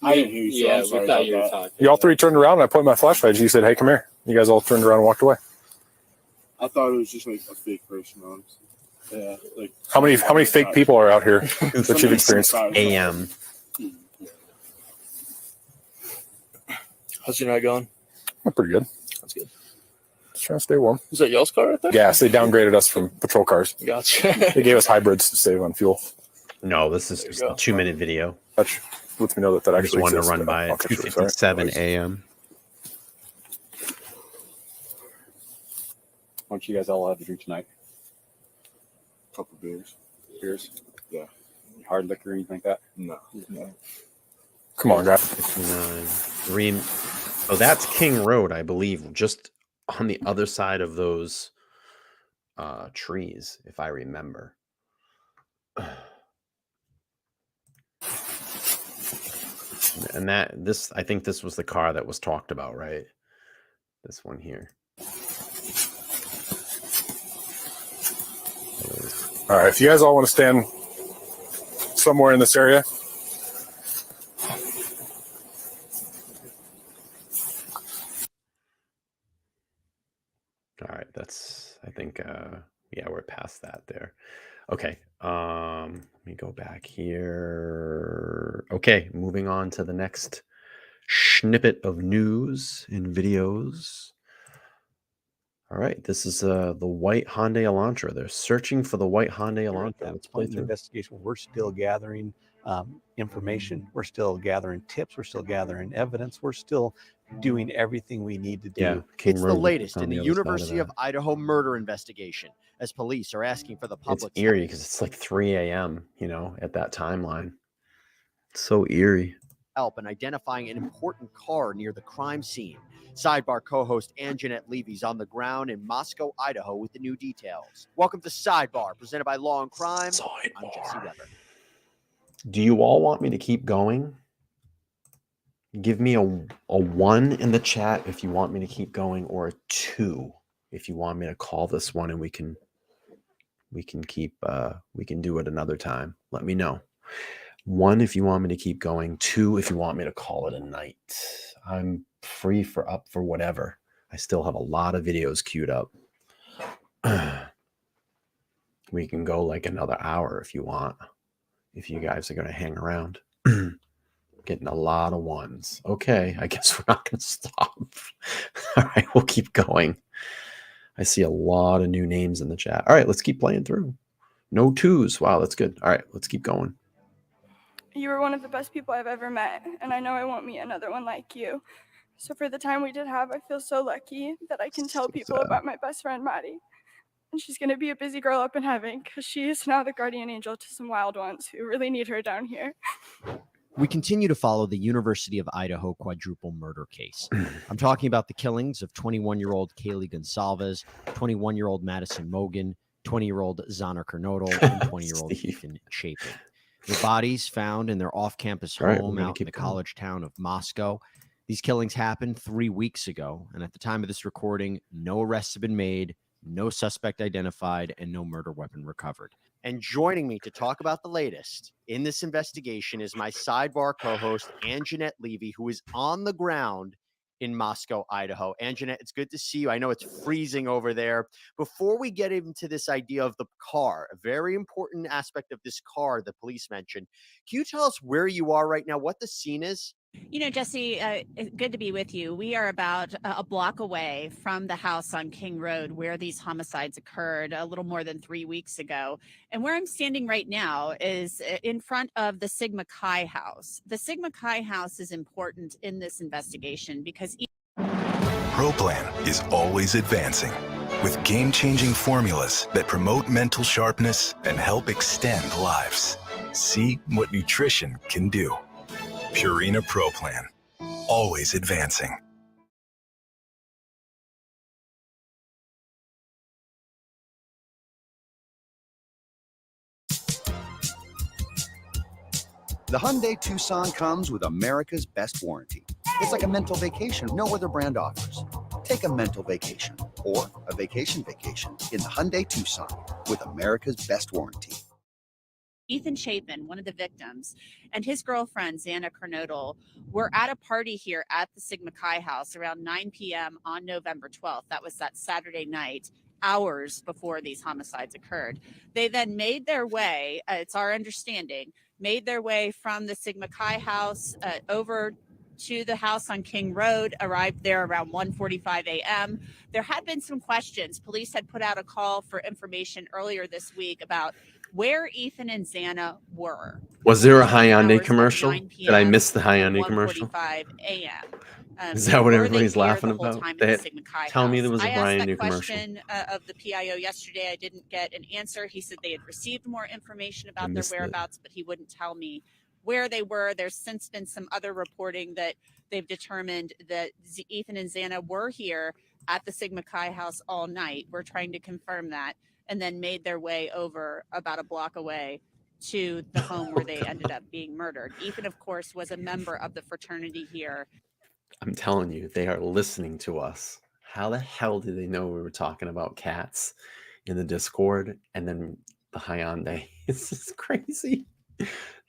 I didn't hear you. Yeah, we thought you were talking. You all three turned around and I pointed my flashlight and you said, hey, come here. You guys all turned around and walked away. I thought it was just like a fake person, honestly. Yeah. Like how many fake people are out here that you've experienced? AM. How's your night going? Pretty good. That's good. Just trying to stay warm. Is that y'all's car right there? Yes, they downgraded us from patrol cars. Gotcha. They gave us hybrids to save on fuel. No, this is just a 2-minute video. That lets me know that I actually just wanted exists. to run by at 2:57 a.m. Why don't you guys all have a drink tonight? A couple of beers. Beers? Yeah. Hard liquor or anything like that? No. Come on, guys. 59. So that's King Road, I believe, just on the other side of those trees, if I remember. And I think this was the car that was talked about, right? This one here. All right, if you guys all want to stand somewhere in this area. All right, I think, yeah, we're past that there. Okay, let me go back here. Okay, moving on to the next snippet of news and videos. All right, this is the white Hyundai Elantra. They're searching for the white Hyundai Elantra. Let's play In the through. investigation, we're still gathering information. We're still gathering tips. We're still gathering evidence. We're still doing everything we need to do. Yeah, It's the latest in the University of Idaho murder investigation, as police are asking for the It's public's eerie because it's like 3 a.m., at that timeline. It's so eerie. help in identifying an important car near the crime scene. Sidebar co-host Anjanette Levy's on the ground in Moscow, Idaho with the new details. Welcome to Sidebar, presented by Law and Crime. I'm Jesse Weber. Do you all want me to keep going? Give me a 1 in the chat if you want me to keep going, or a 2 if you want me to call this one and we can keep we can do it another time. Let me know. 1 if you want me to keep going, 2 if you want me to call it a night. I'm free for whatever. I still have a lot of videos queued up. We can go like another hour if you want, if you guys are going to hang around. Getting a lot of 1s. Okay, I guess we're not going to stop. All right, we'll keep going. I see a lot of new names in the chat. All right, let's keep playing through. No 2s. Wow, that's good. All right, let's keep going. You were one of the best people I've ever met, and I know I won't meet another one like you. So for the time we did have, I feel so lucky that I can tell people about my best friend, Maddie. And she's going to be a busy girl up in heaven because she is now the guardian angel to some wild ones who really need her down here. We continue to follow the University of Idaho quadruple murder case. I'm talking about the killings of 21-year-old Kaylee Gonsalves, 21-year-old Madison Mogan, 20-year-old Zana Kernodle, and 20-year-old Ethan Chapin. The bodies found in their off-campus home out in the college town of Moscow. These killings happened 3 weeks ago, and at the time of this recording, no arrests have been made, no suspect identified, and no murder weapon recovered. And joining me to talk about the latest in this investigation is my sidebar co-host, Anjanette Levy, who is on the ground in Moscow, Idaho. Anjanette, it's good to see you. I know it's freezing over there. Before we get into this idea of the car, a very important aspect of this car the police mentioned, can you tell us where you are right now, what the scene is? You know, Jesse, it's good to be with you. We are about a block away from the house on King Road where these homicides occurred a little more than 3 weeks ago. And where I'm standing right now is in front of the Sigma Chi house. The Sigma Chi house is important in this investigation because ProPlan is always advancing with game-changing formulas that promote mental sharpness and help extend lives. See what nutrition can do. Purina Pro Plan, always advancing. The Hyundai Tucson comes with America's best warranty. It's like a mental vacation no other brand offers. Take a mental vacation or a vacation in the Hyundai Tucson with America's best warranty. Ethan Chapin, one of the victims, and his girlfriend, Zana Kernodle, were at a party here at the Sigma Chi house around 9 p.m. on November 12th. That was that Saturday night, hours before these homicides occurred. They then made their way, it's our understanding, made their way from the Sigma Chi house over to the house on King Road, arrived there around 1:45 a.m. There had been some questions. Police had put out a call for information earlier this week about where Ethan and Zana were. Was there a Hyundai commercial? Did I miss the Hyundai commercial? 1:45 a.m. Is that what everybody's laughing the whole about? time at the Sigma Chi Tell me house? there was a I asked Bryan that new commercial. question of the PIO yesterday. I didn't get an answer. He said they had received more information about their missed it. whereabouts, but he wouldn't tell me where they were. There's since been some other reporting that they've determined that Ethan and Zana were here at the Sigma Chi house all night. We're trying to confirm that, and then made their way over about a block away to the home where they ended up being murdered. Ethan, of course, was a member of the fraternity here. I'm telling you, they are listening to us. How the hell did they know we were talking about cats in the Discord and then the Hyundai? This is crazy.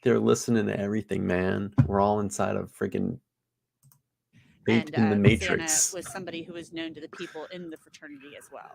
They're listening to everything, man. We're all inside of freaking And in the Matrix. Xana was somebody who was known to the people in the fraternity as well.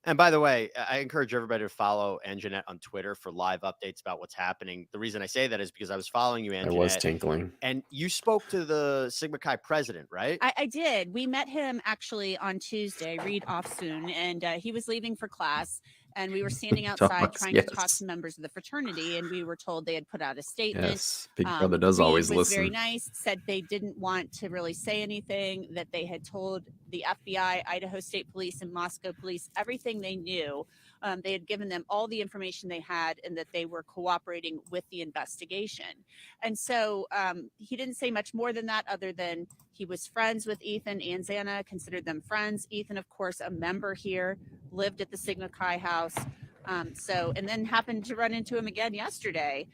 And by the way, I encourage everybody to follow Anjanette on Twitter for live updates about what's happening. The reason I say that is because I was following you, Anjanette. I was tinkling. And you spoke to the Sigma Chi president, right? I did. We met him actually on Tuesday, Reed Offsoon, and he was leaving for class. And we were standing outside trying to talk to members of the fraternity, and we were told they had put out a statement. Yes, Big Brother does always was listen. Very nice. Said they didn't want to really say anything. That they had told the FBI, Idaho State Police, and Moscow Police everything they knew. They had given them all the information they had, and that they were cooperating with the investigation. And so he didn't say much more than that, other than he was friends with Ethan and Xana, considered them friends. Ethan, of course, a member here, lived at the Sigma Chi house. And then happened to run into him again yesterday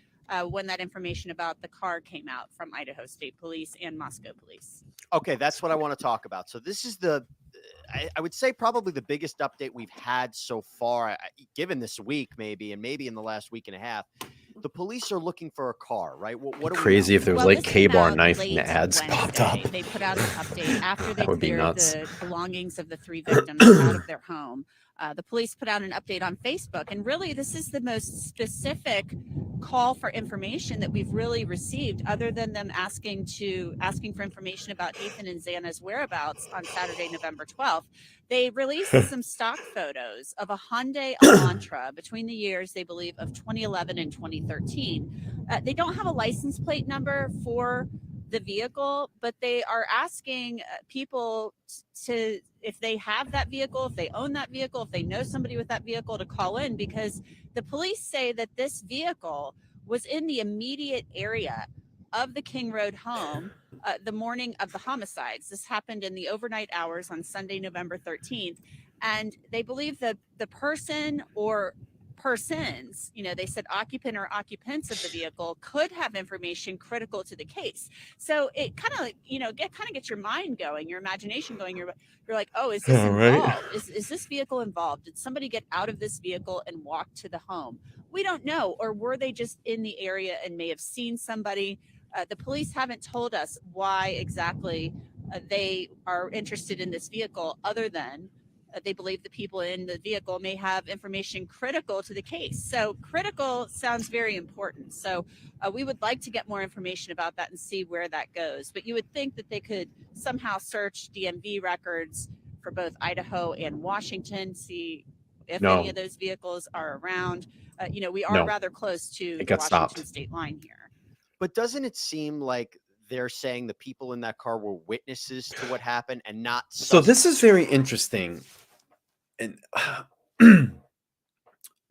when that information about the car came out from Idaho State Police and Moscow Police. Okay, that's what I want to talk about. So this is I would say probably the biggest update we've had so far, given this week maybe, and maybe in the last week and a half. The police are looking for a car, right? What Crazy if there was like K-bar knife in the ads popped up. They put out an update after they That would be cleared nuts. the belongings of the 3 victims out of their home. The police put out an update on Facebook, and really this is the most specific call for information that we've really received, other than them asking for information about Ethan and Xana's whereabouts on Saturday, November 12th. They released some stock photos of a Hyundai Elantra between the years, they believe, of 2011 and 2013. They don't have a license plate number for the vehicle, but they are asking people to, if they have that vehicle, if they own that vehicle, if they know somebody with that vehicle, to call in, because the police say that this vehicle was in the immediate area of the King Road home the morning of the homicides. This happened in the overnight hours on Sunday, November 13th. And they believe that the person or persons, they said occupant or occupants of the vehicle, could have information critical to the case. So it kind of, gets your mind going, your imagination going. You're like, oh, is this involved? Is this vehicle involved? Did somebody get out of this vehicle and walk to the home? We don't know. Or were they just in the area and may have seen somebody? The police haven't told us why exactly they are interested in this vehicle, other than they believe the people in the vehicle may have information critical to the case. So critical sounds very important. So we would like to get more information about that and see where that goes. But you would think that they could somehow search DMV records for both Idaho and Washington, see if any of those vehicles are around. We are rather close to the Washington state line here. But doesn't it seem like they're saying the people in that car were witnesses to what happened and not suspects? So this is very interesting. And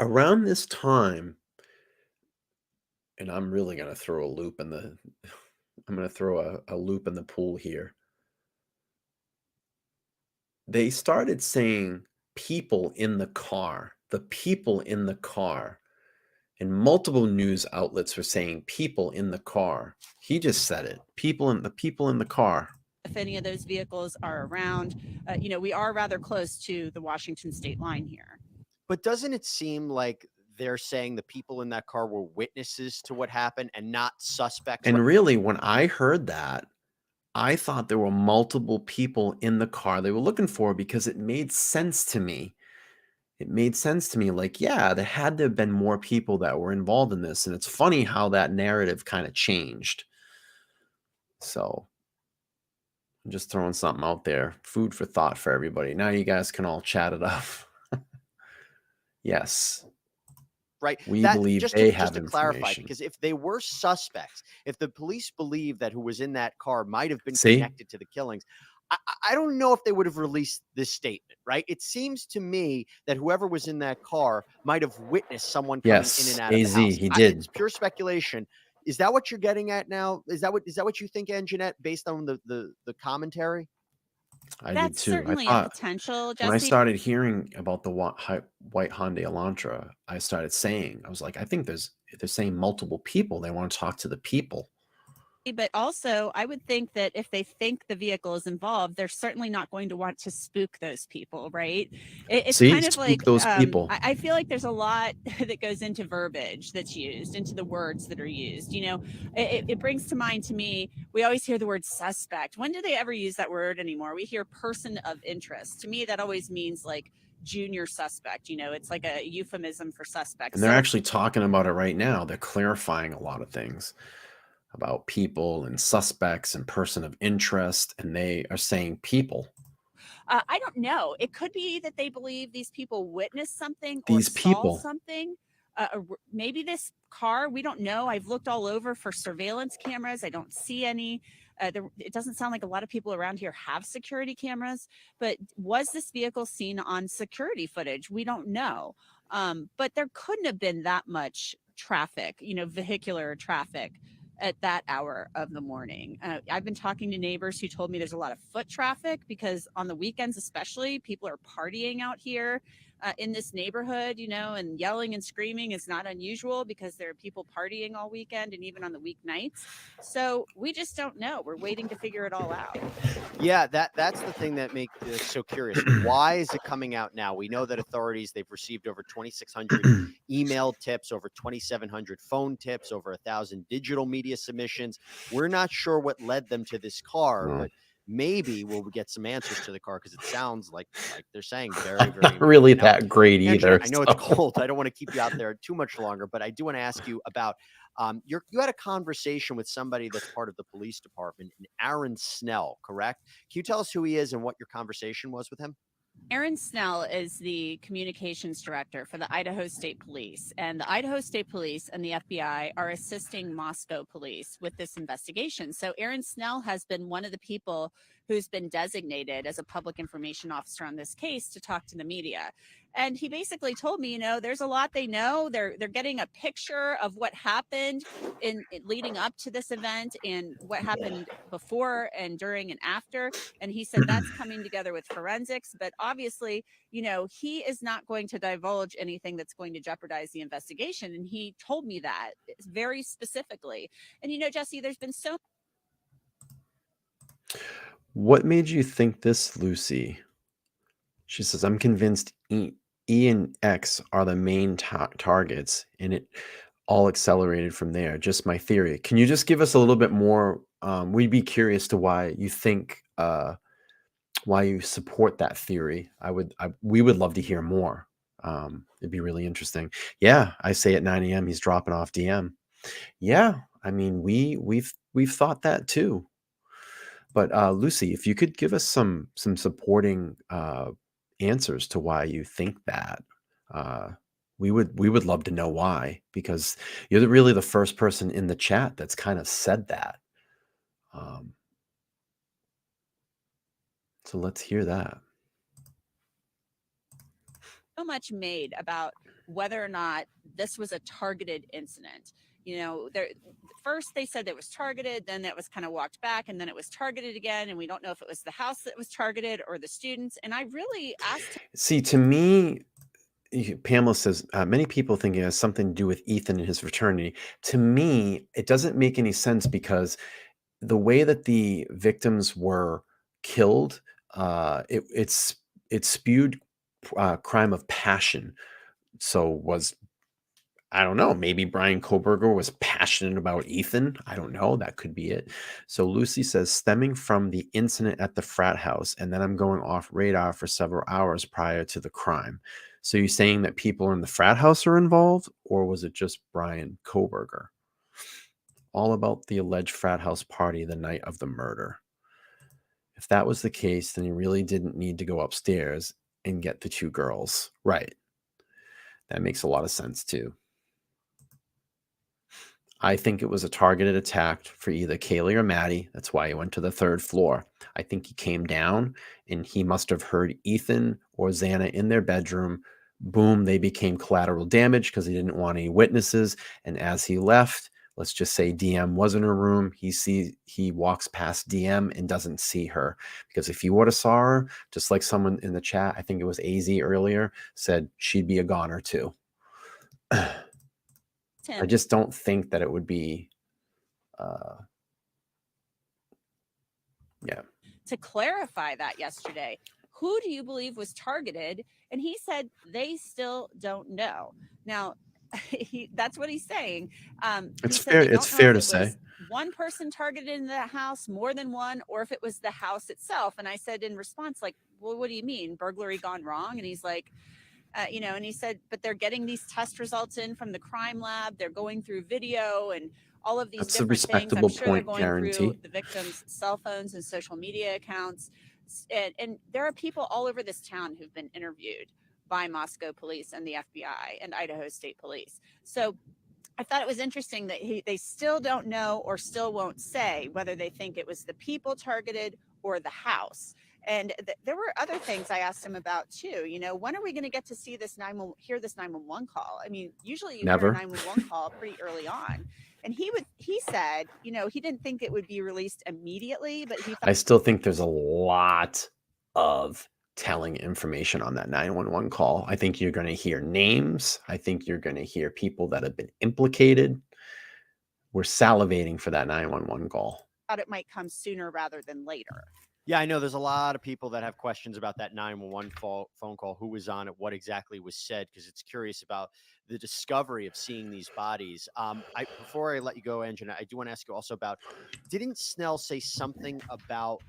around this time, and I'm really going to throw a loop in the pool here. They started saying people in the car, and multiple news outlets were saying people in the car. He just said it. People in the car. If any of those vehicles are around, we are rather close to the Washington state line here. But doesn't it seem like they're saying the people in that car were witnesses to what happened and not suspects? And really, when I heard that, I thought there were multiple people in the car they were looking for, because it made sense to me. Like, yeah, there had to have been more people that were involved in this. And it's funny how that narrative kind of changed. So I'm just throwing something out there. Food for thought for everybody. Now you guys can all chat it up. Yes. Right. We believe they have just to clarify, information. because if they were suspects, if the police believe that who was in that car might have been See? connected to the killings, I don't know if they would have released this statement, right? It seems to me that whoever was in that car might have witnessed someone coming in and out of AZ, the house. he did. It's pure speculation. Is that what you're getting at now? Is that what you think, Anjanette, based on the commentary? I did That's too. I certainly a thought potential, when I Jesse. started hearing about the white Hyundai Elantra, I started saying, I was like, I think they're saying multiple people. They want to talk to the people. But also, I would think that if they think the vehicle is involved, they're certainly not going to want to spook those people, right? It's See, kind of spook like those people. I feel like there's a lot that goes into verbiage that's used, into the words that are used. You know, it brings to mind to me, we always hear the word suspect. When do they ever use that word anymore? We hear person of interest. To me, that always means like junior suspect. You know, it's like a euphemism for suspect. And they're So actually talking about it right now. They're clarifying a lot of things about people and suspects and person of interest. And they are saying people. I don't know. It could be that they believe these people witnessed something or These saw people. something. Maybe this car, we don't know. I've looked all over for surveillance cameras. I don't see any. It doesn't sound like a lot of people around here have security cameras, but was this vehicle seen on security footage? We don't know. But there couldn't have been that much traffic, you know, vehicular traffic at that hour of the morning. I've been talking to neighbors who told me there's a lot of foot traffic because on the weekends, especially, people are partying out here in this neighborhood, you know, and yelling and screaming is not unusual because there are people partying all weekend and even on the weeknights. So we just don't know. We're waiting to figure it all out. Yeah, that's the thing that makes it so curious. Why is it coming out now? We know that authorities, they've received over 2,600 email tips, over 2,700 phone tips, over 1,000 digital media submissions. We're not sure what led them to this car, but maybe we'll get some answers to the car because it sounds like they're saying very, very Not really important. Now, that great Angela, either. I know it's cold. I don't want to keep you out there too much longer, but I do want to ask you about you had a conversation with somebody that's part of the police department, Aaron Snell, correct? Can you tell us who he is and what your conversation was with him? Aaron Snell is the communications director for the Idaho State Police, and the Idaho State Police and the FBI are assisting Moscow police with this investigation. So Aaron Snell has been one of the people who's been designated as a public information officer on this case to talk to the media. And he basically told me, you know, there's a lot they know. They're getting a picture of what happened in leading up to this event and what happened before and during and after. And he said that's coming together with forensics. But obviously, you know, he is not going to divulge anything that's going to jeopardize the investigation. And he told me that very specifically. And, you know, Jesse, there's been so. What made you think this, Lucy? She says, I'm convinced E and X are the main targets, and it all accelerated from there. Just my theory. Can you just give us a little bit more? We'd be curious to why you think, why you support that theory. We would love to hear more. It'd be really interesting. Yeah, I say at 9 a.m. he's dropping off DM. Yeah, I mean we've thought that too. But Lucy, if you could give us some supporting answers to why you think that, we would love to know why, because you're really the first person in the chat that's kind of said that. So let's hear that. So much made about whether or not this was a targeted incident. You know, first they said it was targeted, then it was kind of walked back, and then it was targeted again. And we don't know if it was the house that was targeted or the students. And I really asked him. See, to me, Pamela says, many people think it has something to do with Ethan and his fraternity. To me, it doesn't make any sense because the way that the victims were killed, it spewed crime of passion. So I don't know, maybe Bryan Kohberger was passionate about Ethan. I don't know. That could be it. So Lucy says, stemming from the incident at the frat house, and then I'm going off radar for several hours prior to the crime. So you're saying that people in the frat house are involved, or was it just Bryan Kohberger? All about the alleged frat house party the night of the murder. If that was the case, then he really didn't need to go upstairs and get the two girls. Right. That makes a lot of sense too. I think it was a targeted attack for either Kaylee or Maddie. That's why he went to the third floor. I think he came down and he must have heard Ethan or Xana in their bedroom. Boom, they became collateral damage because he didn't want any witnesses. And as he left, let's just say DM was in her room. He walks past DM and doesn't see her, because if he would have saw her, just like someone in the chat, I think it was AZ earlier, said she'd be a goner too. I just don't think that it would be, yeah. To clarify that yesterday, who do you believe was targeted? And he said they still don't know. Now, that's what he's saying. It's fair. It's fair to say. One person targeted in the house, more than one, or if it was the house itself. And I said in response, like, well, what do you mean? Burglary gone wrong? And he's like, and he said, but they're getting these test results in from the crime lab. They're going through video and all of these That's a different things. respectable I'm sure point, they're going guarantee. through the victims' cell phones and social media accounts. And there are people all over this town who've been interviewed by Moscow police and the FBI and Idaho State Police. So I thought it was interesting that they still don't know or still won't say whether they think it was the people targeted or the house. And there were other things I asked him about too. When are we going to get to see this hear this 911 call? I mean, usually you Never. hear a 911 call pretty early on. And he said, he didn't think it would be released immediately, but he thought I still think there's a lot of telling information on that 911 call. I think you're going to hear names. I think you're going to hear people that have been implicated. We're salivating for that 911 call. it might come sooner rather than later. Yeah, I know there's a lot of people that have questions about that 911 phone call, who was on it, what exactly was said, because it's curious about the discovery of seeing these bodies. Before I let you go, Angela, I do want to ask you also about, didn't Snell say something about,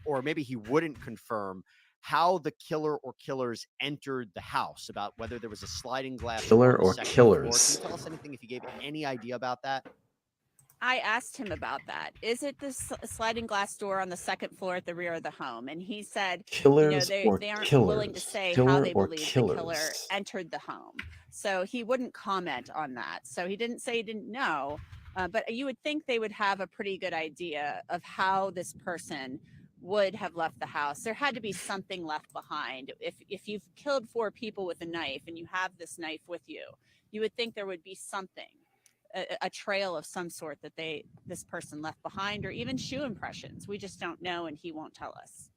or maybe he wouldn't confirm, how the killer or killers entered the house, about whether there was a sliding glass Killer door on the or second killers? floor? Can you tell us anything, if you gave any idea about that? I asked him about that. Is it the sliding glass door on the second floor at the rear of the home? And he said, Killers they or aren't willing to killers? say Killer how they or believe the killer killers? entered the home. So he wouldn't comment on that. So he didn't say he didn't know, but you would think they would have a pretty good idea of how this person would have left the house. There had to be something left behind. If you've killed 4 people with a knife and you have this knife with you, you would think there would be something. A trail of some sort that this person left behind, or even shoe impressions. We just don't know, and he won't tell us.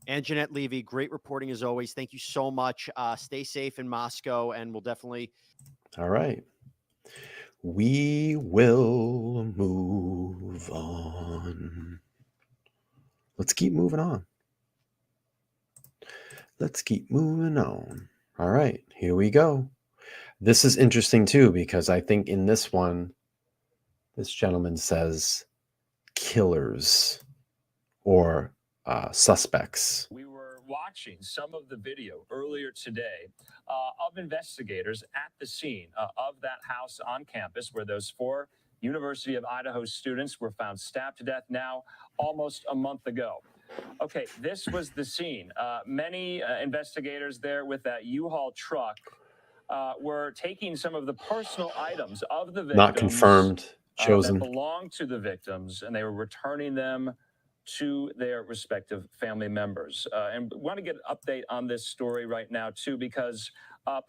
And Jeanette Levy, great reporting as always. Thank you so much. Stay safe in Moscow, and we'll definitely. All right. We will move on. Let's keep moving on. Let's keep moving on. All right, here we go. This is interesting too, because I think in this one, this gentleman says killers or suspects. We were watching some of the video earlier today of investigators at the scene of that house on campus where those 4 University of Idaho students were found stabbed to death now almost a month ago. Okay, this was the scene. Many investigators there with that U-Haul truck were taking some of the personal items of the victims. Not confirmed, chosen. That belonged to the victims, and they were returning them to their respective family members. And we want to get an update on this story right now, too, because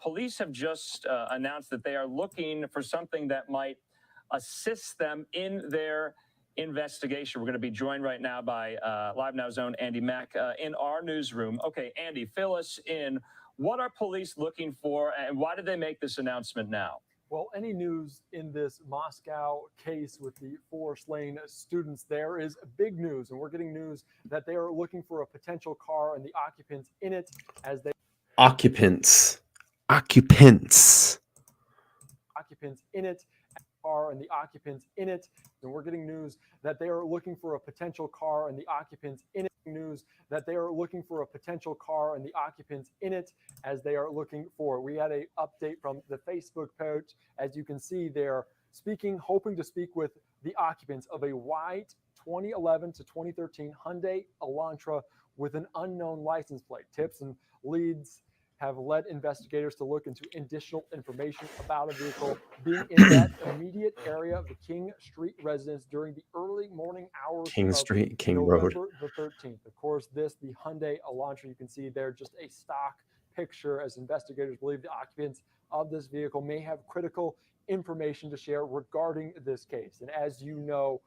police have just announced that they are looking for something that might assist them in their investigation. We're going to be joined right now by Live Now's own Andy Mack in our newsroom. Okay, Andy, fill us in. What are police looking for, and why did they make this announcement now? Well, any news in this Moscow case with the 4 slain students, there is big news, and we're getting news that they are looking for a potential car and the occupants in it as they... Occupants in it, car and the occupants in it. And we're getting news that they are looking for a potential car and the occupants in it. News that they are looking for a potential car and the occupants in it as they are looking for. We had an update from the Facebook page. As you can see, they're hoping to speak with the occupants of a white 2011 to 2013 Hyundai Elantra with an unknown license plate. Tips and leads have led investigators to look into additional information about a vehicle being in that immediate area of the King Street residence during the early morning hours King of Street, King November Road. the 13th. Of course, the Hyundai Elantra, you can see there, just a stock picture, as investigators believe the occupants of this vehicle may have critical information to share regarding this case. And as you know,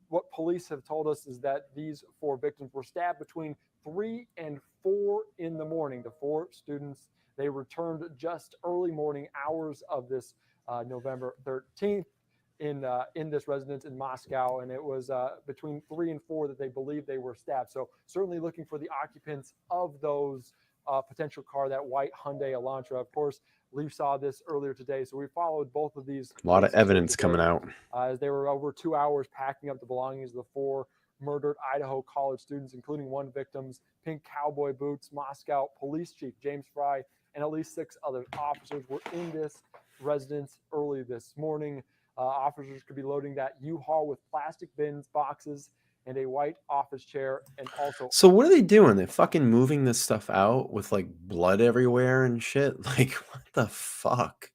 what police have told us is that these 4 victims were stabbed between 3 and 4 in the morning. The 4 students, they returned just early morning hours of this November 13th in this residence in Moscow, and it was between 3 and 4 that they believe they were stabbed. So certainly looking for the occupants of those potential car, that white Hyundai Elantra. Of course, we saw this earlier today, so we followed both of these. A lot of evidence coming out. As they were over 2 hours packing up the belongings of the 4 murdered Idaho college students, including 1 victim's pink cowboy boots. Moscow Police Chief James Fry and at least 6 other officers were in this residence early this morning. Officers could be loading that U-Haul with plastic bins, boxes, and a white office chair, and also. So what are they doing? They're fucking moving this stuff out with like blood everywhere and shit. Like, what the fuck?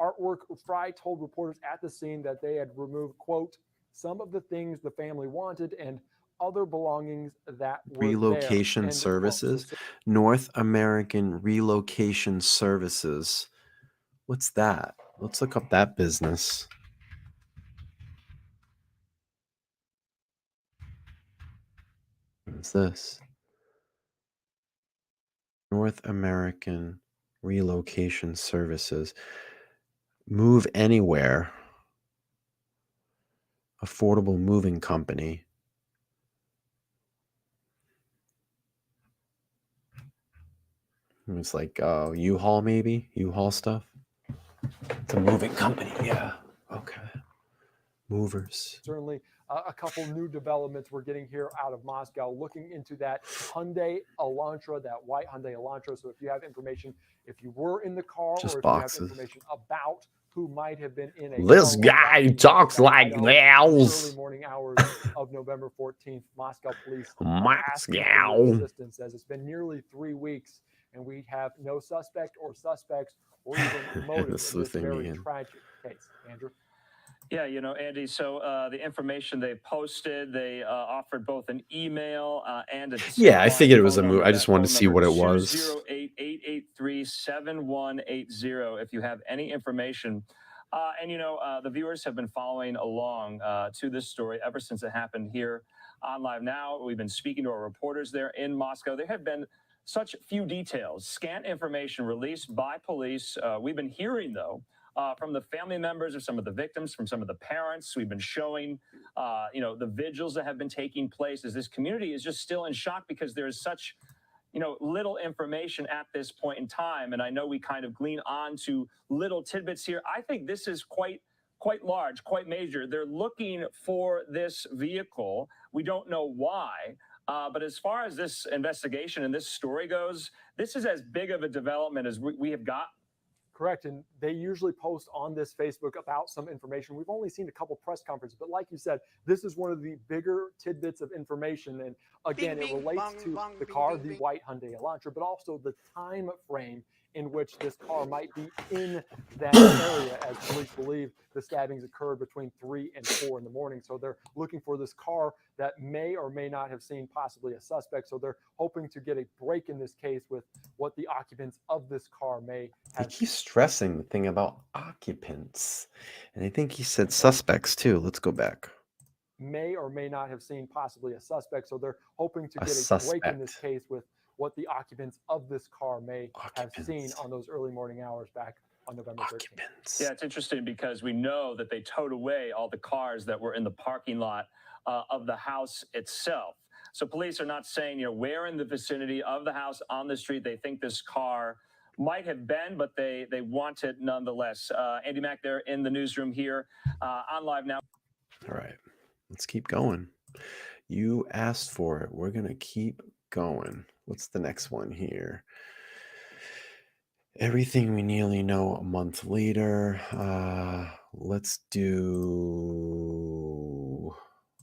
Artwork. Fry told reporters at the scene that they had removed, quote, some of the things the family wanted and other belongings that were Relocation there. services, North American Relocation Services. What's that? Let's look up that business. What's this? North American Relocation Services. Move Anywhere. Affordable moving company. It's like U-Haul, maybe? U-Haul stuff? It's a moving company, yeah. Okay. Movers. Certainly a couple new developments we're getting here out of Moscow, looking into that Hyundai Elantra, that white Hyundai Elantra. So if you have information, if you were in the car, Just or if boxes. you have information about who might have been in a This car, guy talks like this. Early morning hours of November 14th, Moscow police asking for Moscow. your assistance, as it's been nearly 3 weeks and we have no suspect or suspects or even motive in this very tragic case. Andrew? Yeah, you know, Andy, so the information they posted, they offered both an email and a Yeah, I figured it was a move. I just wanted to see what it was. 208-883-7180 if you have any information. And, you know, the viewers have been following along to this story ever since it happened here on Live Now. We've been speaking to our reporters there in Moscow. There have been such few details, scant information released by police. We've been hearing, though, from the family members of some of the victims, from some of the parents. We've been showing, you know, the vigils that have been taking place, as this community is just still in shock because there is such, you know, little information at this point in time. And I know we kind of glean on to little tidbits here. I think this is quite large, quite major. They're looking for this vehicle. We don't know why. But as far as this investigation and this story goes, this is as big of a development as we have got. Correct. And they usually post on this Facebook about some information. We've only seen a couple press conferences, but like you said, this is one of the bigger tidbits of information. And again, it relates to the car, the white Hyundai Elantra, but also the time frame in which this car might be in that area, as police believe the stabbings occurred between 3 and 4 in the morning. So they're looking for this car that may or may not have seen possibly a suspect. So they're hoping to get a break in this case with what the occupants of this car may They have. keep stressing the thing about occupants. And I think he said suspects too. Let's go back. May or may not have seen possibly a suspect. So they're hoping to A get a break in this suspect. case with what the occupants of this car may have seen on those early morning hours back on November 13th. Yeah, it's interesting because we know that they towed away all the cars that were in the parking lot of the house itself. So police are not saying, you know, where in the vicinity of the house on the street they think this car might have been, but they want it nonetheless. Andy Mack there in the newsroom here on Live Now. All right, let's keep going. You asked for it. We're going to keep going. What's the next one here? Everything we nearly know a month later. Let's do,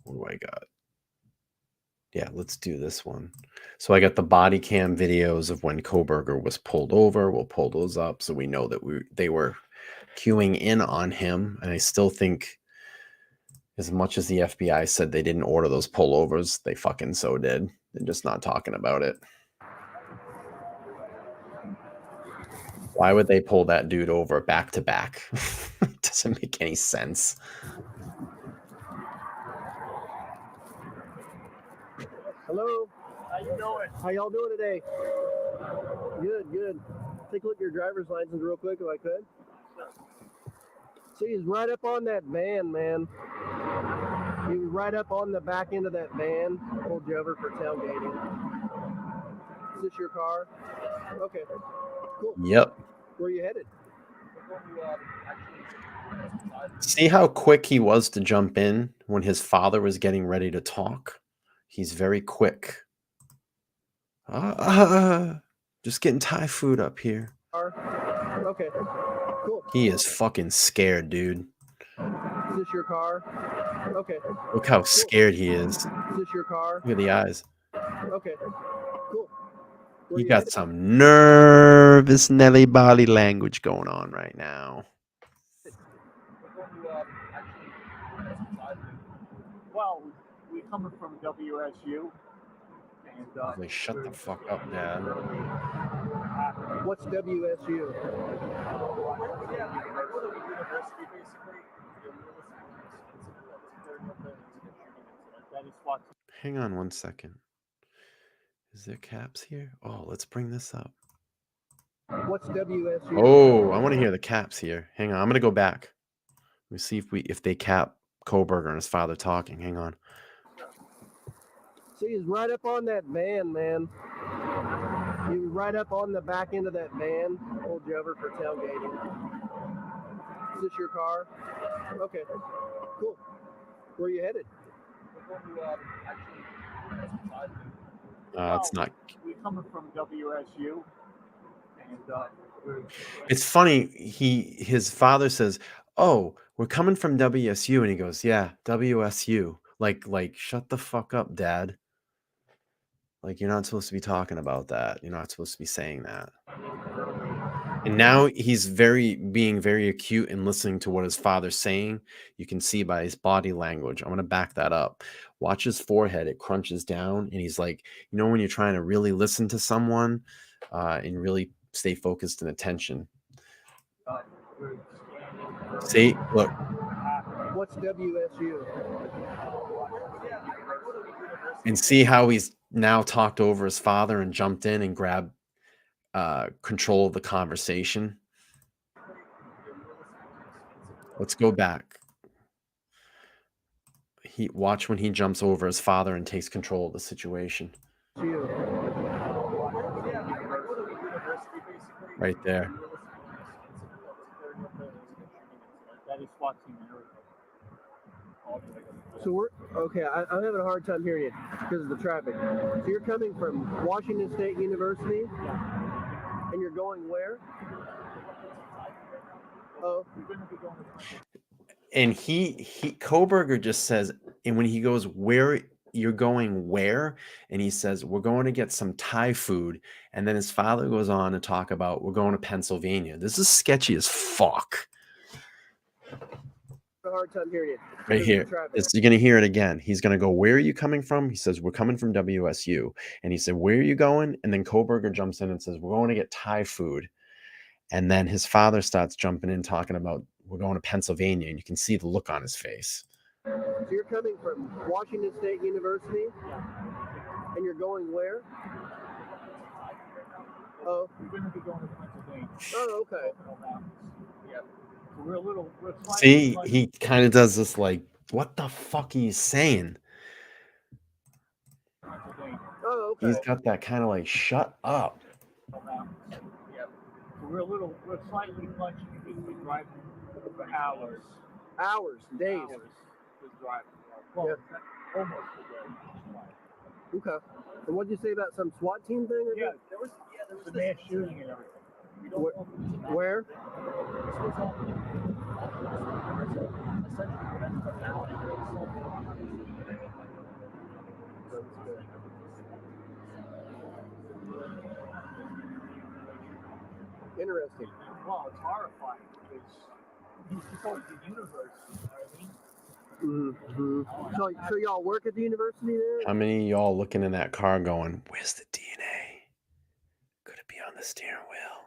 what do I got? Yeah, let's do this one. So I got the body cam videos of when Kohberger was pulled over. We'll pull those up so we know that they were queuing in on him. And I still think, as much as the FBI said they didn't order those pullovers, they fucking so did. They're just not talking about it. Why would they pull that dude over back to back? Doesn't make any sense. Hello. How you doing? How y'all doing today? Good, good. Take a look at your driver's license real quick if I could. See, he's right up on that van, man. He was right up on the back end of that van. Pulled you over for tailgating. Is this your car? Okay. Cool. Yep. Where are you headed? See how quick he was to jump in when his father was getting ready to talk? He's very quick. Just getting Thai food up here. Okay. Cool. He is fucking scared, dude. Is this your car? Okay. Look how scared he is. Is this your car? Look at the eyes. Okay. Cool. He got some nervous Nelly body language going on right now. Well, we're coming from WSU. And, Like, shut the fuck up, Dad. What's WSU? Hang on one second. Is there caps here? Oh, let's bring this up. What's WSU? Oh, I want to hear the caps here. Hang on, I'm gonna go back. Let me see if they cap Kohberger and his father talking. Hang on. See, he's right up on that van, man. He was right up on the back end of that van. Pulled you over for tailgating. Is this your car? Okay. Cool. Where are you headed? It's not. We're coming from WSU. And, It's funny. His father says, "Oh, we're coming from WSU," and he goes, "Yeah, WSU." Like, shut the fuck up, Dad. Like, you're not supposed to be talking about that. You're not supposed to be saying that. And now he's being very acute and listening to what his father's saying. You can see by his body language. I'm going to back that up. Watch his forehead. It crunches down. And he's like, you know, when you're trying to really listen to someone and really stay focused and attention. See, look. What's WSU? And see how he's now talked over his father and jumped in and grabbed control of the conversation. Let's go back. Watch when he jumps over his father and takes control of the situation. Right there. So we're okay. I'm having a hard time hearing you because of the traffic. So you're coming from Washington State University, and you're going where? Oh, And Kohberger just says, and when he goes, "Where you're going where?" And he says, "We're going to get some Thai food." And then his father goes on to talk about, "We're going to Pennsylvania." This is sketchy as fuck. a hard time hearing you. Right here. You're going to hear it again. He's going to go, "Where are you coming from?" He says, "We're coming from WSU." And he said, "Where are you going?" And then Kohberger jumps in and says, "We're going to get Thai food." And then his father starts jumping in, talking about, "We're going to Pennsylvania." And you can see the look on his face. So you're coming from Washington State University, and you're going where? Oh, we're going to be going to Pennsylvania. Oh, okay. Yeah. See, he kind of does this like, what the fuck he's saying? Oh, okay. He's got that kind of like, shut up. We're slightly punchy because we're driving for hours. Hours, days. We're driving. Well, yeah. Almost a day. Okay. And what did you say about some SWAT team thing? Or yeah, there was a mass shooting and everything. Where? Interesting. Well, it's horrifying because he's supposed to be university. Mm-hmm. So y'all work at the university there? How many of y'all looking in that car going, "Where's the DNA? Could it be on the steering wheel?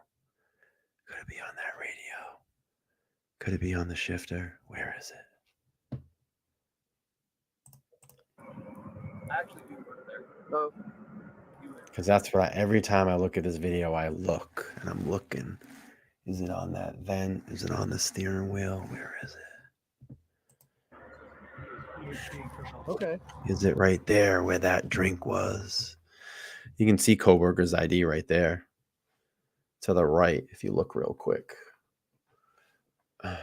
Could it be on the shifter? Where is it? Actually, you were there. Oh. Because that's what every time I look at this video, I look and I'm looking. Is it on that vent? Is it on the steering wheel? Where is it? Okay. Is it right there where that drink was? You can see Kohberger's ID right there. To the right, if you look real quick. Okay.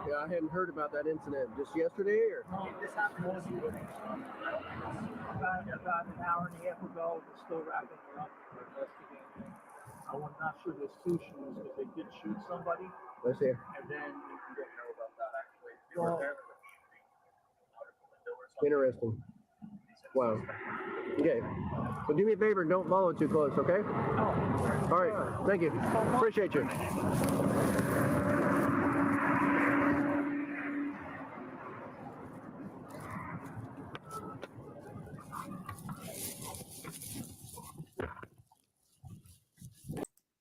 Yeah, I hadn't heard about that incident. Just yesterday, or? This happened about an hour and a half ago. We're still wrapping it up. We're investigating. I'm not sure there's two shooters because they did shoot somebody. Let's see. And then you didn't know about that actually. Interesting. Wow. Okay. So do me a favor and don't follow too close, okay? All right. Thank you. Appreciate you.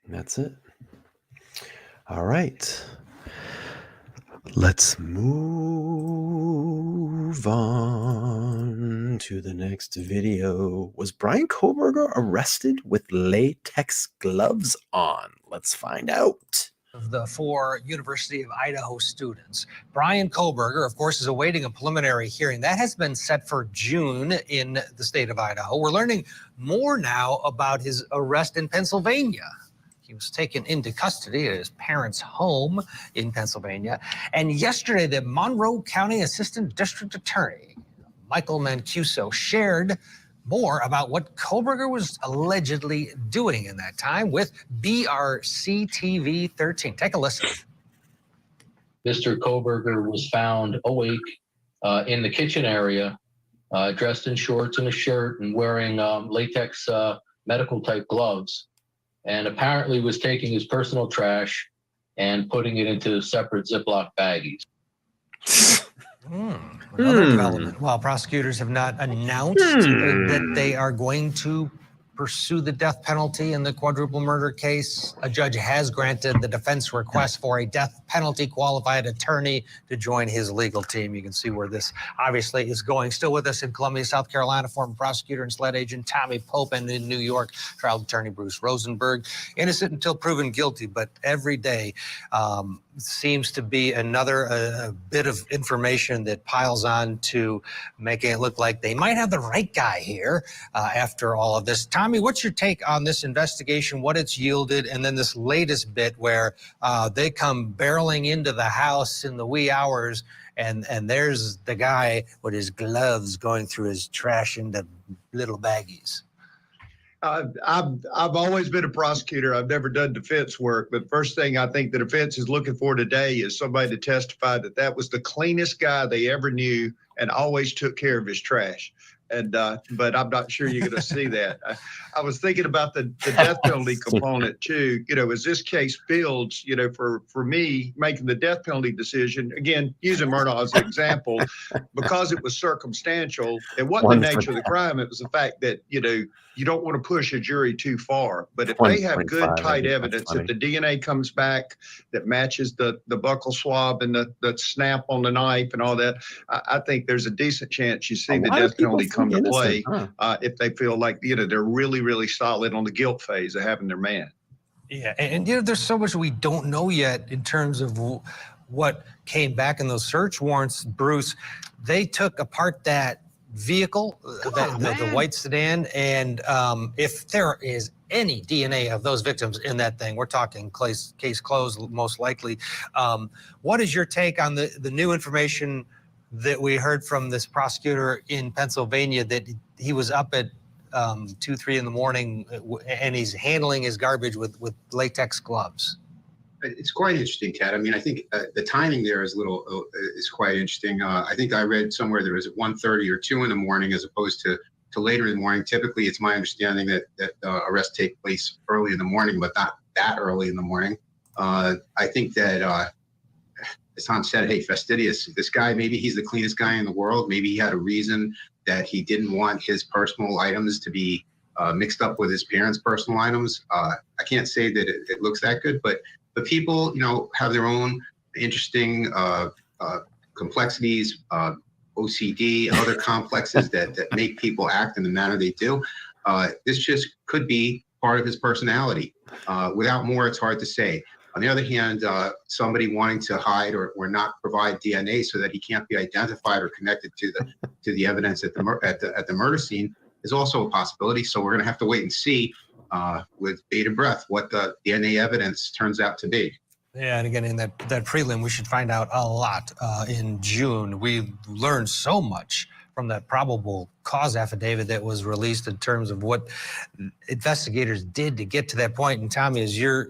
That's it. All right. Let's move on to the next video. Was Bryan Kohberger arrested with latex gloves on? Let's find out. Of the 4 University of Idaho students. Bryan Kohberger, of course, is awaiting a preliminary hearing. That has been set for June in the state of Idaho. We're learning more now about his arrest in Pennsylvania. He was taken into custody at his parents' home in Pennsylvania. And yesterday, the Monroe County Assistant District Attorney, Michael Mancuso, shared more about what Kohberger was allegedly doing in that time with BRC-TV 13. Take a listen. Mr. Kohberger was found awake in the kitchen area, dressed in shorts and a shirt and wearing latex medical type gloves, and apparently was taking his personal trash and putting it into separate Ziploc baggies. Another development. While prosecutors have not announced that they are going to pursue the death penalty in the quadruple murder case, a judge has granted the defense request for a death penalty qualified attorney to join his legal team. You can see where this obviously is going. Still with us in Columbia, South Carolina, former prosecutor and SLED agent Tommy Pope, and in New York, trial attorney Bruce Rosenberg. Innocent until proven guilty, but every day seems to be another bit of information that piles on to making it look like they might have the right guy here after all of this. Tommy, what's your take on this investigation, what it's yielded, and then this latest bit where they come barreling into the house in the wee hours and there's the guy with his gloves going through his trash into little baggies? I've always been a prosecutor. I've never done defense work, but first thing I think the defense is looking for today is somebody to testify that that was the cleanest guy they ever knew and always took care of his trash. And but I'm not sure you're going to see that. I was thinking about the death penalty component too. You know, as this case builds, you know, for me making the death penalty decision, again, using Murdaugh as an example, because it was circumstantial, it wasn't the nature of the crime. It was the fact that, you know, you don't want to push a jury too far. But if they have good, tight evidence, if the DNA comes back that matches the buckle swab and the snap on the knife and all that, I think there's a decent chance you see the death penalty come to play if they feel like, you know, they're really, really solid on the guilt phase of having their man. Yeah, and you know, there's so much we don't know yet in terms of what came back in those search warrants, Bruce. They took apart that vehicle, the white sedan, and if there is any DNA of those victims in that thing, we're talking case closed most likely. What is your take on the new information that we heard from this prosecutor in Pennsylvania, that he was up at 2, 3 in the morning and he's handling his garbage with latex gloves? It's quite interesting, Kat. I mean, I think the timing there is is quite interesting. I think I read somewhere there was at 1:30 or 2 in the morning as opposed to later in the morning. Typically, it's my understanding that arrests take place early in the morning, but not that early in the morning. I think that, as Tom said, hey, fastidious. This guy, maybe he's the cleanest guy in the world. Maybe he had a reason that he didn't want his personal items to be mixed up with his parents' personal items. I can't say that it looks that good, but people, have their own interesting complexities, OCD and other complexes that make people act in the manner they do. This just could be part of his personality. Without more, it's hard to say. On the other hand, somebody wanting to hide or not provide DNA so that he can't be identified or connected to the evidence at the murder scene is also a possibility. So we're going to have to wait and see with bated breath what the DNA evidence turns out to be. Yeah, and again, in that prelim, we should find out a lot in June. We learned so much from that probable cause affidavit that was released in terms of what investigators did to get to that point. And Tommy,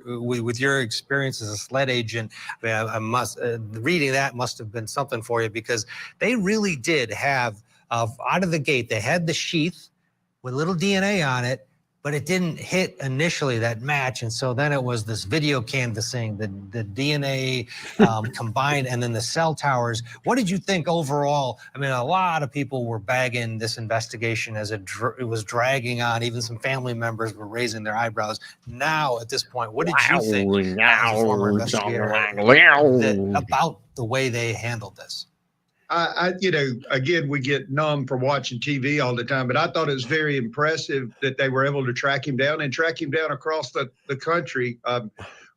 with your experience as a SLED agent, reading that must have been something for you, because they really did have, out of the gate, they had the sheath with a little DNA on it, but it didn't hit initially, that match. And so then it was this video canvassing, the DNA combined, and then the cell towers. What did you think overall? I mean, a lot of people were bagging this investigation as it was dragging on. Even some family members were raising their eyebrows. Now, at this point, what did you think as a former investigator about the way they handled this? Again, we get numb from watching TV all the time, but I thought it was very impressive that they were able to track him down across the country.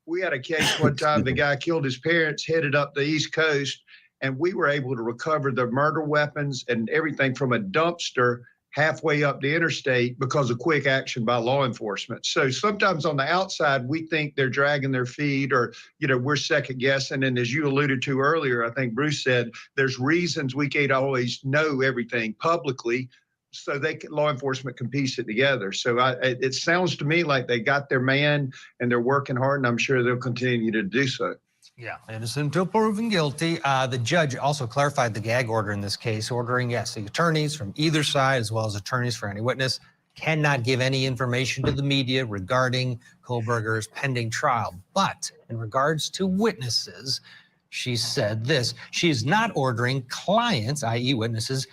We had a case one time, the guy killed his parents, headed up the East Coast, and we were able to recover the murder weapons and everything from a dumpster halfway up the interstate because of quick action by law enforcement. So sometimes on the outside, we think they're dragging their feet, or, we're second guessing. And as you alluded to earlier, I think Bruce said, there's reasons we can't always know everything publicly, so law enforcement can piece it together. So it sounds to me like they got their man and they're working hard, and I'm sure they'll continue to do so. Yeah, innocent until proven guilty. The judge also clarified the gag order in this case, ordering, yes, the attorneys from either side, as well as attorneys for any witness, cannot give any information to the media regarding Kohberger's pending trial. But in regards to witnesses, she said this: she is not ordering clients, i.e. witnesses,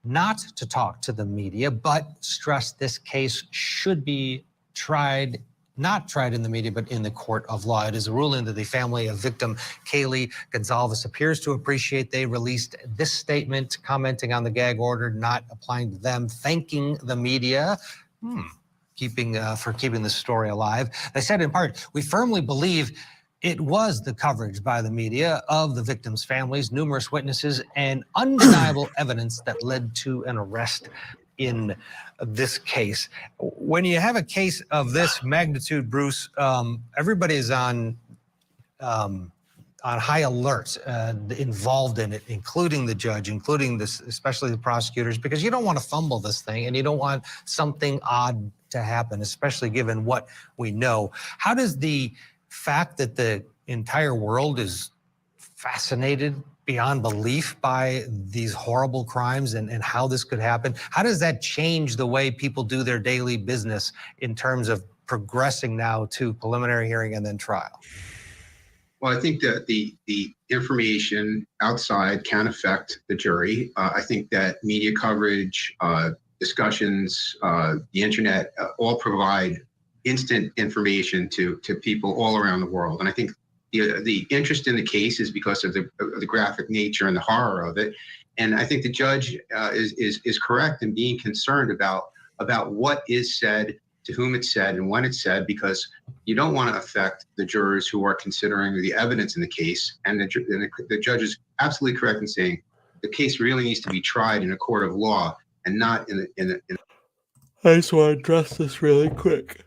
not to talk to the media, but stressed this case should be not tried in the media, but in the court of law. It is a ruling that the family of victim Kaylee Gonzalez appears to appreciate. They released this statement commenting on the gag order not applying to them, thanking the media for keeping the story alive. They said in part, we firmly believe it was the coverage by the media of the victims' families, numerous witnesses, and undeniable evidence that led to an arrest in this case. When you have a case of this magnitude, Bruce, everybody is on high alert, involved in it, including the judge, especially the prosecutors, because you don't want to fumble this thing and you don't want something odd to happen, especially given what we know. How does the fact that the entire world is fascinated beyond belief by these horrible crimes and how this could happen, how does that change the way people do their daily business in terms of progressing now to preliminary hearing and then trial? Well, I think that the information outside can affect the jury. I think that media coverage, discussions, the internet, all provide instant information to people all around the world. And I think the interest in the case is because of the graphic nature and the horror of it. And I think the judge is correct in being concerned about what is said, to whom it's said, and when it's said, because you don't want to affect the jurors who are considering the evidence in the case. And the judge is absolutely correct in saying the case really needs to be tried in a court of law and not in I just want to address this really quick.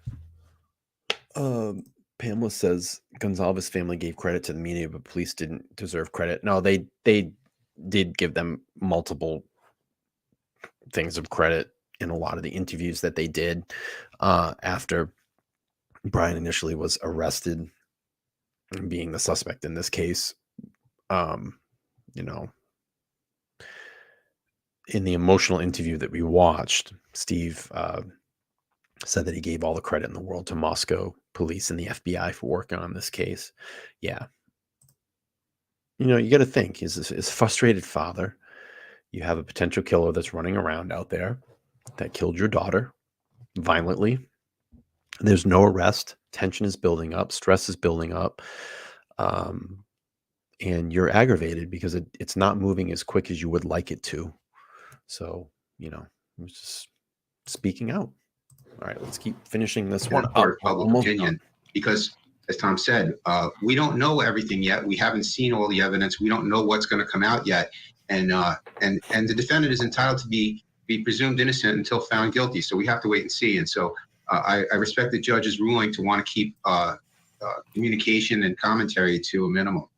Pamela says Gonzalez family gave credit to the media, but police didn't deserve credit. No, they did give them multiple things of credit in a lot of the interviews that they did after Bryan initially was arrested, being the suspect in this case. In the emotional interview that we watched, Steve said that he gave all the credit in the world to Moscow police and the FBI for working on this case. Yeah. You got to think, his frustrated father, you have a potential killer that's running around out there that killed your daughter. violently. There's no arrest. Tension is building up. Stress is building up. And you're aggravated because it's not moving as quick as you would like it to. So, I'm just speaking out. All right, let's keep finishing this one up. Public opinion, because as Tom said, we don't know everything yet. We haven't seen all the evidence. We don't know what's going to come out yet. And the defendant is entitled to be presumed innocent until found guilty. So we have to wait and see. And so I respect the judge's ruling to want to keep communication and commentary to a minimum.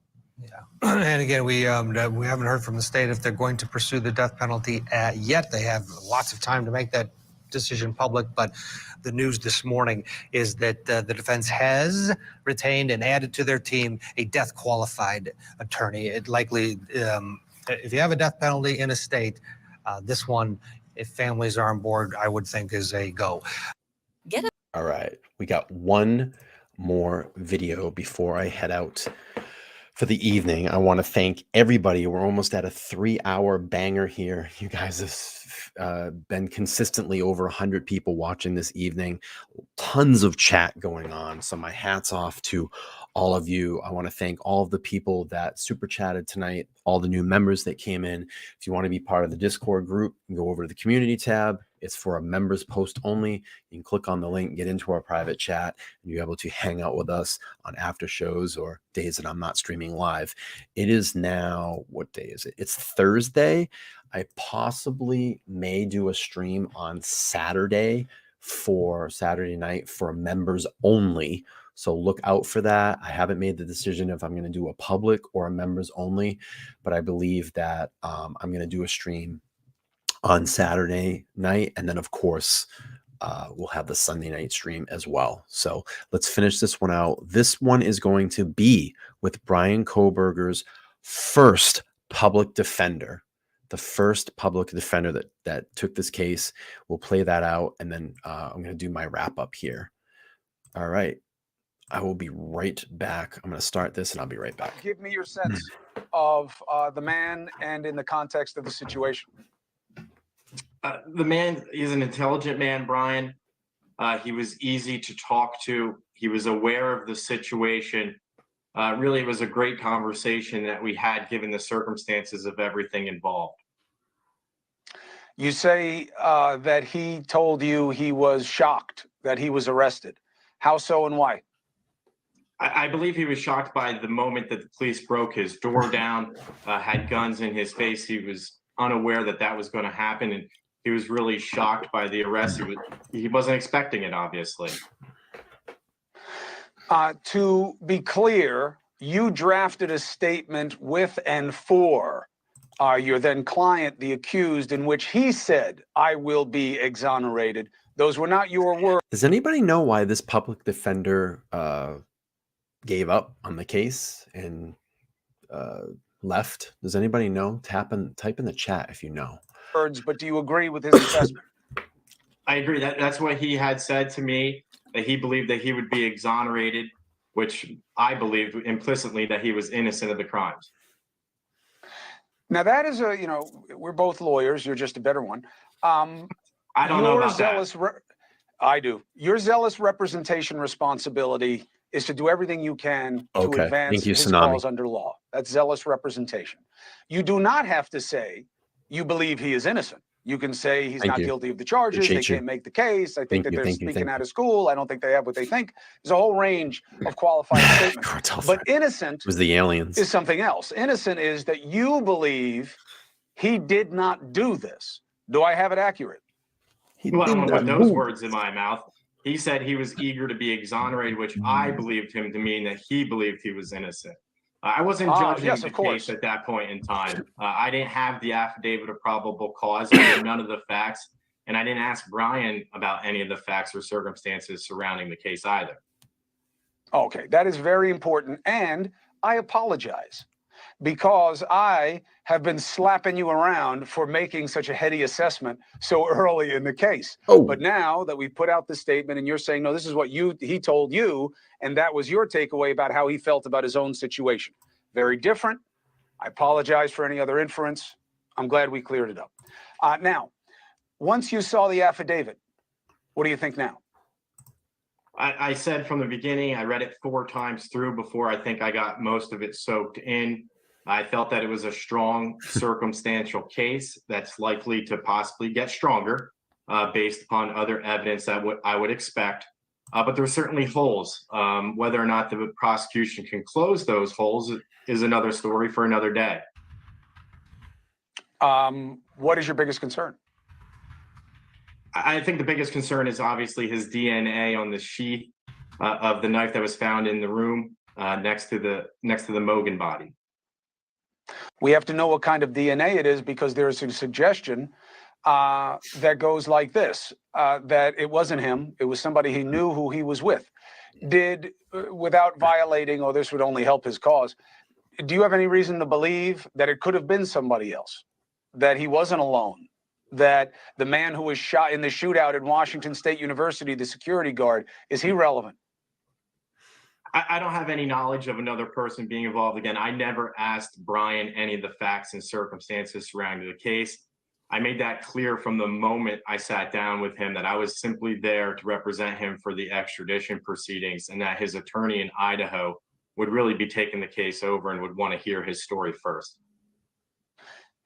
And again, we haven't heard from the state if they're going to pursue the death penalty yet. They have lots of time to make that decision public, but the news this morning is that the defense has retained and added to their team a death qualified attorney. It likely, if you have a death penalty in a state, this one, if families are on board, I would think is a go. All right, we got one more video before I head out for the evening. I want to thank everybody. We're almost at a 3-hour banger here. You guys have been consistently over 100 people watching this evening. Tons of chat going on. So my hat's off to all of you. I want to thank all of the people that super chatted tonight, all the new members that came in. If you want to be part of the Discord group, you can go over to the community tab. It's for a members post only. You can click on the link, get into our private chat, and you're able to hang out with us on after shows or days that I'm not streaming live. It is now, what day is it? It's Thursday. I possibly may do a stream on Saturday night for members only. So look out for that. I haven't made the decision if I'm going to do a public or a members only, but I believe that I'm going to do a stream on Saturday night. And then, of course, we'll have the Sunday night stream as well. So let's finish this one out. This one is going to be with Bryan Kohberger's first public defender. The first public defender that took this case. We'll play that out, and then I'm going to do my wrap up here. All right. I will be right back. I'm going to start this, and I'll be right back. Give me your sense of the man and in the context of the situation. The man is an intelligent man, Bryan. He was easy to talk to. He was aware of the situation. Really, it was a great conversation that we had given the circumstances of everything involved. You say that he told you he was shocked that he was arrested. How so and why? I believe he was shocked by the moment that the police broke his door down, had guns in his face. He was unaware that that was going to happen, and he was really shocked by the arrest. He wasn't expecting it, obviously. To be clear, you drafted a statement with and for your then client, the accused, in which he said, "I will be exonerated." Those were not your words. Does anybody know why this public defender gave up on the case and left? Does anybody know? Type in the chat if you know. But do you agree with his assessment? I agree. That's what he had said to me, that he believed that he would be exonerated, which I believed implicitly that he was innocent of the crimes. Now that is we're both lawyers. You're just a better one. I don't know about that. I do. Your zealous representation responsibility is to do everything you can to advance his cause under law. That's zealous representation. You do not have to say you believe he is innocent. You can say he's not guilty of the charges. They can't make the case. I think that they're speaking out of school. I don't think they have what they think. There's a whole range of qualified statements. But innocent was the aliens is something else. Innocent is that you believe he did not do this. Do I have it accurate? Well, I don't want to put those words in my mouth. He said he was eager to be exonerated, which I believed him to mean that he believed he was innocent. I wasn't judging the case at that point in time. I didn't have the affidavit of probable cause. I knew none of the facts, and I didn't ask Bryan about any of the facts or circumstances surrounding the case either. Okay, that is very important, and I apologize because I have been slapping you around for making such a heady assessment so early in the case. But now that we put out the statement and you're saying, no, this is what he told you, and that was your takeaway about how he felt about his own situation. Very different. I apologize for any other inference. I'm glad we cleared it up. Now, once you saw the affidavit, What do you think now? I said from the beginning, I read it 4 times through before I think I got most of it soaked in. I felt that it was a strong circumstantial case that's likely to possibly get stronger based upon other evidence that I would expect. But there's certainly holes. Whether or not the prosecution can close those holes is another story for another day. What is your biggest concern? I think the biggest concern is obviously his DNA on the sheath of the knife that was found in the room next to the Mogan body. We have to know what kind of DNA it is because there's a suggestion that goes like this, that it wasn't him, it was somebody he knew who he was with. Without violating, or this would only help his cause, do you have any reason to believe that it could have been somebody else, that he wasn't alone, that the man who was shot in the shootout at Washington State University, the security guard, is he relevant? I don't have any knowledge of another person being involved. Again, I never asked Bryan any of the facts and circumstances surrounding the case. I made that clear from the moment I sat down with him that I was simply there to represent him for the extradition proceedings, and that his attorney in Idaho would really be taking the case over and would want to hear his story first.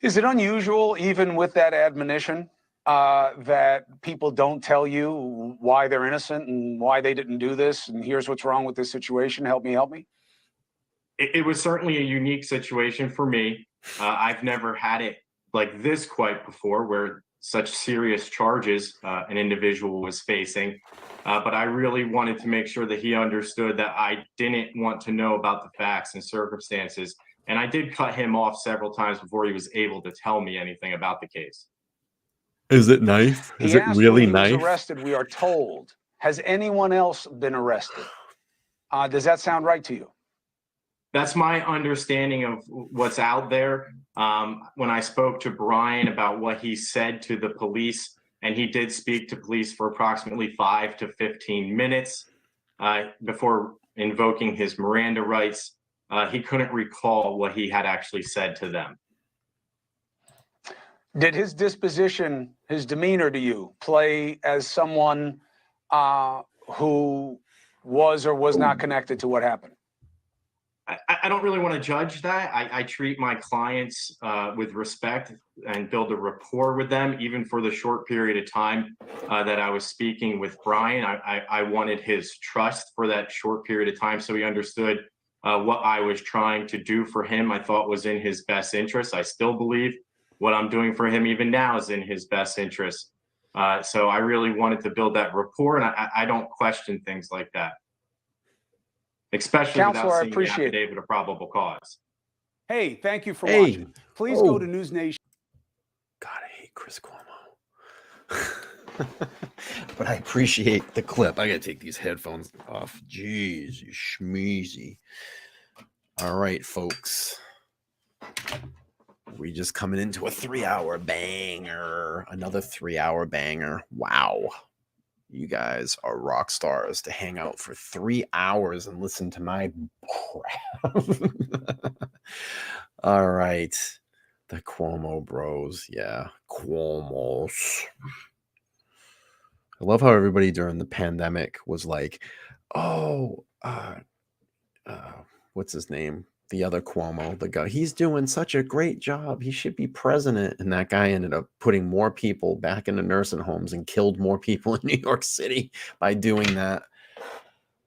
Is it unusual, even with that admonition, that people don't tell you why they're innocent and why they didn't do this, and here's what's wrong with this situation, help me? It was certainly a unique situation for me. I've never had it like this quite before, where such serious charges an individual was facing. But I really wanted to make sure that he understood that I didn't want to know about the facts and circumstances. And I did cut him off several times before he was able to tell me anything about the case. Is it knife? Is it really knife? He was arrested, we are told. Has anyone else been arrested? Does that sound right to you? That's my understanding of what's out there. When I spoke to Bryan about what he said to the police, and he did speak to police for approximately 5 to 15 minutes before invoking his Miranda rights, he couldn't recall what he had actually said to them. Did his disposition, his demeanor to you, play as someone who was or was not connected to what happened? I don't really want to judge that. I treat my clients with respect and build a rapport with them, even for the short period of time that I was speaking with Bryan. I wanted his trust for that short period of time, so he understood what I was trying to do for him. I thought was in his best interest. I still believe what I'm doing for him even now is in his best interest. So I really wanted to build that rapport, and I don't question things like that. Especially Counselor, without seeing the affidavit of probable cause. Hey, thank you for watching. Please go to News Nation. God, I hate Chris Cuomo. But I appreciate the clip. I gotta take these headphones off. Jeez, you schmeezy. All right, folks. We just coming into a 3-hour banger. Another 3-hour banger. Wow. You guys are rock stars to hang out for 3 hours and listen to my crap. All right. The Cuomo bros. Yeah. Cuomos. I love how everybody during the pandemic was like, oh, what's his name? The other Cuomo, the guy, he's doing such a great job. He should be president. And that guy ended up putting more people back into nursing homes and killed more people in New York City by doing that.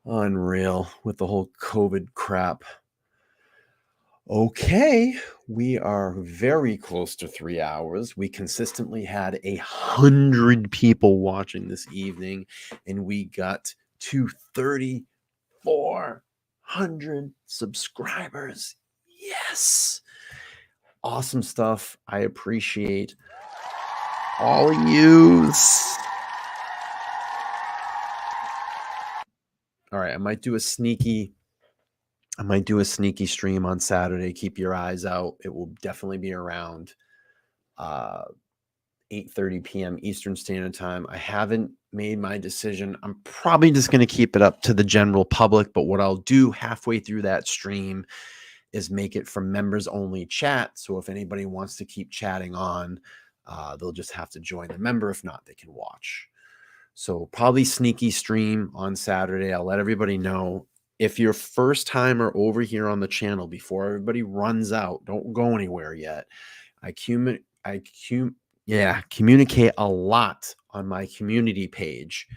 Unreal with the whole COVID crap. Okay, we are very close to 3 hours. We consistently had 100 people watching this evening, and we got to 3,400 subscribers. Yes. Awesome stuff. I appreciate all of yous. All right, I might do a sneaky stream on Saturday. Keep your eyes out. It will definitely be around 8:30 p.m. Eastern Standard Time. I haven't made my decision. I'm probably just going to keep it up to the general public, but what I'll do halfway through that stream is make it for members only chat. So if anybody wants to keep chatting on, they'll just have to join the member. If not, they can watch. So probably sneaky stream on Saturday. I'll let everybody know. If you're first timer over here on the channel, before everybody runs out, don't go anywhere yet. I communicate a lot on my community page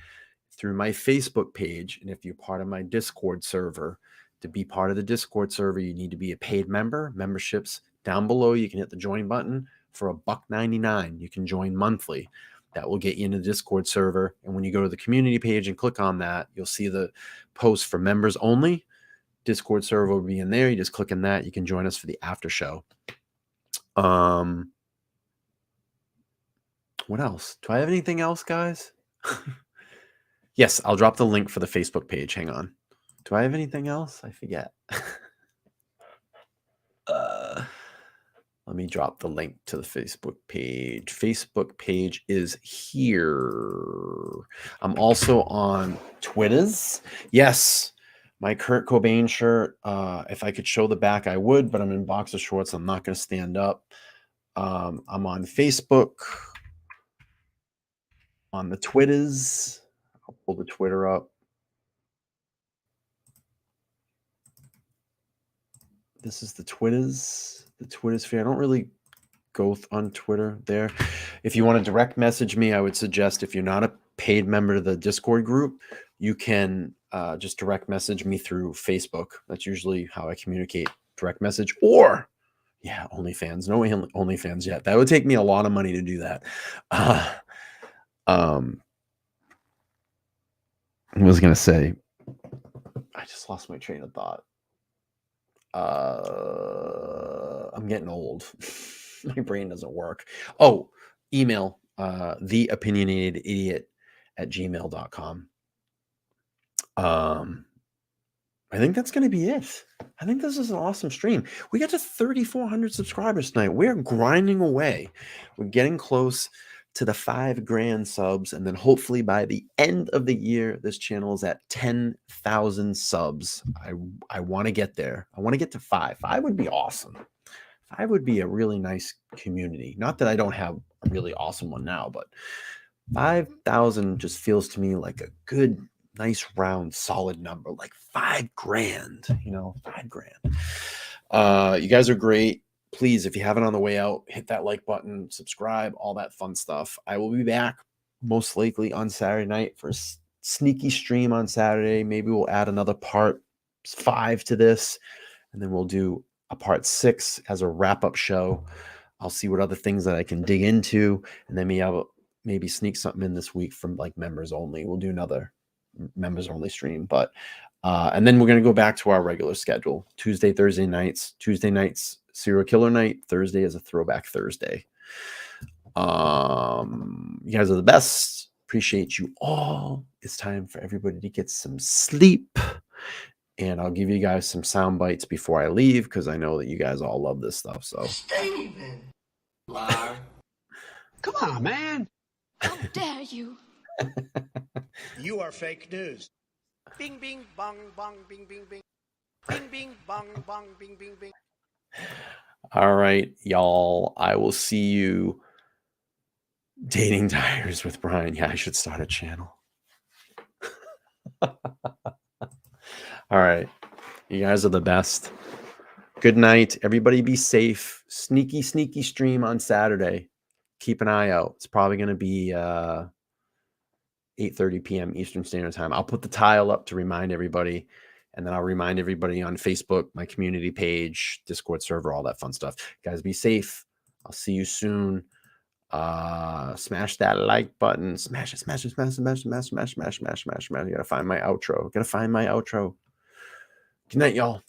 through my Facebook page. And if you're part of my Discord server, to be part of the Discord server, you need to be a paid member. Memberships down below, you can hit the join button for $1.99. You can join monthly. That will get you into the Discord server. And when you go to the community page and click on that, you'll see the post for members only. Discord server will be in there. You just click on that. You can join us for the after show. What else? Do I have anything else, guys? Yes, I'll drop the link for the Facebook page. Hang on. Do I have anything else? I forget. Let me drop the link to the Facebook page. Facebook page is here. I'm also on Twitters. Yes, my Kurt Cobain shirt. If I could show the back, I would, but I'm in boxer shorts. I'm not going to stand up. I'm on Facebook. On the Twitters. I'll pull the Twitter up. This is the Twitters. The Twitter sphere. I don't really go on Twitter there. If you want to direct message me, I would suggest, if you're not a paid member of the Discord group, you can just direct message me through Facebook. That's usually how I communicate. Direct message, or OnlyFans. No OnlyFans yet. That would take me a lot of money to do that. I was gonna say, I just lost my train of thought. I'm getting old. My brain doesn't work. Oh, email theopinionatedidiot@gmail.com. I think that's going to be it. I think this is an awesome stream. We got to 3,400 subscribers tonight. We're grinding away. We're getting close to the 5 grand subs, and then hopefully by the end of the year, this channel is at 10,000 subs. I want to get there. I want to get to 5. 5 would be awesome. 5 would be a really nice community. Not that I don't have a really awesome one now, but 5,000 just feels to me like a good, nice, round, solid number. Like 5 grand, 5 grand. You guys are great. Please, if you haven't on the way out, hit that like button, subscribe, all that fun stuff. I will be back most likely on Saturday night for a sneaky stream on Saturday. Maybe we'll add another part 5 to this, and then we'll do a part 6 as a wrap-up show. I'll see what other things that I can dig into, and then maybe sneak something in this week from like members only. We'll do another members only stream, but and then we're going to go back to our regular schedule. Tuesday, Thursday nights. Tuesday nights, serial killer night. Thursday is a throwback Thursday. You guys are the best. Appreciate you all. It's time for everybody to get some sleep, and I'll give you guys some sound bites before I leave, because I know that you guys all love this stuff. So Steven, liar. Come on, man. How dare you? You are fake news. Bing, bing, bong, bong, bing, bing, bing. Bing, bing, bong, bong, bing, bing, bing. All right, y'all. I will see you. Dating Tires with Bryan. Yeah, I should start a channel. All right. You guys are the best. Good night. Everybody be safe. Sneaky, sneaky stream on Saturday. Keep an eye out. It's probably going to be 8:30 p.m. Eastern Standard Time. I'll put the tile up to remind everybody, and then I'll remind everybody on Facebook, my community page, Discord server, all that fun stuff. Guys, be safe. I'll see you soon. Smash that like button. Smash it, smash it, smash it, smash it, smash it, smash, smash, smash, smash, smash. You gotta find my outro. Gotta find my outro. Good night, y'all.